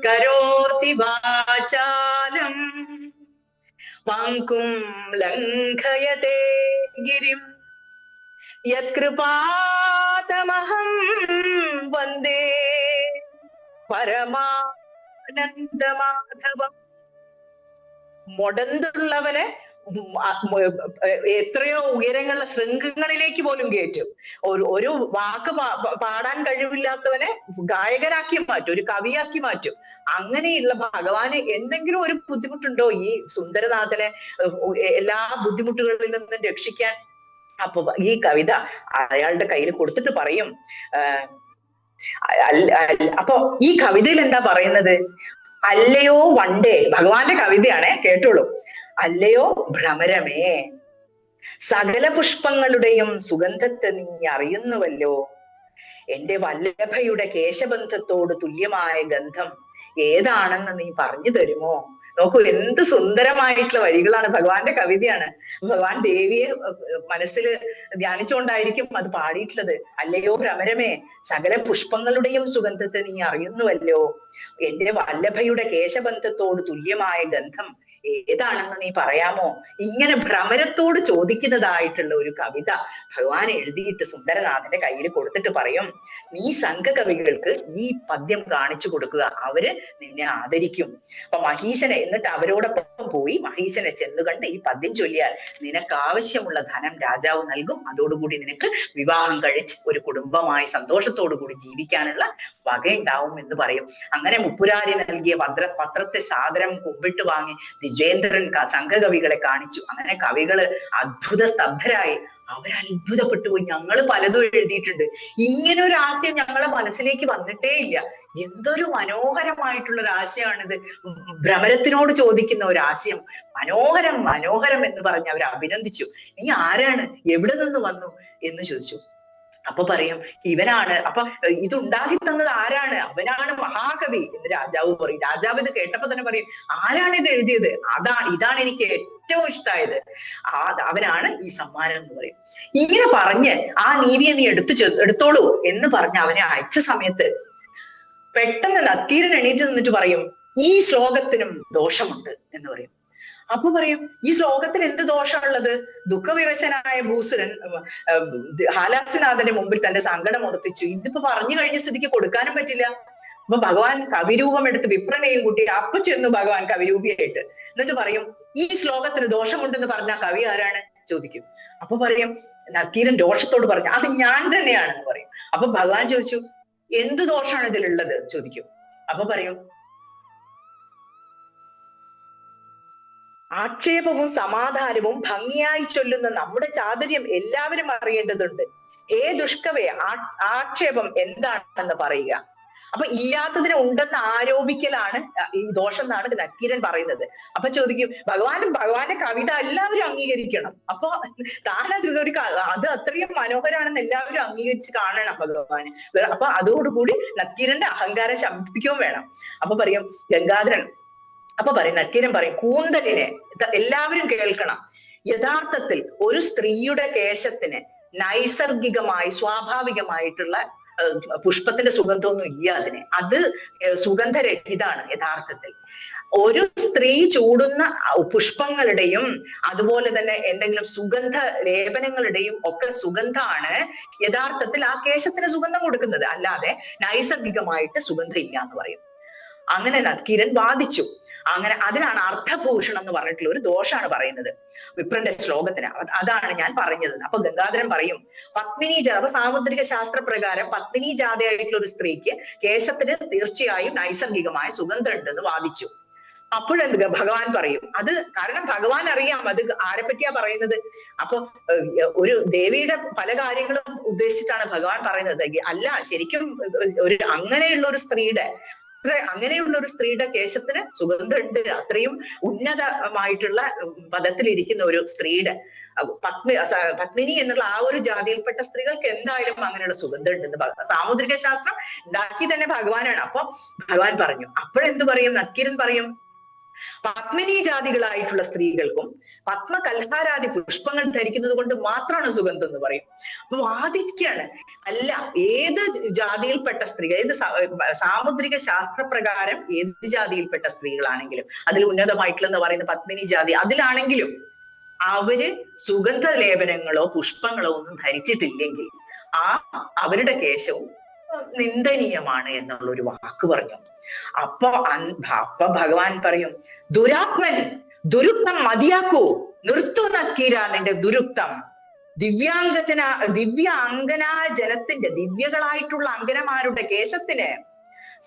കരോതി വാചാലം പങ്കും ലംഘയതേ ഗിരിം യത്കൃപാതമഹം വന്ദേ പരമാനന്ദമാധവം. മുടന്തുള്ളവനെ എത്രയോ ഉയരങ്ങളുടെ ശൃംഗങ്ങളിലേക്ക് പോലും കയറ്റും. ഒരു വാക്ക് പാടാൻ കഴിവില്ലാത്തവനെ ഗായകനാക്കി മാറ്റും, ഒരു കവിയാക്കി മാറ്റും. അങ്ങനെയുള്ള ഭഗവാന് എന്തെങ്കിലും ഒരു ബുദ്ധിമുട്ടുണ്ടോ ഈ സുന്ദരനാഥനെ എല്ലാ ബുദ്ധിമുട്ടുകളിൽ നിന്നും രക്ഷിക്കാൻ? അപ്പൊ ഈ കവിത അയാളുടെ കയ്യിൽ കൊടുത്തിട്ട് പറയും, അപ്പൊ ഈ കവിതയിൽ എന്താ പറയുന്നത്? അല്ലയോ വണ്ടേ, ഭഗവാന്റെ കവിതയാണേ, കേട്ടോളൂ. അല്ലയോ ഭ്രമരമേ, സകല പുഷ്പങ്ങളുടെയും സുഗന്ധത്തെ നീ അറിയുന്നുവല്ലോ, എന്റെ വല്ലഭയുടെ കേശബന്ധത്തോട് തുല്യമായ ഗന്ധം ഏതാണെന്ന് നീ പറഞ്ഞു തരുമോ? നോക്കൂ, എന്ത് സുന്ദരമായിട്ടുള്ള വരികളാണ്, ഭഗവാന്റെ കവിതയാണ്. ഭഗവാൻ ദേവിയെ മനസ്സിൽ ധ്യാനിച്ചുകൊണ്ടായിരിക്കും അത് പാടിയിട്ടുള്ളത്. അല്ലയോ ഭ്രമരമേ, സകല പുഷ്പങ്ങളുടെയും സുഗന്ധത്തെ നീ അറിയുന്നുവല്ലോ, എന്റെ വല്ലഭയുടെ കേശബന്ധത്തോട് തുല്യമായ ഗന്ധം ഏതാണെന്ന് നീ പറയാമോ? ഇങ്ങനെ ഭ്രമരത്തോട് ചോദിക്കുന്നതായിട്ടുള്ള ഒരു കവിത ഭഗവാൻ എഴുതിയിട്ട് സുന്ദരനാഥന്റെ കയ്യിൽ കൊടുത്തിട്ട് പറയും, നീ സംഘകവികൾക്ക് ഈ പദ്യം കാണിച്ചു കൊടുക്കുക, അവര് നിന്നെ ആദരിക്കും. അപ്പൊ മഹീശനെ, എന്നിട്ട് അവരോടൊപ്പം പോയി മഹീശനെ ചെന്ന് കണ്ട് ഈ പദ്യം ചൊല്ലിയാൽ നിനക്ക് ആവശ്യമുള്ള ധനം രാജാവ് നൽകും, അതോടുകൂടി നിനക്ക് വിവാഹം കഴിച്ച് ഒരു കുടുംബമായി സന്തോഷത്തോടു കൂടി ജീവിക്കാനുള്ള വകയുണ്ടാവും എന്ന് പറയും. അങ്ങനെ മുപ്പുരാരി നൽകിയ പത്രത്തെ സാദരം കുമ്പിട്ട് വാങ്ങി വിജയേന്ദ്രൻ സംഘകവികളെ കാണിച്ചു. അങ്ങനെ കവികള് അത്ഭുത സ്തബ്ധരായി. അവരത്ഭുതപ്പെട്ടു പോയി, ഞങ്ങള് പലതും എഴുതിയിട്ടുണ്ട്, ഇങ്ങനെ ഒരു ആശയം ഞങ്ങളെ മനസ്സിലേക്ക് വന്നിട്ടേ ഇല്ല, എന്തൊരു മനോഹരമായിട്ടുള്ള ഒരു ആശയമാണിത്, ഭ്രമരത്തിനോട് ചോദിക്കുന്ന ഒരു ആശയം, മനോഹരം മനോഹരം എന്ന് പറഞ്ഞ് അവർ അഭിനന്ദിച്ചു. നീ ആരാണ്, എവിടെ നിന്ന് വന്നു എന്ന് ചോദിച്ചു. അപ്പൊ പറയും, ഇവനാണ്. അപ്പൊ ഇത് ഉണ്ടാക്കി തന്നത് ആരാണ്? അവനാണ് മഹാകവി എന്ന് രാജാവ് പറയും. രാജാവ് ഇത് കേട്ടപ്പോ തന്നെ പറയും, ആരാണ് ഇത് എഴുതിയത്? ഇതാണ് എനിക്ക് ഏറ്റവും ഇഷ്ടമായത്, അവനാണ് ഈ സമ്മാനം എന്ന് പറയും. ഇങ്ങനെ പറഞ്ഞ് ആ നീതിയെ നീ എടുത്തോളൂ എന്ന് പറഞ്ഞ് അവനെ അയച്ച സമയത്ത് പെട്ടെന്ന് നക്കീരൻ എണീറ്റ് നിന്നിട്ട് പറയും, ഈ ശ്ലോകത്തിനും ദോഷമുണ്ട് എന്ന് പറയും. അപ്പൊ പറയും, ഈ ശ്ലോകത്തിന് എന്ത് ദോഷമുള്ളത്? ദുഃഖവിവശനായ ഭൂസുരൻ ഹാലാസ്യനാഥന്റെ മുമ്പിൽ തന്റെ സങ്കടം ഉറപ്പിച്ചു, ഇതിപ്പോ പറഞ്ഞു കഴിഞ്ഞ സ്ഥിതിക്ക് കൊടുക്കാനും പറ്റില്ല. അപ്പൊ ഭഗവാൻ കവിരൂപം എടുത്ത് വിപ്രനെയും കൂട്ടി അപ്പൊ ചെന്നു ഭഗവാൻ കവിരൂപിയായിട്ട്. എന്നിട്ട് പറയും, ഈ ശ്ലോകത്തിന് ദോഷമുണ്ടെന്ന് പറഞ്ഞ കവി ആരാണ് ചോദിക്കും. അപ്പൊ പറയും, നക്കീരൻ ദോഷത്തോട് പറഞ്ഞു, അത് ഞാൻ തന്നെയാണെന്ന് പറയും. അപ്പൊ ഭഗവാൻ ചോദിച്ചു, എന്ത് ദോഷമാണ് ഇതിലുള്ളത് ചോദിക്കും. അപ്പൊ പറയും, ആക്ഷേപവും സമാധാനവും ഭംഗിയായി ചൊല്ലുന്ന നമ്മുടെ ചാതുര്യം എല്ലാവരും അറിയേണ്ടതുണ്ട്. ദുഷ്കവേ ആക്ഷേപം എന്താണെന്ന് പറയുക. അപ്പൊ ഇല്ലാത്തതിനെ ഉണ്ടെന്ന് ആരോപിക്കലാണ് ഈ ദോഷം എന്നാണ് നക്കീരൻ പറയുന്നത്. അപ്പൊ ചോദിക്കും, ഭഗവാന്റെ കവിത എല്ലാവരും അംഗീകരിക്കണം. അപ്പൊ താനത് അത് അത്രയും മനോഹരാണെന്ന് എല്ലാവരും അംഗീകരിച്ച് കാണണം ഭഗവാന്. അപ്പൊ അതോടുകൂടി നക്കീരന്റെ അഹങ്കാരം ശമിപ്പിക്കുകയും വേണം. അപ്പൊ പറയും ഗംഗാധരൻ, അപ്പൊ പറയും നക്കീരൻ പറയും, കൂന്തലിനെ എല്ലാവരും കേൾക്കണം. യഥാർത്ഥത്തിൽ ഒരു സ്ത്രീയുടെ കേശത്തിന് നൈസർഗികമായി സ്വാഭാവികമായിട്ടുള്ള പുഷ്പത്തിന്റെ സുഗന്ധമൊന്നും ഇല്ല. അത് സുഗന്ധരഹിതാണ്. യഥാർത്ഥത്തിൽ ഒരു സ്ത്രീ ചൂടുന്ന പുഷ്പങ്ങളുടെയും അതുപോലെ തന്നെ എന്തെങ്കിലും സുഗന്ധ ലേപനങ്ങളുടെയും ഒക്കെ സുഗന്ധമാണ് യഥാർത്ഥത്തിൽ ആ കേശത്തിന് സുഗന്ധം കൊടുക്കുന്നത്. അല്ലാതെ നൈസർഗികമായിട്ട് സുഗന്ധം ഇല്ല എന്ന് പറയും. അങ്ങനെ നക്കീരൻ വാദിച്ചു. അങ്ങനെ അതിനാണ് അർത്ഥഭൂഷണം എന്ന് പറഞ്ഞിട്ടുള്ള ഒരു ദോഷമാണ് പറയുന്നത് വിപ്രന്റെ ശ്ലോകത്തിന്. അതാണ് ഞാൻ പറഞ്ഞത്. അപ്പൊ ഗംഗാധരൻ പറയും, പത്മിനി അപ്പൊ സാമുദ്രിക ശാസ്ത്രപ്രകാരം പത്മിനി ജാതയായിട്ടുള്ള ഒരു സ്ത്രീക്ക് കേശത്തിന് തീർച്ചയായും നൈസർഗികമായ സുഗന്ധം ഉണ്ടെന്ന് വാദിച്ചു. അപ്പോഴെന്ത് ഭഗവാൻ പറയും, അത് കാരണം ഭഗവാൻ അറിയാം അത് ആരെപ്പറ്റിയാ പറയുന്നത്. അപ്പൊ ഒരു ദേവിയുടെ പല കാര്യങ്ങളും ഉദ്ദേശിച്ചിട്ടാണ് ഭഗവാൻ പറയുന്നത്. അല്ല, ശരിക്കും അങ്ങനെയുള്ള ഒരു സ്ത്രീയുടെ കേശത്തിന് സുഗന്ധമുണ്ട്. അത്രയും ഉന്നതമായിട്ടുള്ള പദത്തിലിരിക്കുന്ന ഒരു സ്ത്രീയുടെ പത്മിനി എന്നുള്ള ആ ഒരു ജാതിയിൽപ്പെട്ട സ്ത്രീകൾക്ക് എന്തായാലും അങ്ങനെയുള്ള സുഗന്ധം ഉണ്ടെന്ന് സാമുദ്രിക ശാസ്ത്രം ഉണ്ടാക്കി തന്നെ ഭഗവാനാണ്. അപ്പൊ ഭഗവാൻ പറഞ്ഞു. അപ്പോഴെന്ത് പറയും നക്കീരൻ പറയും, പത്മിനി ജാതികളായിട്ടുള്ള സ്ത്രീകൾക്കും പത്മകൽഹാരാദി പുഷ്പങ്ങൾ ധരിക്കുന്നത് കൊണ്ട് മാത്രമാണ് സുഗന്ധം എന്ന് പറയും. അപ്പൊ വാദിക്കുകയാണ്, അല്ല, ഏത് ജാതിയിൽപ്പെട്ട സ്ത്രീകൾ, ഏത് സാമുദ്രിക ശാസ്ത്രപ്രകാരം ഏത് ജാതിയിൽപ്പെട്ട സ്ത്രീകളാണെങ്കിലും, അതിൽ ഉന്നതമായിട്ടുള്ളെന്ന് പറയുന്ന പത്മിനി ജാതി, അതിലാണെങ്കിലും അവര് സുഗന്ധ ലേപനങ്ങളോ പുഷ്പങ്ങളോ ഒന്നും ധരിച്ചിട്ടില്ലെങ്കിൽ അവരുടെ കേശവും നിന്ദനീയമാണ് എന്നുള്ളൊരു വാക്ക് പറഞ്ഞു. അപ്പൊ ഭഗവാൻ പറയും, ദുരാത്മൻ, ദുരുക്തം മതിയാക്കൂ, നിർത്തു നക്കീര നിന്റെ ദുരുക്തം. ദിവ്യ അങ്കനാ ജനത്തിന്റെ, ദിവ്യകളായിട്ടുള്ള അങ്കനമാരുടെ കേശത്തിന്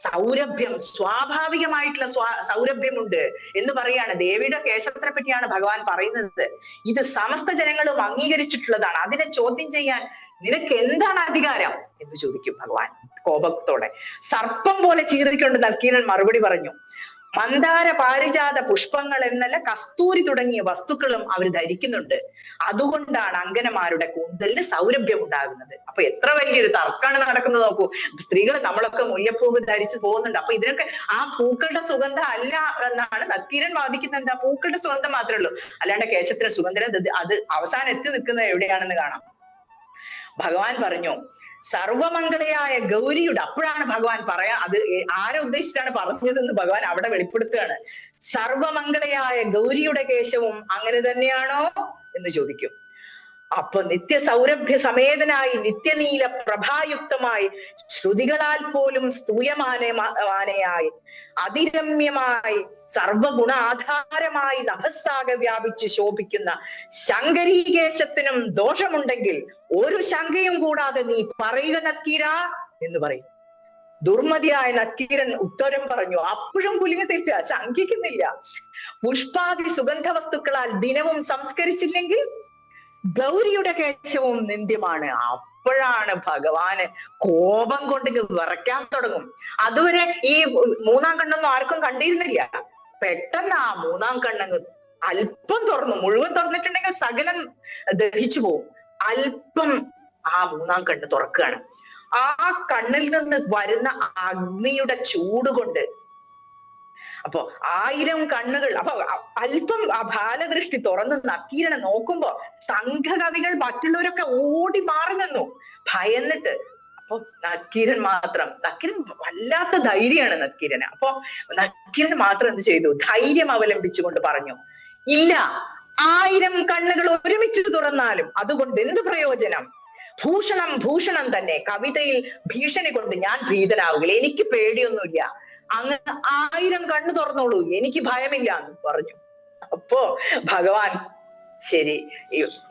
സൗരഭ്യം, സ്വാഭാവികമായിട്ടുള്ള സൗരഭ്യമുണ്ട് എന്ന് പറയാണ്. ദേവിയുടെ കേശത്തിനെ പറ്റിയാണ് ഭഗവാൻ പറയുന്നത്. ഇത് സമസ്ത ജനങ്ങളും അംഗീകരിച്ചിട്ടുള്ളതാണ്. അതിനെ ചോദ്യം ചെയ്യാൻ നിനക്ക് എന്താണ് അധികാരം എന്ന് ചോദിക്കും ഭഗവാൻ കോപത്തോടെ. സർപ്പം പോലെ ചീറിക്കൊണ്ട് നക്കീരൻ മറുപടി പറഞ്ഞു, മന്ദാര പാരിജാത പുഷ്പങ്ങൾ എന്നല്ല കസ്തൂരി തുടങ്ങിയ വസ്തുക്കളും അവർ ധരിക്കുന്നുണ്ട്. അതുകൊണ്ടാണ് അങ്കനമാരുടെ കൂന്തലിന് സൗരഭ്യം ഉണ്ടാകുന്നത്. അപ്പൊ എത്ര വലിയൊരു തർക്കമാണ് നടക്കുന്നത് നോക്കൂ. സ്ത്രീകൾ നമ്മളൊക്കെ മുല്ലപ്പൂവ് ധരിച്ച് പോകുന്നുണ്ട്. അപ്പൊ ഇതിനൊക്കെ ആ പൂക്കളുടെ സുഗന്ധം അല്ല എന്നാണ് നക്കീരൻ വാദിക്കുന്നത്. എന്താ, പൂക്കളുടെ സുഗന്ധം മാത്രമേ ഉള്ളൂ, അല്ലാണ്ട് കേശത്തിന് സുഗന്ധം അത് അവസാനം എത്തി നിൽക്കുന്നത് എവിടെയാണെന്ന് കാണാം. ഭഗവാൻ പറഞ്ഞു, സർവമംഗളയായ ഗൗരിയുടെ, അപ്പോഴാണ് ഭഗവാൻ പറയാ, അത് ആരെ ഉദ്ദേശിച്ചിട്ടാണ് പറഞ്ഞതെന്ന് ഭഗവാൻ അവിടെ വെളിപ്പെടുത്തുകയാണ്. സർവമംഗളയായ ഗൗരിയുടെ കേശവും അങ്ങനെ തന്നെയാണോ എന്ന് ചോദിക്കും. അപ്പൊ നിത്യ സൗരഭ്യ സമേതനായി നിത്യനീല പ്രഭായുക്തമായി ശ്രുതികളാൽ പോലും സ്തൂയമാനയായി അതിരമ്യമായി സർവഗുണാധാരമായി നഭസ്സാകെ വ്യാപിച്ച് ശോഭിക്കുന്ന ശങ്കരീകേശത്തിനും ദോഷമുണ്ടെങ്കിൽ ഒരു ശങ്കയും കൂടാതെ നീ പറയുക നക്കീര എന്ന് പറയും. ദുർമതിയായ നക്കീരൻ ഉത്തരം പറഞ്ഞു. അപ്പോഴും കുലിങ്ങ തെറ്റുക, ശങ്കിക്കുന്നില്ല. പുഷ്പാദി സുഗന്ധ വസ്തുക്കളാൽ ദിനവും സംസ്കരിച്ചില്ലെങ്കിൽ ഗൗരിയുടെ കേശവും നിന്ദ്യമാണ്. അപ്പോഴാണ് ഭഗവാന് കോപം കൊണ്ട് വിറയ്ക്കാൻ തുടങ്ങും. അതുവരെ ഈ മൂന്നാം കണ്ണൊന്നും ആർക്കും കണ്ടിരുന്നില്ല. പെട്ടെന്ന് ആ മൂന്നാം കണ്ണങ്ങ് അല്പം തുറന്നു. മുഴുവൻ തുറന്നിട്ടുണ്ടെങ്കിൽ സകലം ദഹിച്ചു പോവും. അല്പം ആ മൂന്നാം കണ്ണ് തുറക്കുകയാണ്. ആ കണ്ണിൽ നിന്ന് വരുന്ന അഗ്നിയുടെ ചൂടുകൊണ്ട്, അപ്പൊ 1000 കണ്ണുകൾ, അപ്പൊ അല്പം ആ ബാലദൃഷ്ടി തുറന്ന് നക്കീരനെ നോക്കുമ്പോ സംഘകവികൾ മറ്റുള്ളവരൊക്കെ ഓടി മാറി നിന്നു ഭയന്നിട്ട്. അപ്പൊ നക്കീരൻ വല്ലാത്ത ധൈര്യമാണ് നക്കീരന്. അപ്പൊ നക്കീരൻ മാത്രം എന്ത് ചെയ്തു, ധൈര്യം അവലംബിച്ചുകൊണ്ട് പറഞ്ഞു, ഇല്ല, 1000 കണ്ണുകൾ ഒരുമിച്ച് തുറന്നാലും അതുകൊണ്ട് എന്ത് പ്രയോജനം? ഭൂഷണം തന്നെ. കവിതയിൽ ഭീഷണി കൊണ്ട് ഞാൻ ഭീതനാവുകയില്ല, എനിക്ക് പേടിയൊന്നുമില്ല. അങ്ങ് 1000 കണ്ണു തുറന്നോളൂ, എനിക്ക് ഭയമില്ല എന്ന് പറഞ്ഞു. അപ്പോ ഭഗവാൻ ശരി,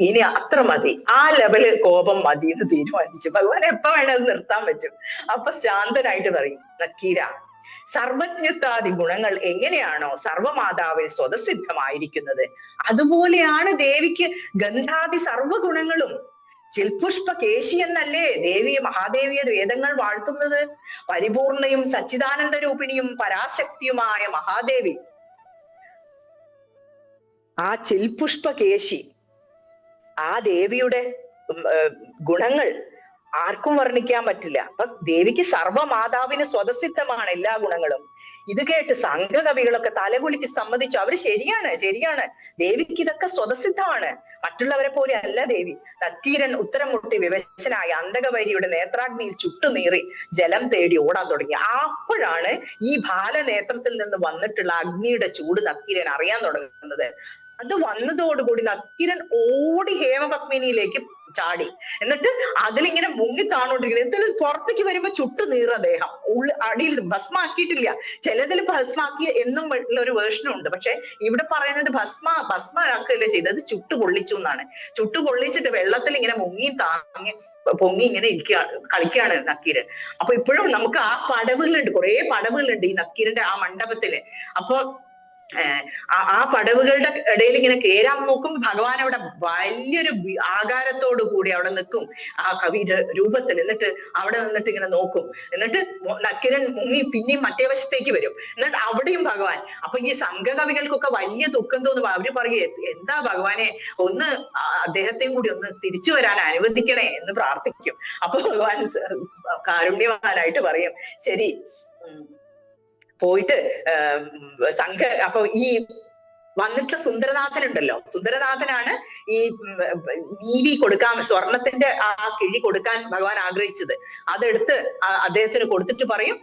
ഇനി അത്ര മതി, ആ ലെവല് കോപം മതി എന്ന് തീരുമാനിച്ചു. ഭഗവാൻ എപ്പോ വേണത് നിർത്താൻ പറ്റും. അപ്പൊ ശാന്തനായിട്ട് പറയും, നക്കീര, സർവജ്ഞത്വാദി ഗുണങ്ങൾ എങ്ങനെയാണോ സർവമാതാവിൽ സ്വതസിദ്ധമായിരിക്കുന്നത്, അതുപോലെയാണ് ദേവിക്ക് ഗന്ധാദി സർവഗുണങ്ങളും. ചിൽപുഷ്പ കേശി എന്നല്ലേ മഹാദേവിയെ വേദങ്ങൾ വാഴ്ത്തുന്നത്? പരിപൂർണയും സച്ചിദാനന്ദ രൂപിണിയും പരാശക്തിയുമായ മഹാദേവി, ആ ചിൽപുഷ്പ കേശി, ആ ദേവിയുടെ ഗുണങ്ങൾ ആർക്കും വർണ്ണിക്കാൻ പറ്റില്ല. അപ്പൊ ദേവിക്ക് സർവമാതാവിന് സ്വതസിദ്ധമാണ് എല്ലാ ഗുണങ്ങളും. ഇത് കേട്ട് സംഘകവികളൊക്കെ തലകുലുക്കി സമ്മതിച്ചു. അവര് ശരിയാണ്, ദേവിക്ക് ഇതൊക്കെ സ്വതസിദ്ധമാണ്, മറ്റുള്ളവരെ പോലെ അല്ല ദേവി. നക്കീരൻ ഉത്തരം മുട്ടി വിവശനായി അന്തകവൈരിയുടെ നേത്രാഗ്നിയിൽ ചുട്ടുനീറി ജലം തേടി ഓടാൻ തുടങ്ങി. അപ്പോഴാണ് ഈ ബാലനേത്രത്തിൽ നിന്ന് വന്നിട്ടുള്ള അഗ്നിയുടെ ചൂട് നക്കീരൻ അറിയാൻ തുടങ്ങുന്നത്. അത് വന്നതോടുകൂടി നക്കീരൻ ഓടി ഹേമപത്മിനിയിലേക്ക് ചാടി. എന്നിട്ട് അതിലിങ്ങനെ മുങ്ങി താണോണ്ടിരിക്കുന്നത്. എന്നിട്ട് പുറത്തേക്ക് വരുമ്പോ ചുട്ടു നീറും അദ്ദേഹം. അടിയിൽ ഭസ്മാക്കിയിട്ടില്ല. ചിലതിൽ ഭസ്മാക്കി എന്നും ഉള്ള ഒരു വേർഷനുണ്ട്. പക്ഷെ ഇവിടെ പറയുന്നത് ഭസ്മാക്കല്ലേ ചെയ്തത്, ചുട്ടു പൊള്ളിച്ചു എന്നാണ്. ചുട്ടു പൊള്ളിച്ചിട്ട് വെള്ളത്തിൽ ഇങ്ങനെ പൊങ്ങി ഇങ്ങനെ കളിക്കുകയാണ് നക്കീരൻ. അപ്പൊ ഇപ്പോഴും നമുക്ക് ആ പടവുകളുണ്ട്, കുറെ പടവുകളുണ്ട് ഈ നക്കീരന്റെ ആ മണ്ഡപത്തിന്. അപ്പൊ ആ പടവുകളുടെ ഇടയിൽ ഇങ്ങനെ കേറാൻ നോക്കും. ഭഗവാൻ അവിടെ വലിയൊരു ആകാരത്തോടു കൂടി അവിടെ നിൽക്കും ആ കവിയുടെ രൂപത്തിൽ. എന്നിട്ട് അവിടെ നിന്നിട്ട് ഇങ്ങനെ നോക്കും. എന്നിട്ട് നക്കീരൻ മുങ്ങി പിന്നെയും മറ്റേ വശത്തേക്ക് വരും. എന്നിട്ട് അവിടെയും ഭഗവാൻ. അപ്പൊ ഈ സംഘകവികൾക്കൊക്കെ വലിയ ദുഃഖം തോന്നും. അവര് പറയും, എന്താ ഭഗവാനെ, ഒന്ന് അദ്ദേഹത്തെയും കൂടി ഒന്ന് തിരിച്ചു വരാൻ അനുവദിക്കണേ എന്ന് പ്രാർത്ഥിക്കും. അപ്പൊ ഭഗവാൻ കാരുണ്യവാനായിട്ട് പറയും, ശരി പോയിട്ട് അപ്പൊ ഈ വന്നിട്ട് സുന്ദരനാഥൻ ഉണ്ടല്ലോ, സുന്ദരനാഥനാണ് ഈ നീവി കൊടുക്കാൻ, സ്വർണത്തിന്റെ ആ കിഴി കൊടുക്കാൻ ഭഗവാൻ ആഗ്രഹിച്ചത്. അതെടുത്ത് അദ്ദേഹത്തിന് കൊടുത്തിട്ട് പറയും,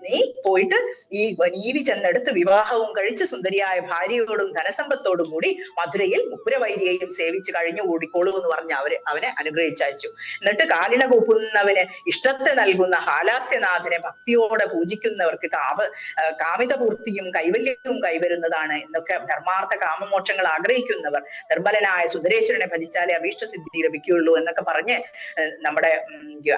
നീ പോയിട്ട് ഈ നീവി ചെന്നെടുത്ത് വിവാഹവും കഴിച്ച് സുന്ദരിയായ ഭാര്യയോടും ധനസമ്പത്തോടും കൂടി മധുരയിൽ മുപ്പുരവൈരിയെയും സേവിച്ച് കഴിഞ്ഞുകൂടിക്കോളൂ എന്ന് പറഞ്ഞ് അവനെ അനുഗ്രഹിച്ചയച്ചു. എന്നിട്ട് കാലിണ കൂപ്പുന്നവന് ഇഷ്ടത്തെ നൽകുന്ന ഹാലാസ്യനാഥനെ ഭക്തിയോടെ പൂജിക്കുന്നവർക്ക് കാമിതപൂർത്തിയും കൈവല്യവും കൈവരുന്നതാണ് എന്നൊക്കെ ധർമാർത്ഥ കാമമോക്ഷങ്ങൾ ആഗ്രഹിക്കുന്നവർ നിർമ്മലനായ സുന്ദരേശ്വരനെ ഭജിച്ചാലേ അഭീഷ്ടസിദ്ധി ലഭിക്കുകയുള്ളൂ എന്നൊക്കെ പറഞ്ഞ് നമ്മുടെ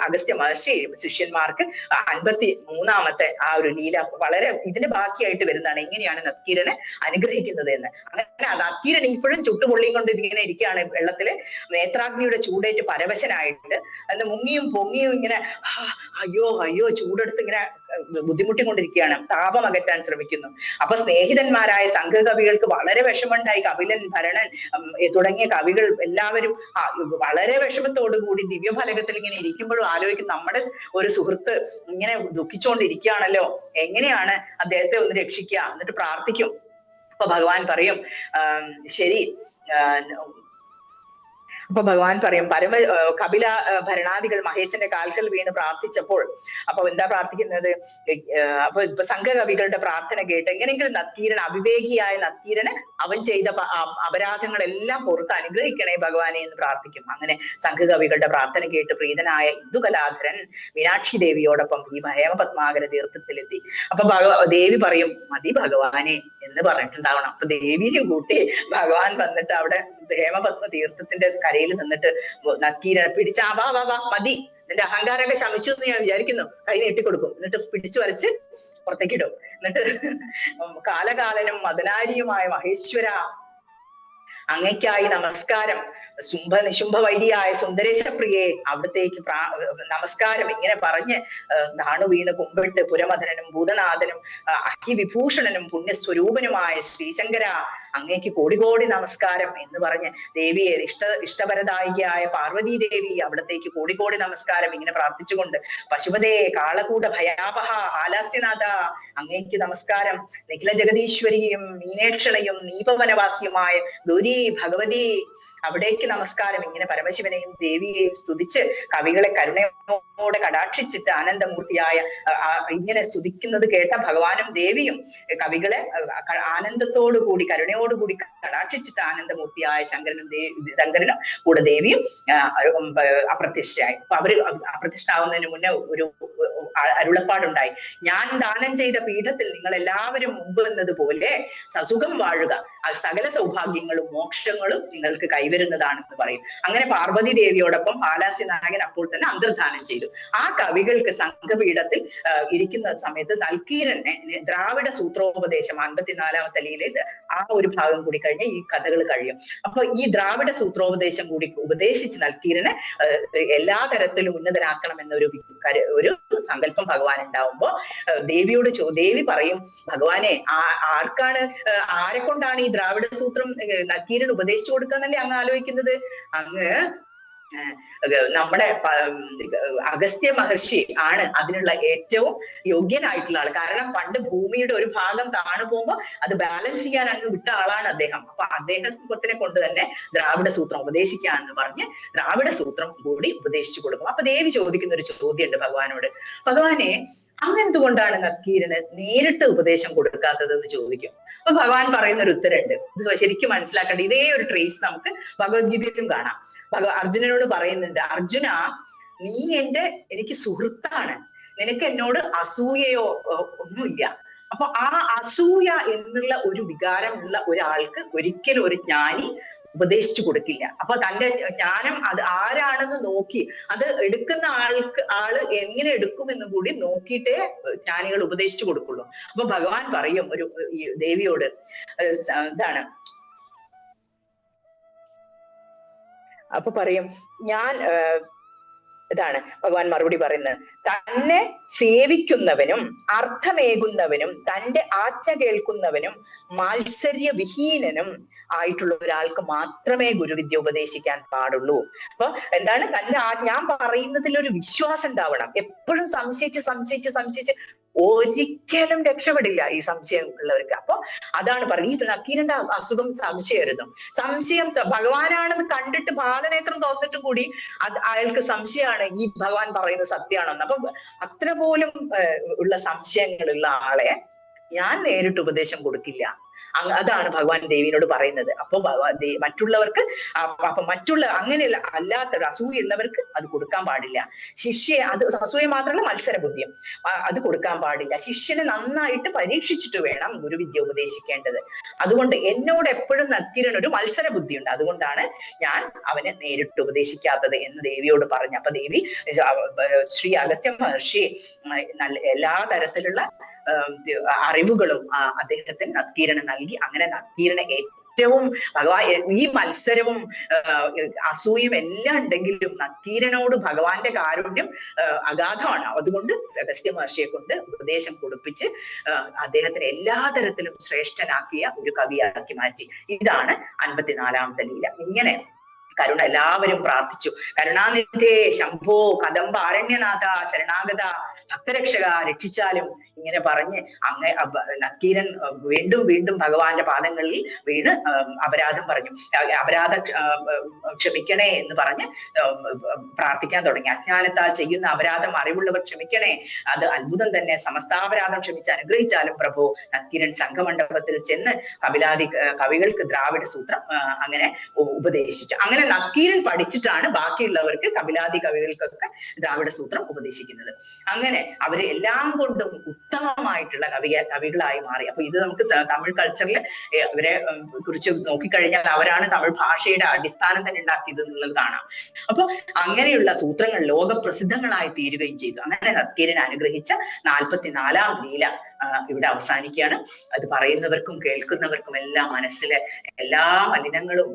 അഗസ്ത്യ മഹർഷി ശിഷ്യന്മാർക്ക് 53ാമത്തെ ആ ഒരു ലീല വളരെ ഇതിന്റെ ബാക്കിയായിട്ട് വരുന്നതാണ്, എങ്ങനെയാണ് നക്കീരനെ അനുഗ്രഹിക്കുന്നത് എന്ന്. അങ്ങനെ നക്കീരൻ ഇപ്പോഴും ചുട്ടുപൊള്ളിയും കൊണ്ട് ഇങ്ങനെ ഇരിക്കുകയാണ് വെള്ളത്തില്, നേത്രാഗ്നിയുടെ ചൂടേറ്റ് പരവശനായിട്ട്. അന്ന് മുങ്ങിയും പൊങ്ങിയും ഇങ്ങനെ അയ്യോ ചൂടെടുത്ത് ഇങ്ങനെ ബുദ്ധിമുട്ടിക്കൊണ്ടിരിക്കുകയാണ്. താപം അകറ്റാൻ ശ്രമിക്കുന്നു. അപ്പൊ സ്നേഹിതന്മാരായ സംഘകവികൾക്ക് വളരെ വിഷമമുണ്ടായി. കപിലൻ, ഭരണൻ തുടങ്ങിയ കവികൾ എല്ലാവരും വളരെ വിഷമത്തോടു കൂടി ദിവ്യഫലകത്തിൽ ഇങ്ങനെ ഇരിക്കുമ്പോഴും ആലോചിക്കും, നമ്മുടെ ഒരു സുഹൃത്ത് ഇങ്ങനെ ദുഃഖിച്ചുകൊണ്ടിരിക്കുകയാണല്ലോ, എങ്ങനെയാണ് അദ്ദേഹത്തെ ഒന്ന് രക്ഷിക്കുക. എന്നിട്ട് പ്രാർത്ഥിക്കും. അപ്പൊ ഭഗവാൻ പറയും, ശരി. അപ്പൊ ഭഗവാൻ പറയും, കപില ഭരണാദികൾ മഹേശന്റെ കാൽക്കൽ വീണ് പ്രാർത്ഥിച്ചപ്പോൾ, അപ്പൊ എന്താ പ്രാർത്ഥിക്കുന്നത്? അപ്പൊ ഇപ്പൊ സംഘകവികളുടെ പ്രാർത്ഥന കേട്ട് എങ്ങനെയെങ്കിലും നക്കീരൻ, അവിവേകിയായ നക്കീരന് അവൻ ചെയ്ത അപരാധങ്ങളെല്ലാം പുറത്ത് അനുഗ്രഹിക്കണേ ഭഗവാനെ എന്ന് പ്രാർത്ഥിക്കും. അങ്ങനെ സംഘകവികളുടെ പ്രാർത്ഥന കേട്ട് പ്രീതനായ ഇന്ദുകലാധരൻ മീനാക്ഷി ദേവിയോടൊപ്പം ഈ ഹേമപത്മാകര തീർത്ഥത്തിലെത്തി. അപ്പൊ ദേവി പറയും, മതി ഭഗവാനെ എന്ന് പറഞ്ഞിട്ടുണ്ടാവണം. അപ്പൊ ദേവിയും കൂട്ടി ഭഗവാൻ വന്നിട്ട് അവിടെ ഹേമപത്മ തീർത്ഥത്തിന്റെ കരയിൽ നിന്നിട്ട് നക്കീരനെ പിടിച്ച് വാ മതി, നിന്റെ അഹങ്കാരമൊക്കെ ശമിച്ചു എന്ന് ഞാൻ വിചാരിക്കുന്നു, കൈ നീട്ടിക്കൊടുക്കും. എന്നിട്ട് പിടിച്ചു വരച്ച് പുറത്തേക്കിടും. എന്നിട്ട് കാലകാലനും മദനാരിയുമായ മഹേശ്വര, അങ്ങയ്ക്കായി നമസ്കാരം. നിശുംഭ വൈരിയായ സുന്ദരേശപ്രിയെ അവിടത്തേക്ക് നമസ്കാരം ഇങ്ങനെ പറഞ്ഞ് ധാണു വീണ് കുമ്പിട്ട് പുരമദനനും ഭൂതനാഥനും അഹിവിഭൂഷണനും പുണ്യസ്വരൂപനുമായ ശ്രീശങ്കര, അങ്ങേക്ക് കോടി നമസ്കാരം എന്ന് പറഞ്ഞ് ദേവിയെ ഇഷ്ടപരദായികയായ പാർവതീ ദേവി അവിടത്തേക്ക് കോടി നമസ്കാരം ഇങ്ങനെ പ്രാർത്ഥിച്ചുകൊണ്ട്, പശുപതേ കാളകൂട ഭയാപഹ ആലാസ്യനാഥ, അങ്ങേക്ക് നമസ്കാരം. നിഖില ജഗദീശ്വരിയും മീനേക്ഷണയും നീപവനവാസിയുമായ ഗൗരി ഭഗവതി, അവിടേക്ക് നമസ്കാരം. ഇങ്ങനെ പരമശിവനെയും ദേവിയെയും സ്തുതിച്ച് കവികളെ കരുണയോടെ കടാക്ഷിച്ചിട്ട് ആനന്ദമൂർത്തിയായ ഇങ്ങനെ സ്തുതിക്കുന്നത് കേട്ട ഭഗവാനും ദേവിയും കവികളെ ആനന്ദത്തോടു കൂടി കരുണയോടുകൂടി കടാക്ഷിച്ചിട്ട് ആനന്ദമൂർത്തിയായ ശങ്കരനും കൂടെ ദേവിയും അപ്രത്യക്ഷയായി. അപ്പൊ അവര് അപ്രത്യക്ഷ ആവുന്നതിന് മുന്നേ അരുളപ്പാടുണ്ടായി. ഞാൻ ദാനം ചെയ്ത പീഠത്തിൽ നിങ്ങൾ എല്ലാവരും മുമ്പ് എന്നതുപോലെ സസുഖം വാഴുക, സകല സൗഭാഗ്യങ്ങളും മോക്ഷങ്ങളും നിങ്ങൾക്ക് കൈവരുന്നതാണെന്ന് പറയും. അങ്ങനെ പാർവതി ദേവിയോടൊപ്പം പാലാസി നായകൻ അപ്പോൾ തന്നെ അന്തർധാനം ചെയ്തു. ആ കവികൾക്ക് സംഘപീഠത്തിൽ ഇരിക്കുന്ന സമയത്ത് നൽക്കീരനെ ദ്രാവിഡ സൂത്രോപദേശം 54-ാമത്തെ ലീലയിൽ ആ ഒരു ഭാഗം കൂടി കഴിഞ്ഞ് ഈ കഥകൾ കഴിയും. അപ്പൊ ഈ ദ്രാവിഡ സൂത്രോപദേശം കൂടി ഉപദേശിച്ച് നൽക്കീരനെ എല്ലാ തരത്തിലും ഉന്നതനാക്കണം എന്നൊരു സങ്കല്പം ഭഗവാൻ ഉണ്ടാവുമ്പോ ദേവിയോട് ദേവി പറയും, ഭഗവാനെ ആരെ കൊണ്ടാണ് ഈ ദ്രാവിഡ സൂത്രം നക്കീരൻ ഉപദേശിച്ചു കൊടുക്കാന്നല്ലേ അങ്ങ് ആലോചിക്കുന്നത്? അങ്ങ് നമ്മുടെ അഗസ്ത്യ മഹർഷി ആണ് അതിനുള്ള ഏറ്റവും യോഗ്യനായിട്ടുള്ള ആള്. കാരണം പണ്ട് ഭൂമിയുടെ ഒരു ഭാഗം താണു പോകുമ്പോ അത് ബാലൻസ് ചെയ്യാൻ അങ്ങ് വിട്ട ആളാണ് അദ്ദേഹം. അപ്പൊ അദ്ദേഹത്തിനെ കൊണ്ട് തന്നെ ദ്രാവിഡ സൂത്രം ഉപദേശിക്കാന്ന് പറഞ്ഞ് ദ്രാവിഡ സൂത്രം കൂടി ഉപദേശിച്ചു കൊടുക്കും. അപ്പൊ ദേവി ചോദിക്കുന്ന ഒരു ചോദ്യമുണ്ട് ഭഗവാനോട്, ഭഗവാനെ അങ്ങെന്തുകൊണ്ടാണ് നക്കീരന് നേരിട്ട് ഉപദേശം കൊടുക്കാത്തതെന്ന് ചോദിക്കും. അപ്പൊ ഭഗവാൻ പറയുന്ന ഒരു ഉത്തരമുണ്ട്. ഇത് ശരിക്കും മനസ്സിലാക്കേണ്ട ഇതേ ഒരു ട്രേസ് നമുക്ക് ഭഗവത്ഗീതയിലും കാണാം. അർജുനനോട് പറയുന്നുണ്ട്, അർജുന നീ എനിക്ക് സുഹൃത്താണ്, നിനക്ക് എന്നോട് അസൂയയോ ഒന്നുമില്ല. അപ്പൊ ആ അസൂയ എന്നുള്ള ഒരു വികാരമുള്ള ഒരാൾക്ക് ഒരിക്കലും ഒരു ജ്ഞാനി ഉപദേശിച്ചു കൊടുക്കില്ല. അപ്പൊ തന്റെ ജ്ഞാനം അത് ആരാണെന്ന് നോക്കി അത് എടുക്കുന്ന ആള് എങ്ങനെ എടുക്കുമെന്നും കൂടി നോക്കിയിട്ടേ ജ്ഞാനികൾ ഉപദേശിച്ചു കൊടുക്കുള്ളൂ. അപ്പൊ ഭഗവാൻ പറയും ഒരു ദേവിയോട്, എന്താണ് അപ്പൊ പറയും, ഇതാണ് ഭഗവാൻ മറുപടി പറയുന്നത്, തന്നെ സേവിക്കുന്നവനും അർത്ഥമേകുന്നവനും തന്റെ ആജ്ഞ കേൾക്കുന്നവനും മാത്സര്യവിഹീനനും ആയിട്ടുള്ള ഒരാൾക്ക് മാത്രമേ ഗുരുവിദ്യ ഉപദേശിക്കാൻ പാടുള്ളൂ. അപ്പൊ എന്താണ്, ഞാൻ പറയുന്നതിൽ ഒരു വിശ്വാസം ഉണ്ടാവണം. എപ്പോഴും സംശയിച്ച് ഒരിക്കലും രക്ഷപ്പെടില്ല ഈ സംശയം ഉള്ളവർക്ക്. അപ്പൊ അതാണ് പറയുന്നത്, ഈ നക്കീരന്റെ അസുഖം സംശയമായിരുന്നു. സംശയം ഭഗവാനാണെന്ന് കണ്ടിട്ട് ബാലനേത്രം തോന്നിട്ടും കൂടി അയാൾക്ക് സംശയമാണ് ഈ ഭഗവാൻ പറയുന്നത് സത്യമാണെന്ന്. അപ്പൊ അത്ര പോലും ഉള്ള സംശയങ്ങളുള്ള ആളെ ഞാൻ നേരിട്ട് ഉപദേശം കൊടുക്കില്ല. അതാണ് ഭഗവാൻ ദേവിനോട് പറയുന്നത്. അപ്പൊ മറ്റുള്ളവർക്ക് അങ്ങനെയല്ല അല്ലാത്ത അസൂയുള്ളവർക്ക് അത് കൊടുക്കാൻ പാടില്ല. അത് അസൂയ മാത്രമല്ല മത്സരബുദ്ധിയും അത് കൊടുക്കാൻ പാടില്ല. ശിഷ്യനെ നന്നായിട്ട് പരീക്ഷിച്ചിട്ട് വേണം ഗുരുവിദ്യ ഉപദേശിക്കേണ്ടത്. അതുകൊണ്ട് എന്നോട് എപ്പോഴും നക്കീരൻ ഒരു മത്സര ബുദ്ധിയുണ്ട്, അതുകൊണ്ടാണ് ഞാൻ അവനെ നേരിട്ട് ഉപദേശിക്കാത്തത് എന്ന് ദേവിയോട് പറഞ്ഞു. അപ്പൊ ദേവി ശ്രീ അഗസ്ത്യ മഹർഷി എല്ലാ തരത്തിലുള്ള അറിവുകളും അദ്ദേഹത്തിന് നക്കീരന് നൽകി. അങ്ങനെ നക്കീരന് ഏറ്റവും ഭഗവാൻ ഈ മത്സരവും അസൂയും എല്ലാം ഉണ്ടെങ്കിലും നക്കീരനോട് ഭഗവാന്റെ കാരുണ്യം അഗാധമാണ്. അതുകൊണ്ട് അഗസ്ത്യ മഹർഷിയെ കൊണ്ട് ഉപദേശം കൊടുപ്പിച്ച് അദ്ദേഹത്തിന് എല്ലാ തരത്തിലും ശ്രേഷ്ഠനാക്കിയ ഒരു കവിയാക്കി മാറ്റി. ഇതാണ് 54-ാമത്തെ ലീല. ഇങ്ങനെ കരുണ എല്ലാവരും പ്രാർത്ഥിച്ചു. കരുണാനിധേ ശംഭോ കദംബ അരണ്യനാഥ ശരണാഗത ഭക്തരക്ഷക രക്ഷിച്ചാലും ഇങ്ങനെ പറഞ്ഞ് നക്കീരൻ വീണ്ടും വീണ്ടും ഭഗവാന്റെ പാദങ്ങളിൽ വീണ് അപരാധം പറഞ്ഞു. ക്ഷമിക്കണേ എന്ന് പറഞ്ഞ് പ്രാർത്ഥിക്കാൻ തുടങ്ങി. അജ്ഞാനത്താൽ ചെയ്യുന്ന അപരാധം അറിവുള്ളവർ ക്ഷമിക്കണേ, അത് അത്ഭുതം തന്നെ, സമസ്താപരാധം ക്ഷമിച്ച് അനുഗ്രഹിച്ചാലും പ്രഭു. നക്കീരൻ സംഘമണ്ഡപത്തിൽ ചെന്ന് കവികൾക്ക് ദ്രാവിഡ സൂത്രം അങ്ങനെ ഉപദേശിച്ചു. അങ്ങനെ നക്കീരൻ പഠിച്ചിട്ടാണ് ബാക്കിയുള്ളവർക്ക് കപിലാദി കവികൾക്കൊക്കെ ദ്രാവിഡ സൂത്രം ഉപദേശിക്കുന്നത്. അങ്ങനെ അവര് എല്ലാം കൊണ്ടും ഉത്തമമായിട്ടുള്ള കവികളായി മാറി. അപ്പൊ ഇത് നമുക്ക് തമിഴ് കൾച്ചറിൽ ഇവരെ കുറിച്ച് നോക്കിക്കഴിഞ്ഞാൽ അവരാണ് തമിഴ് ഭാഷയുടെ അടിസ്ഥാനം തന്നെ ഉണ്ടാക്കിയത് എന്നുള്ളത് കാണാം. അപ്പൊ അങ്ങനെയുള്ള സൂത്രങ്ങൾ ലോകപ്രസിദ്ധങ്ങളായി തീരുകയും ചെയ്തു. അങ്ങനെ നക്കീരൻ അനുഗ്രഹിച്ച 44-ാം ലീല ഇവിടെ അവസാനിക്കുകയാണ്. അത് പറയുന്നവർക്കും കേൾക്കുന്നവർക്കും എല്ലാം മനസ്സിലെ എല്ലാ മാലിന്യങ്ങളും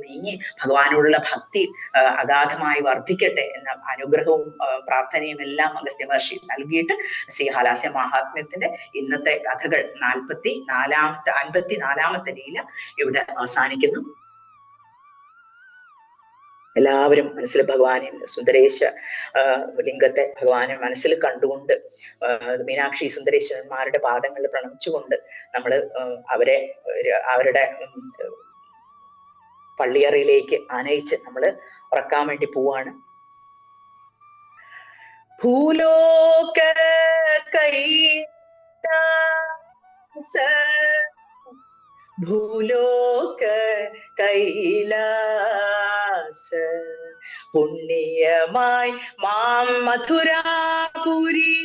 നീങ്ങി ഭഗവാനോടുള്ള ഭക്തി അഗാധമായി വർദ്ധിക്കട്ടെ എന്ന അനുഗ്രഹവും പ്രാർത്ഥനയും എല്ലാം അഗസ്ത്യ മഹർഷി നൽകിയിട്ട് ശ്രീഹാലാസ്യ മഹാത്മ്യത്തിന്റെ ഇന്നത്തെ കഥകൾ 54-ാമത്തെ ലീല ഇവിടെ അവസാനിക്കുന്നു. എല്ലാവരും മനസ്സിൽ ഭഗവാനെ സുന്ദരേശ ലിംഗത്തെ ഭഗവാനെ മനസ്സിൽ കണ്ടുകൊണ്ട് മീനാക്ഷി സുന്ദരേശ്വരന്മാരുടെ പാദങ്ങളിൽ പ്രണമിച്ചുകൊണ്ട് നമ്മൾ അവരുടെ പള്ളിയറയിലേക്ക് ആനയിച്ച് നമ്മൾ ഉറക്കാൻ വേണ്ടി പോവാണ്. ഭൂലോക കൈലാസ പുണ്യമായി മാം മധുരാപുരി,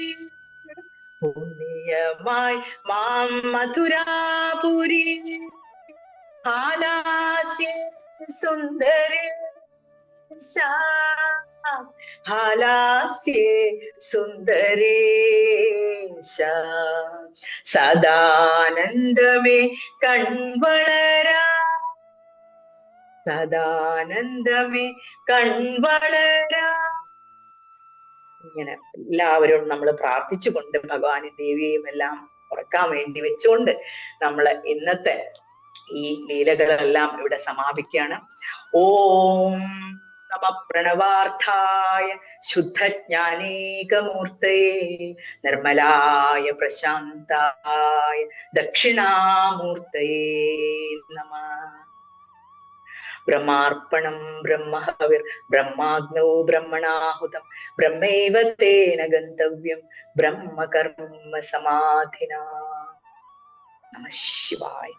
പുണ്യമായി മാം മധുരാപുരി, ഹാലാസ്യ സുന്ദരേ ഹാലാസ്യേ സുന്ദരേശ, സദാനന്ദമേ കൺവളരാ, സദാനന്ദമേ കൺവളരാ. ഇങ്ങനെ എല്ലാവരും നമ്മൾ പ്രാർത്ഥിച്ചുകൊണ്ട് ഭഗവാനും ദേവിയെയും എല്ലാം ഉറക്കാൻ വേണ്ടി വെച്ചുകൊണ്ട് നമ്മൾ ഇന്നത്തെ ഈ ലീലകളെല്ലാം ഇവിടെ സമാപിക്കുകയാണ്. ഓം നമ പ്രണവാർത്ഥായ ശുദ്ധജ്ഞാനേകമൂർത്തയേ നിർമ്മലായ പ്രശാന്തായ ദക്ഷിണാമൂർത്തയേ നമഃ. ബ്രഹ്മാർപ്പണം ബ്രഹ്മഹവിർ ബ്രഹ്മാഗ്നോ ബ്രഹ്മണാഹുതം ബ്രഹ്മൈവ തേന ഗന്തവ്യം ബ്രഹ്മകർമ്മ സമാധിനാ. നമഃ ശിവായ,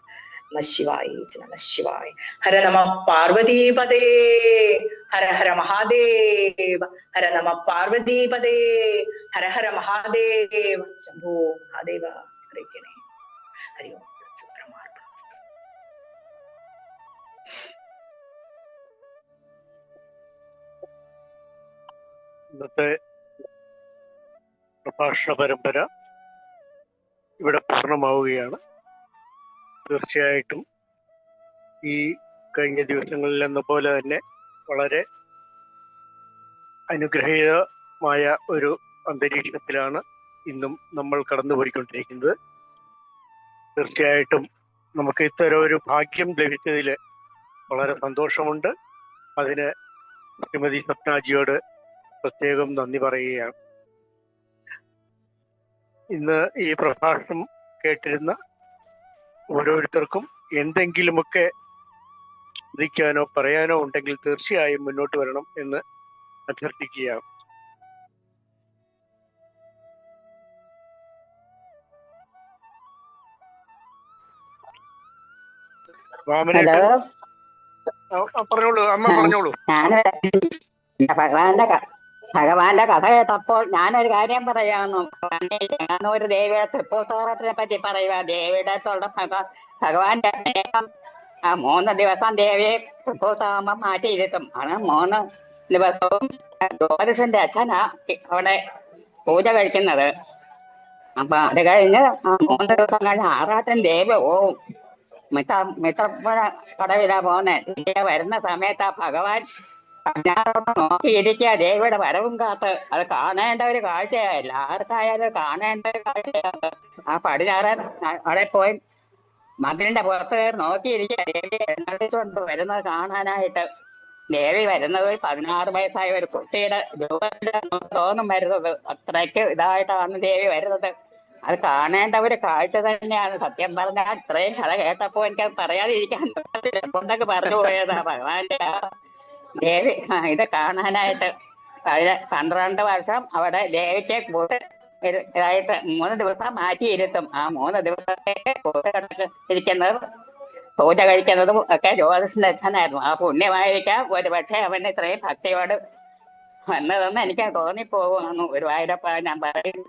നമഃ ശിവായ, നമഃ ശിവായ. ഹര നമ പാർവതീപദേ, ഹര ഹര മഹാദേവ, ഹര നമ പാർവതീപദേ, ഹര ഹര മഹാദേവ. ശംഭോ മഹാദേവ ഹരിക്കണേ. ഹരി ഓം. ഇന്നത്തെ പ്രഭാഷണ പരമ്പര ഇവിടെ പൂർണ്ണമാവുകയാണ്. തീർച്ചയായിട്ടും ഈ കഴിഞ്ഞ ദിവസങ്ങളിൽ എന്ന പോലെ തന്നെ വളരെ അനുഗ്രഹീതമായ ഒരു അന്തരീക്ഷത്തിലാണ് ഇന്നും നമ്മൾ കടന്നുപോയിക്കൊണ്ടിരിക്കുന്നത്. തീർച്ചയായിട്ടും നമുക്ക് ഇത്തരം ഒരു ഭാഗ്യം ലഭിച്ചതിൽ വളരെ സന്തോഷമുണ്ട്. അതിന് ശ്രീമതി സ്വപ്നാജിയോട് പ്രത്യേകം നന്ദി പറയുകയാണ്. ഇന്ന് ഈ പ്രഭാഷണം കേട്ടിരുന്ന ഓരോരുത്തർക്കും എന്തെങ്കിലുമൊക്കെ ചിന്തിക്കാനോ പറയാനോ ഉണ്ടെങ്കിൽ തീർച്ചയായും മുന്നോട്ട് വരണം എന്ന് അഭ്യർത്ഥിക്കുകയാണ്. പറഞ്ഞോളൂ അമ്മ, പറഞ്ഞോളൂ. ഭഗവാന്റെ കഥ കേട്ടപ്പോൾ ഞാനൊരു കാര്യം പറയാമെന്നു. ഒരു ദേവിയുടെ തൃപ്പൂർത്തോറത്തിനെ പറ്റി പറയുക. ദേവിയുടെ അടുത്തുള്ള ഭഗവാന്റെ സ്നേഹം 3 ദിവസം ദേവിയെ തൃപ്പൂർത്താകുമ്പം മാറ്റിയിരുത്തും. 3 ദിവസവും ജോലിസിന്റെ അച്ഛനാ അവിടെ പൂജ കഴിക്കുന്നത്. അപ്പൊ അത് കഴിഞ്ഞ് 3 ദിവസം കഴിഞ്ഞ് ആറാട്ടൻ ദേവി പോവും. മിത്രപ്പുഴ കടവിലാ പോകുന്നേ. തിരികെ വരുന്ന സമയത്ത് ആ ഭഗവാൻ നോക്കിയിരിക്കുക, ദേവിയുടെ വരവും കാത്ത്. അത് കാണേണ്ട ഒരു കാഴ്ചയായില്ല, ആർക്കായാലും കാണേണ്ട ഒരു കാഴ്ചയാണ്. ആ പടിഞ്ഞാറൻ അവിടെ പോയി മതിലിന്റെ പുറത്ത് നോക്കിയിരിക്കുക, ദേവി എഴുന്നള്ളിച്ചുകൊണ്ട് വരുന്നത് കാണാനായിട്ട്. ദേവി വരുന്നത് 16 വയസ്സായ ഒരു കുട്ടിയുടെ രൂപത്തിലാണ് തോന്നും വരുന്നത്. അത്രയ്ക്ക് ഇതായിട്ടാണ് ദേവി വരുന്നത്. അത് കാണേണ്ട ഒരു കാഴ്ച തന്നെയാണ്. സത്യം പറഞ്ഞാൽ ഇത്രയും കഥ കേട്ടപ്പോ എനിക്കത് പറയാതിരിക്കാൻ കൊണ്ടൊക്കെ പറഞ്ഞു പോയതാ. ഭഗവാന്റെ ദേവി ഇത് കാണാനായിട്ട് കഴിഞ്ഞ 12 വർഷം അവിടെ ദേവിക്ക് കൂട്ട് ഇതായിട്ട് 3 ദിവസം മാറ്റിയിരുത്തും. ആ 3 ദിവസത്തേക്ക് കൂട്ട് ഇരിക്കുന്നത് പൂജ കഴിക്കുന്നതും ഒക്കെ ജ്യോതിസിന്റെ അച്ഛനായിരുന്നു. ആ പുണ്യമായിരിക്കാം ഒരു പക്ഷേ അവന് ഇത്രയും ഭക്തിയോട് വന്നതെന്ന് എനിക്ക് തോന്നിപ്പോകുന്നു. ഗുരുവായൂരപ്പ ഞാൻ പറയും,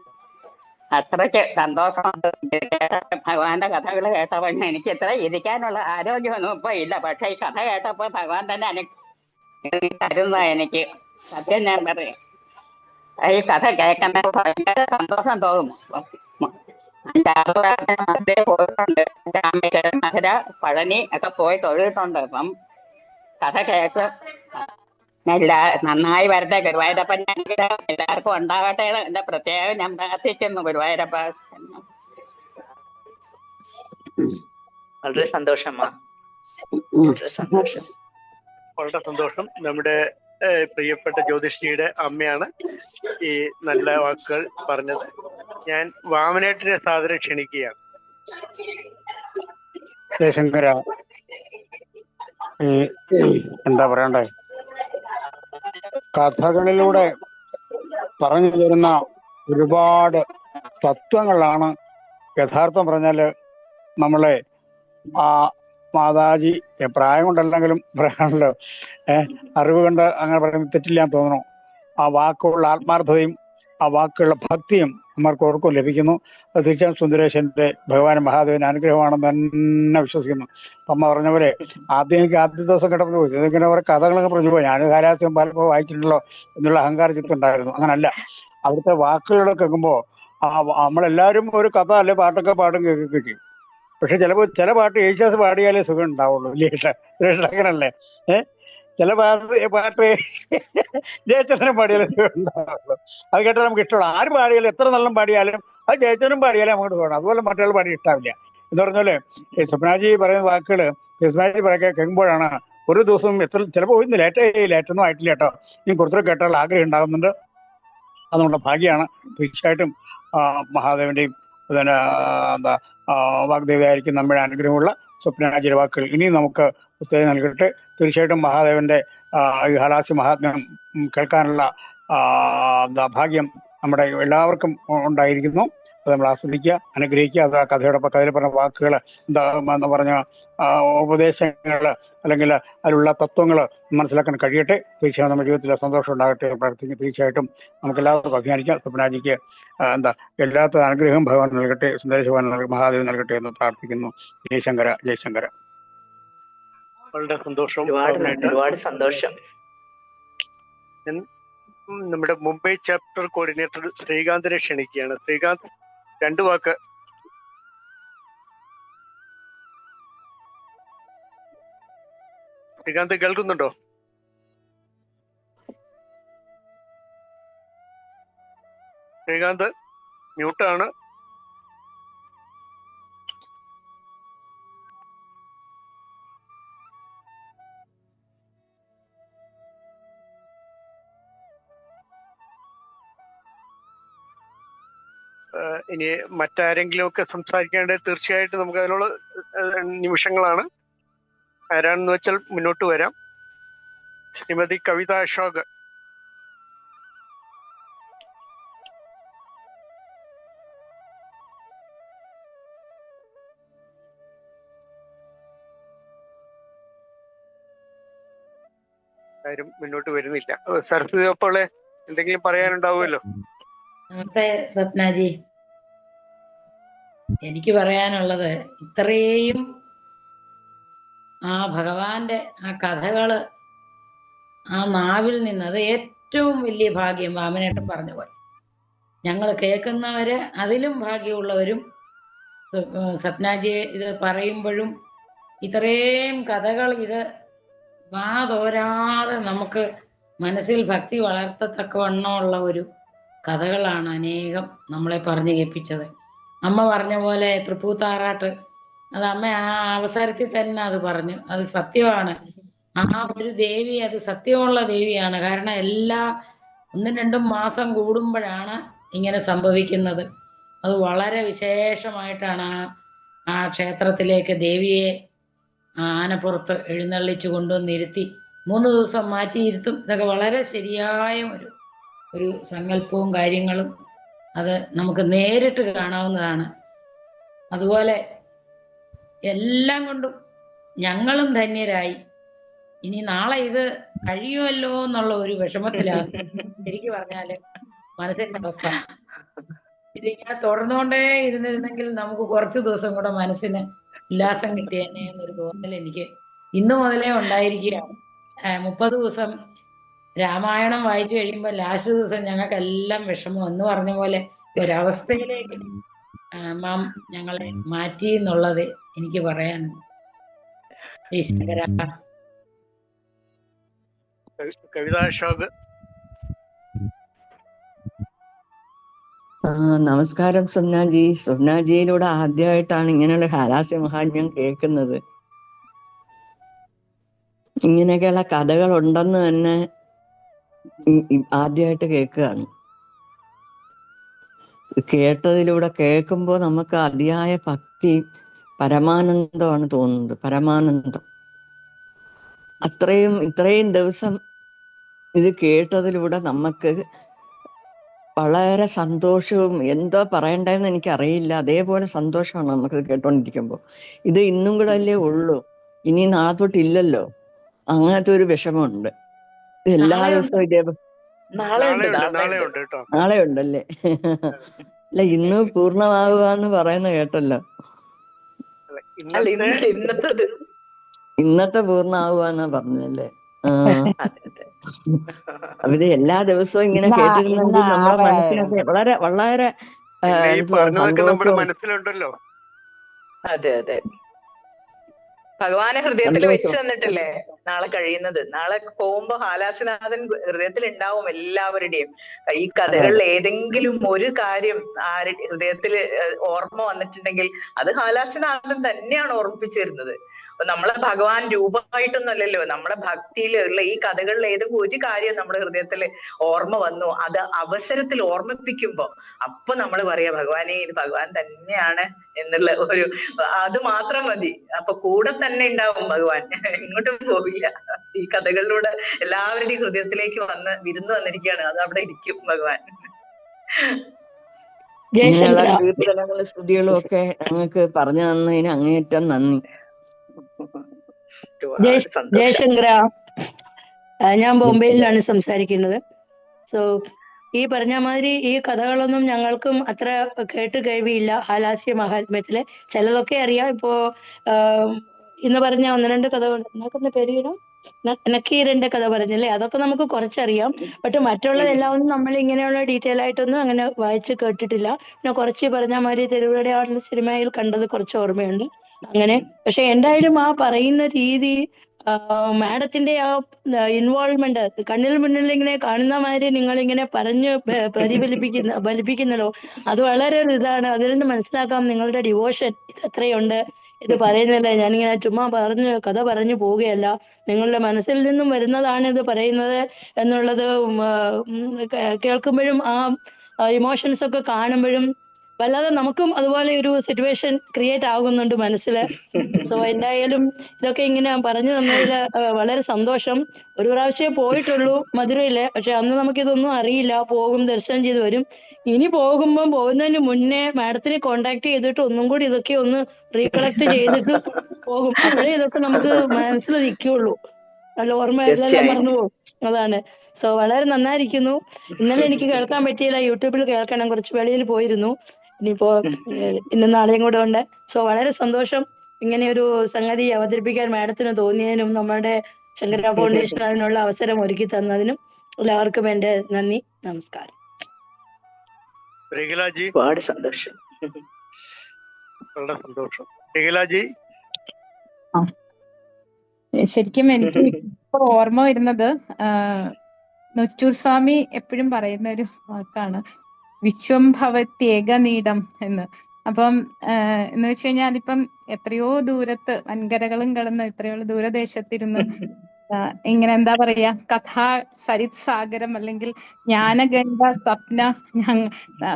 അത്രയ്ക്ക് സന്തോഷമുണ്ട് ഭഗവാന്റെ കഥകൾ കേട്ടപ്പോൾ. എനിക്ക് ഇത്ര ഇരിക്കാനുള്ള ആരോഗ്യമൊന്നും ഇപ്പൊ ഇല്ല. പക്ഷെ ഈ കഥ കേട്ടപ്പോൾ ഭഗവാൻ തന്നെ തരുന്ന എനിക്ക്. സത്യം ഞാൻ പറയാം, ഈ കഥ കേൾക്കുന്ന ഭയങ്കര സന്തോഷം തോന്നും. 5-6 പ്രാവശ്യം പോയിട്ടുണ്ട്. രാമേശ്വരം, മധുര, പഴനി ഒക്കെ പോയി തൊഴുതിട്ടുണ്ട്. അപ്പം കഥ കേട്ട് നന്നായി വരട്ടെ. ഗുരുവായൂരപ്പൻ എല്ലാവർക്കും ഉണ്ടാകട്ടെ എന്ന് എന്റെ പ്രത്യേകം ഞാൻ പ്രാർത്ഥിക്കുന്നു. ഗുരുവായൂരപ്പ വളരെ സന്തോഷമാ, സന്തോഷം, വളരെ സന്തോഷം. നമ്മുടെ പ്രിയപ്പെട്ട ജ്യോതിഷിയുടെ അമ്മയാണ് ഈ നല്ല വാക്കുകൾ പറഞ്ഞത്. ഞാൻ വാമനേട്ടനെ സാദരം ക്ഷണിക്കുകയാണ്. ജയശങ്കര, എന്താ പറയണ്ടേ, കഥകളിലൂടെ പറഞ്ഞു തരുന്ന ഒരുപാട് തത്വങ്ങളാണ് യഥാർത്ഥം പറഞ്ഞാല് നമ്മളെ ആ മാതാജി പ്രായം കൊണ്ടല്ലെങ്കിലും പറയാണല്ലോ അറിവ് കൊണ്ട് അങ്ങനെ പറയുന്നത് തെറ്റില്ലാന്ന് തോന്നുന്നു. ആ വാക്കുകളുടെ ആത്മാർത്ഥതയും ആ വാക്കുകളുടെ ഭക്തിയും നമ്മൾക്ക് ഓർക്കും ലഭിക്കുന്നു. അത് തീർച്ചയായും സുന്ദരേശന്റെ ഭഗവാൻ മഹാദേവന്റെ അനുഗ്രഹമാണെന്ന് തന്നെ വിശ്വസിക്കുന്നു. അമ്മ പറഞ്ഞ പോലെ ആദ്യത്തെ ദിവസം കേട്ടപ്പോൾ ചോദിച്ചു ഇതിങ്ങനെ ഓരോ കഥകളൊക്കെ പറഞ്ഞു പോയി, ഞാൻ കാലാവസ്ഥയും പലപ്പോൾ വായിച്ചിട്ടുണ്ടല്ലോ എന്നുള്ള അഹങ്കാര ചിത്രം ഉണ്ടായിരുന്നു. അങ്ങനല്ല, അവിടുത്തെ വാക്കുകളൊക്കെ കേൾക്കുമ്പോൾ നമ്മളെല്ലാവരും ഒരു കഥ അല്ലെ പാട്ടൊക്കെ പാടും കേൾക്കുകയൊക്കെ ചെയ്യും. പക്ഷെ ചിലപ്പോൾ ചില പാട്ട് യേശുദാസ് പാടിയാലേ സുഖം ഉണ്ടാവുള്ളൂ. അങ്ങനല്ലേ? ചില പാട്ട് ജയചന്ദ്രൻ പാടിയാലേ സുഖം ഉണ്ടാവുള്ളൂ. അത് കേട്ടാൽ നമുക്ക് ഇഷ്ടമാണ്. ആര് പാടിയാലും എത്ര നല്ല പാടിയാലും അത് ജയചന്ദ്രൻ പാടിയാലേ നമുക്ക് സുഖമാണ്. അതുപോലെ മറ്റുള്ള പാടി ഇഷ്ടാവില്ല. എന്ന് പറഞ്ഞാല് സ്വപ്നാജി പറയുന്ന വാക്കുകൾ സ്വപ്നാജി പറയാൻ കേൾക്കുമ്പോഴാണ് ഒരു ദിവസം ചിലപ്പോൾ ഇന്ന് ലേറ്റൊന്നും ആയിട്ടില്ല കേട്ടോ, ഇനി കുറച്ചുകൂടെ കേട്ടാൽ ആഗ്രഹം ഉണ്ടാകുന്നുണ്ട്. അത് നമ്മുടെ ഭാഗ്യമാണ്. തീർച്ചയായിട്ടും മഹാദേവന്റെയും പിന്നെ വാഗ്ദേവിയായിരിക്കും നമ്മുടെ അനുഗ്രഹമുള്ള സ്വപ്നാജിയുടെ വാക്കുകൾ ഇനിയും നമുക്ക് ഉത്തേജനം നൽകട്ടെ. തീർച്ചയായിട്ടും മഹാദേവന്റെ ഈ ഹാലാസ്യ മഹാത്മ്യം കേൾക്കാനുള്ള ഭാഗ്യം നമ്മുടെ എല്ലാവർക്കും ഉണ്ടായിരിക്കുന്നു. അത് നമ്മൾ ആസ്വദിക്കുക, അനുഗ്രഹിക്കുക. അത് ആ കഥയിൽ പറഞ്ഞ വാക്കുകൾ എന്താ പറഞ്ഞ ഉപദേശങ്ങൾ അല്ലെങ്കിൽ അതിലുള്ള തത്വങ്ങൾ മനസ്സിലാക്കാൻ കഴിയട്ടെ. തീർച്ചയായും നമ്മുടെ ജീവിതത്തിൽ സന്തോഷം ഉണ്ടാകട്ടെ പ്രാർത്ഥിക്കും. തീർച്ചയായിട്ടും നമുക്ക് എല്ലാവർക്കും അഭിമാനിക്കാം. സ്വപ്നാജിക്ക് എല്ലാത്ത അനുഗ്രഹവും ഭഗവാൻ നൽകട്ടെ, സുന്ദരേശ മഹാദേവൻ നൽകട്ടെ എന്ന് പ്രാർത്ഥിക്കുന്നു. ജയശങ്കര ജയശങ്കര. വളരെ സന്തോഷം. ഒരുപാട് സന്തോഷം. നമ്മുടെ മുംബൈ ചാപ്റ്റർ കോർഡിനേറ്റർ ശ്രീകാന്തിനെ ക്ഷണിക്കുകയാണ്. ശ്രീകാന്ത്, 2 വാക്ക്. ശ്രീകാന്ത് കേൾക്കുന്നുണ്ടോ? ശ്രീകാന്ത് മ്യൂട്ടാണ്. ഇനി മറ്റാരെങ്കിലും ഒക്കെ സംസാരിക്കേണ്ടത് തീർച്ചയായിട്ടും നമുക്ക് അതിനുള്ള നിമിഷങ്ങളാണ്. ആരാണെന്ന് വെച്ചാൽ മുന്നോട്ട് വരാം. ശ്രീമതി കവിത അശോക്. ആരും മുന്നോട്ട് വരുന്നില്ല. സരസ്വതി അപ്പോളെ എന്തെങ്കിലും പറയാനുണ്ടാവുമല്ലോ. നമസ്തേ സ്വപ്നാജി. എനിക്ക് പറയാനുള്ളത് ഇത്രയും ആ ഭഗവാന്റെ ആ കഥകള് ആ നാവിൽ നിന്ന് അത് ഏറ്റവും വലിയ ഭാഗ്യം. വാമനേട്ടൻ പറഞ്ഞ പോലെ ഞങ്ങൾ കേൾക്കുന്നവര് അതിലും ഭാഗ്യമുള്ളവരും. സ്വപ്നാജി ഇത് പറയുമ്പോഴും ഇത്രയും കഥകൾ ഇത് വാതോരാതെ നമുക്ക് മനസ്സിൽ ഭക്തി വളർത്തത്തക്കവണ്ണമുള്ള ഒരു കഥകളാണ് അനേകം നമ്മളെ പറഞ്ഞു കേൾപ്പിച്ചത്. അമ്മ പറഞ്ഞ പോലെ തൃപ്പൂത്താറാട്ട് അത് അമ്മ ആ അവസരത്തിൽ തന്നെ അത് പറഞ്ഞു. അത് സത്യമാണ്. ആ ഒരു ദേവി അത് സത്യമുള്ള ദേവിയാണ്. കാരണം 1-2 മാസം കൂടുമ്പോഴാണ് ഇങ്ങനെ സംഭവിക്കുന്നത്. അത് വളരെ വിശേഷമായിട്ടാണ് ആ ക്ഷേത്രത്തിലേക്ക് ദേവിയെ ആനപ്പുറത്ത് എഴുന്നള്ളിച്ചു കൊണ്ടുവന്നിരുത്തി 3 ദിവസം മാറ്റിയിരുത്തും. ഇതൊക്കെ വളരെ ശരിയായ ഒരു സങ്കല്പവും കാര്യങ്ങളും അത് നമുക്ക് നേരിട്ട് കാണാവുന്നതാണ്. അതുപോലെ എല്ലാം കൊണ്ടും ഞങ്ങളും ധന്യരായി. ഇനി നാളെ ഇത് കഴിയുമല്ലോ എന്നുള്ള ഒരു വിഷമത്തിലാണ് ശരിക്കും പറഞ്ഞാല് മനസ്സിന്റെ അവസ്ഥ. ഇതിങ്ങനെ തുടർന്നുകൊണ്ടേ ഇരുന്നിരുന്നെങ്കിൽ നമുക്ക് കുറച്ച് ദിവസം കൂടെ മനസ്സിന് ഉല്ലാസം കിട്ടിയെന്നെ എന്നൊരു തോന്നൽ എനിക്ക് ഇന്നു മുതലേ ഉണ്ടായിരിക്കുകയാണ്. 30 ദിവസം രാമായണം വായിച്ചു കഴിയുമ്പോൾ ലാസ്റ്റ് ദിവസം ഞങ്ങൾക്കെല്ലാം വിഷമം എന്ന് പറഞ്ഞ പോലെ ഒരവസ്ഥയിലേക്ക് മാം ഞങ്ങളെ മാറ്റി എന്നുള്ളത് എനിക്ക് പറയാനുണ്ട്. ഈശ്വര. കവിത അശോക്. നമസ്കാരം സ്വപ്നാജി. സ്വപ്നാജിയിലൂടെ ആദ്യമായിട്ടാണ് ഇങ്ങനെയുള്ള ഹാലാസ്യ മഹാത്മ്യം കേൾക്കുന്നത്. ഇങ്ങനെയൊക്കെയുള്ള കഥകൾ ഉണ്ടെന്ന് തന്നെ ആദ്യമായിട്ട് കേൾക്കുകയാണ്. കേട്ടതിലൂടെ കേൾക്കുമ്പോൾ നമുക്ക് അതിയായ ഭക്തി, പരമാനന്ദമാണ് തോന്നുന്നത്. പരമാനന്ദം. ഇത്രയും ദിവസം ഇത് കേട്ടതിലൂടെ നമുക്ക് വളരെ സന്തോഷവും, എന്തോ പറയണ്ടെന്ന് എനിക്കറിയില്ല, അതേപോലെ സന്തോഷമാണ് നമുക്ക് കേട്ടോണ്ടിരിക്കുമ്പോൾ. ഇത് ഇന്നും കൂടെ അല്ലേ ഉള്ളൂ, ഇനി നാളെ തൊട്ടില്ലല്ലോ. അങ്ങനത്തെ ഒരു വിഷമമുണ്ട്. എല്ലാ നാളെ ദിവസവും ഇതേ നാളെ ഉണ്ട് നാളെ ഉണ്ട് കേട്ടോ. നാളെ ഉണ്ടല്ലേ? അല്ല, ഇന്ന് പൂർണ്ണമാവുക എന്ന് പറയുന്ന കേട്ടല്ലോ. അല്ല, ഇന്നത്തെ ഇന്നത്തെ പൂർണ്ണമാവുക എന്നാ പറഞ്ഞല്ലേ? അവര് എല്ലാ ദിവസവും ഇങ്ങനെ കേട്ടിരുന്നെങ്കിൽ നമ്മുടെ മനസ്സിനൊക്കെ വളരെ വളരെ നമ്മുടെ മനസ്സിലുണ്ടല്ലോ. അതെ അതെ, ഭഗവാനെ ഹൃദയത്തിൽ വെച്ച് തന്നിട്ടല്ലേ നാളെ കഴിയുന്നത്. നാളെ പോകുമ്പോ ഹാലാസിനാഥൻ ഹൃദയത്തിൽ ഉണ്ടാവും എല്ലാവരുടെയും. ഈ കഥകളിൽ ഏതെങ്കിലും ഒരു കാര്യം ഹൃദയത്തിൽ ഓർമ്മ വന്നിട്ടുണ്ടെങ്കിൽ അത് ഹാലാസിനാഥൻ തന്നെയാണ് ഓർമ്മിപ്പിച്ചു തരുന്നത്. അപ്പൊ നമ്മളെ ഭഗവാൻ രൂപമായിട്ടൊന്നുമല്ലല്ലോ, നമ്മുടെ ഭക്തിയിലുള്ള ഈ കഥകളിൽ ഏതെങ്കിലും ഒരു കാര്യം നമ്മുടെ ഹൃദയത്തിൽ ഓർമ്മ വന്നു, അത് അവസരത്തിൽ ഓർമ്മിപ്പിക്കുമ്പോ അപ്പൊ നമ്മൾ പറയാ ഭഗവാനെ ഇത് ഭഗവാൻ തന്നെയാണ് എന്നുള്ള ഒരു അത് മാത്രം മതി. അപ്പൊ കൂടെ തന്നെ ഉണ്ടാവും ഭഗവാൻ, എങ്ങോട്ടും പോവില്ല. ഈ കഥകളിലൂടെ എല്ലാവരുടെയും ഹൃദയത്തിലേക്ക് വിരുന്ന് വന്നിരിക്കുകയാണ്. അത് അവിടെ ഇരിക്കും ഭഗവാൻ. കീർത്തനങ്ങളും സ്തുതികളും ഒക്കെ ഞങ്ങൾക്ക് പറഞ്ഞു തന്നതിന് അങ്ങേയറ്റം നന്ദി. ജയശങ്കര, ഞാൻ ബോംബെയിലാണ് സംസാരിക്കുന്നത്. സോ ഈ പറഞ്ഞ മാതിരി ഈ കഥകളൊന്നും ഞങ്ങൾക്കും അത്ര കേട്ട് കഴിവില്ല. ഹാലാസ്യ മഹാത്മ്യത്തില് ചിലതൊക്കെ അറിയാം. ഇപ്പോ ഇന്ന് പറഞ്ഞ 1-2 കഥകൾ, എന്നാക്കുന്ന പേര് നക്കീരന്റെ കഥ പറഞ്ഞല്ലേ, അതൊക്കെ നമുക്ക് കുറച്ചറിയാം. ബട്ട് മറ്റുള്ളതെല്ലാം ഒന്നും നമ്മൾ ഇങ്ങനെയുള്ള ഡീറ്റെയിൽ ആയിട്ടൊന്നും അങ്ങനെ വായിച്ച് കേട്ടിട്ടില്ല. പിന്നെ കുറച്ച് പറഞ്ഞ മാതിരി തെരുവുകളുടെ ആളുടെ സിനിമയിൽ കണ്ടത് കുറച്ച് ഓർമ്മയുണ്ട് അങ്ങനെ. പക്ഷെ എന്തായാലും ആ പറയുന്ന രീതി, മാഡത്തിന്റെ ആ ഇൻവോൾവ്മെന്റ് കണ്ണിൽ മുന്നിൽ ഇങ്ങനെ കാണുന്ന മാതിരി നിങ്ങൾ ഇങ്ങനെ പറഞ്ഞ് ഫലിപ്പിക്കുന്നല്ലോ, അത് വളരെ ഇതാണ്. അതിൽ നിന്ന് മനസ്സിലാക്കാം നിങ്ങളുടെ ഡിവോഷൻ എത്രയുണ്ട്. ഇത് പറയുന്നില്ല, ഞാനിങ്ങനെ ചുമ്മാ കഥ പറഞ്ഞു പോവുകയല്ല, നിങ്ങളുടെ മനസ്സിൽ നിന്നും വരുന്നതാണ് ഇത് പറയുന്നത് എന്നുള്ളത് കേൾക്കുമ്പോഴും ആ ഇമോഷൻസ് ഒക്കെ കാണുമ്പോഴും വല്ലാതെ നമുക്കും അതുപോലെ ഒരു സിറ്റുവേഷൻ ക്രിയേറ്റ് ആകുന്നുണ്ട് മനസ്സില്. സോ എന്തായാലും ഇതൊക്കെ ഇങ്ങനെ പറഞ്ഞു തന്നതിൽ വളരെ സന്തോഷം. ഒരു പ്രാവശ്യമേ പോയിട്ടുള്ളൂ മധുരയില്, പക്ഷെ അന്ന് നമുക്കിതൊന്നും അറിയില്ല. പോകും, ദർശനം ചെയ്ത് വരും. ഇനി പോകുന്നതിന് മുന്നേ മാഡത്തിനെ കോണ്ടാക്ട് ചെയ്തിട്ട് ഒന്നും കൂടി ഇതൊക്കെ ഒന്ന് റീകളക്ട് ചെയ്തിട്ട് പോകും. അപ്പോഴേ ഇതൊക്കെ നമുക്ക് മനസ്സിൽ നിൽക്കുള്ളൂ. നല്ല ഓർമ്മ എല്ലാം മറന്നു പോകും. അതാണ്. സോ വളരെ നന്നായിരിക്കുന്നു. ഇന്നലെ എനിക്ക് കേൾക്കാൻ പറ്റിയില്ല, യൂട്യൂബിൽ കേൾക്കണം, കുറച്ച് വെളിയിൽ പോയിരുന്നു. ഇനിയിപ്പോ ഇന്നും നാളെയും കൂടെ ഉണ്ട്. സോ വളരെ സന്തോഷം ഇങ്ങനെ ഒരു സംഗതി അവതരിപ്പിക്കാൻ മാഡത്തിന് തോന്നിയതിനും നമ്മുടെ ശങ്കര ഫൗണ്ടേഷൻ അതിനുള്ള അവസരം ഒരുക്കി തന്നതിനും എല്ലാവർക്കും എന്റെ നന്ദി, നമസ്കാരം. ഒരുപാട് സന്തോഷം. വളരെ സന്തോഷം. രേഖലാജി, ശരിക്കും എനിക്ക് ഇപ്പൊ ഓർമ്മ വരുന്നത് നൊച്ചൂർ സ്വാമി എപ്പോഴും പറയുന്ന ഒരു വാക്കാണ് വിശ്വം ഭവത്യേകനീടം എന്ന്. അപ്പം എന്ന് വെച്ച് കഴിഞ്ഞാൽ ഇപ്പം എത്രയോ ദൂരത്ത് വൻകരകളും കടന്ന് എത്രയോ ദൂരദേശത്തിരുന്ന് ഇങ്ങനെ എന്താ പറയാ കഥാ സരിത് സാഗരം അല്ലെങ്കിൽ ജ്ഞാനഗംഗ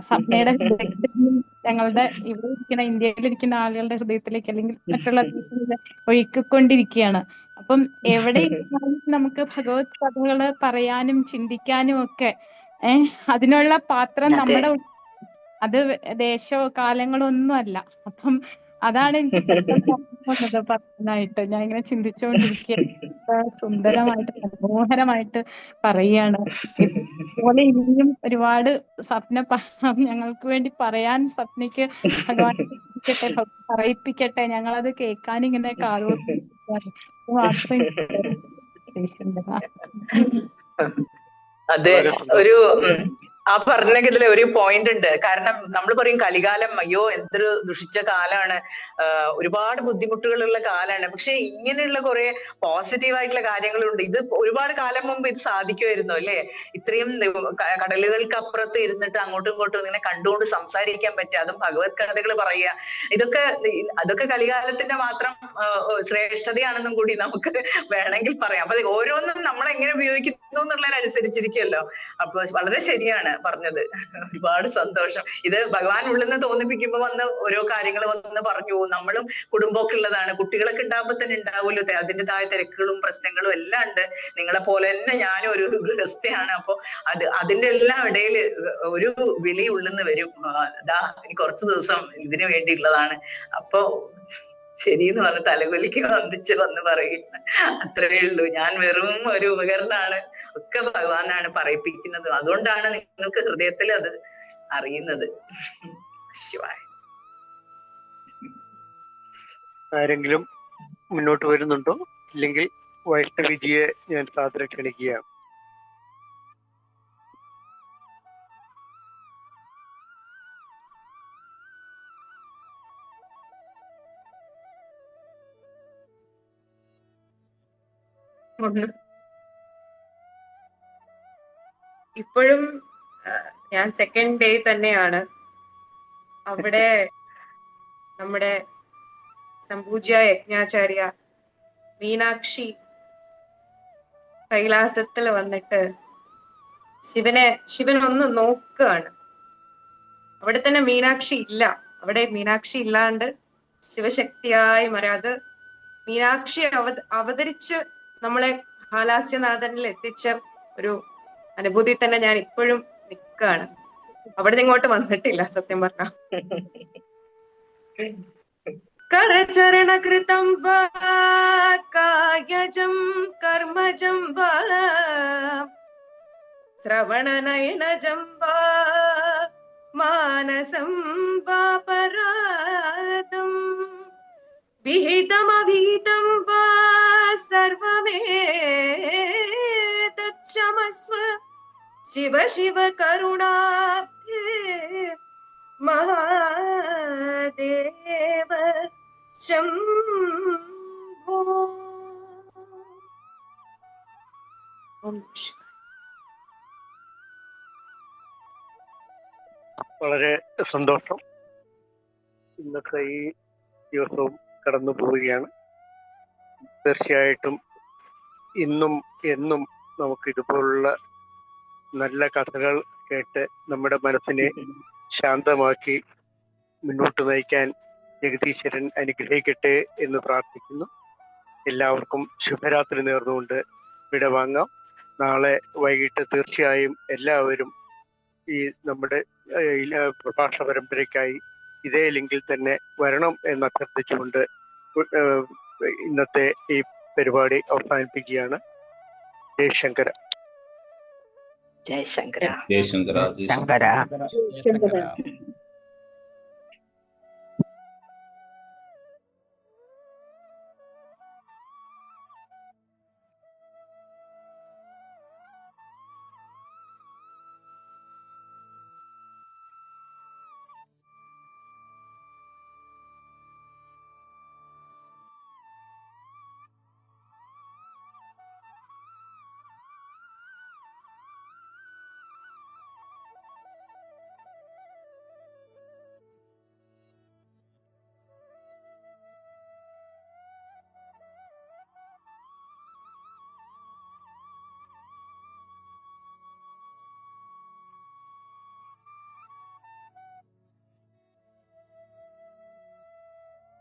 സ്വപ്നയുടെ ഹൃദയത്തിൽ ഞങ്ങളുടെ ഇവിടെ ഇരിക്കുന്ന ഇന്ത്യയിലിരിക്കുന്ന ആളുകളുടെ ഹൃദയത്തിലേക്ക് അല്ലെങ്കിൽ മറ്റുള്ള ഒഴുക്കിക്കൊണ്ടിരിക്കുകയാണ്. അപ്പം എവിടെ നമുക്ക് ഭഗവത് കഥകള് പറയാനും ചിന്തിക്കാനും ഒക്കെ അതിനുള്ള പാത്രം നമ്മുടെ, അത് ദേശോ കാലങ്ങളോ ഒന്നും അല്ല. അപ്പം അതാണ് എനിക്ക് പറയാനായിട്ട് ഞാൻ ഇങ്ങനെ ചിന്തിച്ചുകൊണ്ടിരിക്കുക. സുന്ദരമായിട്ട് മനോഹരമായിട്ട് പറയാണ്. ഇതുപോലെ ഇനിയും ഒരുപാട് ഞങ്ങൾക്ക് വേണ്ടി പറയാൻ സ്വപ്നയ്ക്ക് ഭഗവാൻ പറയിപ്പിക്കട്ടെ. ഞങ്ങളത് കേൾക്കാൻ ഇങ്ങനെ മാത്രം. അതെ, ഒരു ആ പറഞ്ഞതില് ഒരു പോയിന്റ് ഉണ്ട്. കാരണം നമ്മൾ പറയും കലികാലം, അയ്യോ എന്തൊരു ദുഷിച്ച കാലാണ്, ഒരുപാട് ബുദ്ധിമുട്ടുകളുള്ള കാലാണ്. പക്ഷെ ഇങ്ങനെയുള്ള കുറെ പോസിറ്റീവായിട്ടുള്ള കാര്യങ്ങളുണ്ട്. ഇത് ഒരുപാട് കാലം മുമ്പ് ഇത് സാധിക്കുമായിരുന്നു അല്ലെ? ഇത്രയും കടലുകൾക്ക് അപ്പുറത്ത് ഇരുന്നിട്ട് അങ്ങോട്ടും ഇങ്ങോട്ടും ഇങ്ങനെ കണ്ടുകൊണ്ട് സംസാരിക്കാൻ പറ്റുക, അതും ഭഗവത് കഥകൾ പറയുക, അതൊക്കെ കലികാലത്തിന്റെ മാത്രം ശ്രേഷ്ഠതയാണെന്നും കൂടി നമുക്ക് വേണമെങ്കിൽ പറയാം. അപ്പൊ ഓരോന്നും നമ്മൾ എങ്ങനെ ഉപയോഗിക്കുന്നു എന്നുള്ളതിനനുസരിച്ചിരിക്കുമല്ലോ. അപ്പൊ വളരെ ശരിയാണ് പറഞ്ഞത്. ഒരുപാട് സന്തോഷം. ഇത് ഭഗവാൻ ഉള്ളിന്ന് തോന്നിപ്പിക്കുമ്പോ വന്ന് ഓരോ കാര്യങ്ങൾ വന്ന് പറഞ്ഞു. നമ്മളും കുടുംബമൊക്കെ ഉള്ളതാണ്, കുട്ടികളൊക്കെ ഉണ്ടാകുമ്പോ തന്നെ ഉണ്ടാവുമല്ലോ അതിൻ്റെതായ തിരക്കുകളും പ്രശ്നങ്ങളും എല്ലാം ഉണ്ട്. നിങ്ങളെ പോലെ തന്നെ ഞാനും ഒരു ഗൃഹസ്ഥയാണ്. അപ്പൊ അതിന്റെ എല്ലാം ഇടയിൽ ഒരു വിളി ഉള്ളിന്ന് വരും, ഇനി കുറച്ചു ദിവസം ഇതിനു വേണ്ടിയിട്ടുള്ളതാണ്. അപ്പൊ ശരി എന്ന് പറഞ്ഞ് തലകുലിക്ക് വന്നിച്ച് വന്ന് പറയുന്ന അത്രയേ ഉള്ളൂ. ഞാൻ വെറും ഒരു ഉപകരണമാണ്, ഒക്കെ ഭഗവാനാണ് പറയിപ്പിക്കുന്നത്. അതുകൊണ്ടാണ് നിങ്ങൾക്ക് ഹൃദയത്തിൽ അത് അറിയുന്നത്. ശിവായ. ആരെങ്കിലും മുന്നോട്ട് വരുന്നുണ്ടോ? ഇല്ലെങ്കിൽ വൈഷ്ണവിജിയെ ഞാൻ സാദരം ക്ഷണിക്കുകയാണ്. ഇപ്പോഴും ഞാൻ സെക്കൻഡ് ഡേ തന്നെയാണ്. അവിടെ നമ്മുടെ സംപൂജ്യ യജ്ഞാചാര്യ മീനാക്ഷി കൈലാസത്തിൽ വന്നിട്ട് ശിവൻ ഒന്ന് നോക്കുകയാണ്. അവിടെ തന്നെ മീനാക്ഷി ഇല്ല. അവിടെ മീനാക്ഷി ഇല്ലാണ്ട് ശിവശക്തിയായി അത് മീനാക്ഷി അവതരിച്ച് നമ്മളെ ഹാലാസ്യനാഥനിൽ എത്തിച്ച ഒരു അനുഭൂതി തന്നെ ഞാൻ ഇപ്പോഴും നിൽക്കുകയാണ്. അവിടെ നിന്ന് ഇങ്ങോട്ട് വന്നിട്ടില്ല സത്യം പറഞ്ഞ. കരചരണകൃതം വാ കായജം കർമ്മജം വാ ശ്രവണനയനജം വാ മാനസം വാ പരാദം വിഹിതമവിഹിതം വാ സർവമേതച്ഛമസ്വ ശിവ ശിവ കരുണാബ്ധേ മഹാദേവ ശംഭോ. വളരെ സന്തോഷം. ഇന്നത്തെ ഈ ദിവസവും കടന്നു പോവുകയാണ്. തീർച്ചയായിട്ടും ഇന്നും എന്നും നമുക്ക് ഇതുപോലുള്ള നല്ല കഥകൾ കേട്ട് നമ്മുടെ മനസ്സിനെ ശാന്തമാക്കി മുന്നോട്ട് നയിക്കാൻ ജഗദീശ്വരൻ അനുഗ്രഹിക്കട്ടെ എന്ന് പ്രാർത്ഥിക്കുന്നു. എല്ലാവർക്കും ശുഭരാത്രി നേർന്നുകൊണ്ട് വിടവാങ്ങാം. നാളെ വൈകിട്ട് തീർച്ചയായും എല്ലാവരും ഈ നമ്മുടെ പ്രഭാഷണ പരമ്പരയ്ക്കായി ഇതേ ലിങ്കിൽ തന്നെ വരണം എന്ന് അഭ്യർത്ഥിച്ചുകൊണ്ട് ഇന്നത്തെ ഈ പരിപാടി അവസാനിപ്പിക്കുകയാണ്. ജയശങ്കര. ജയശങ്കര. ജയശങ്കര. ശങ്കര. ശങ്കര.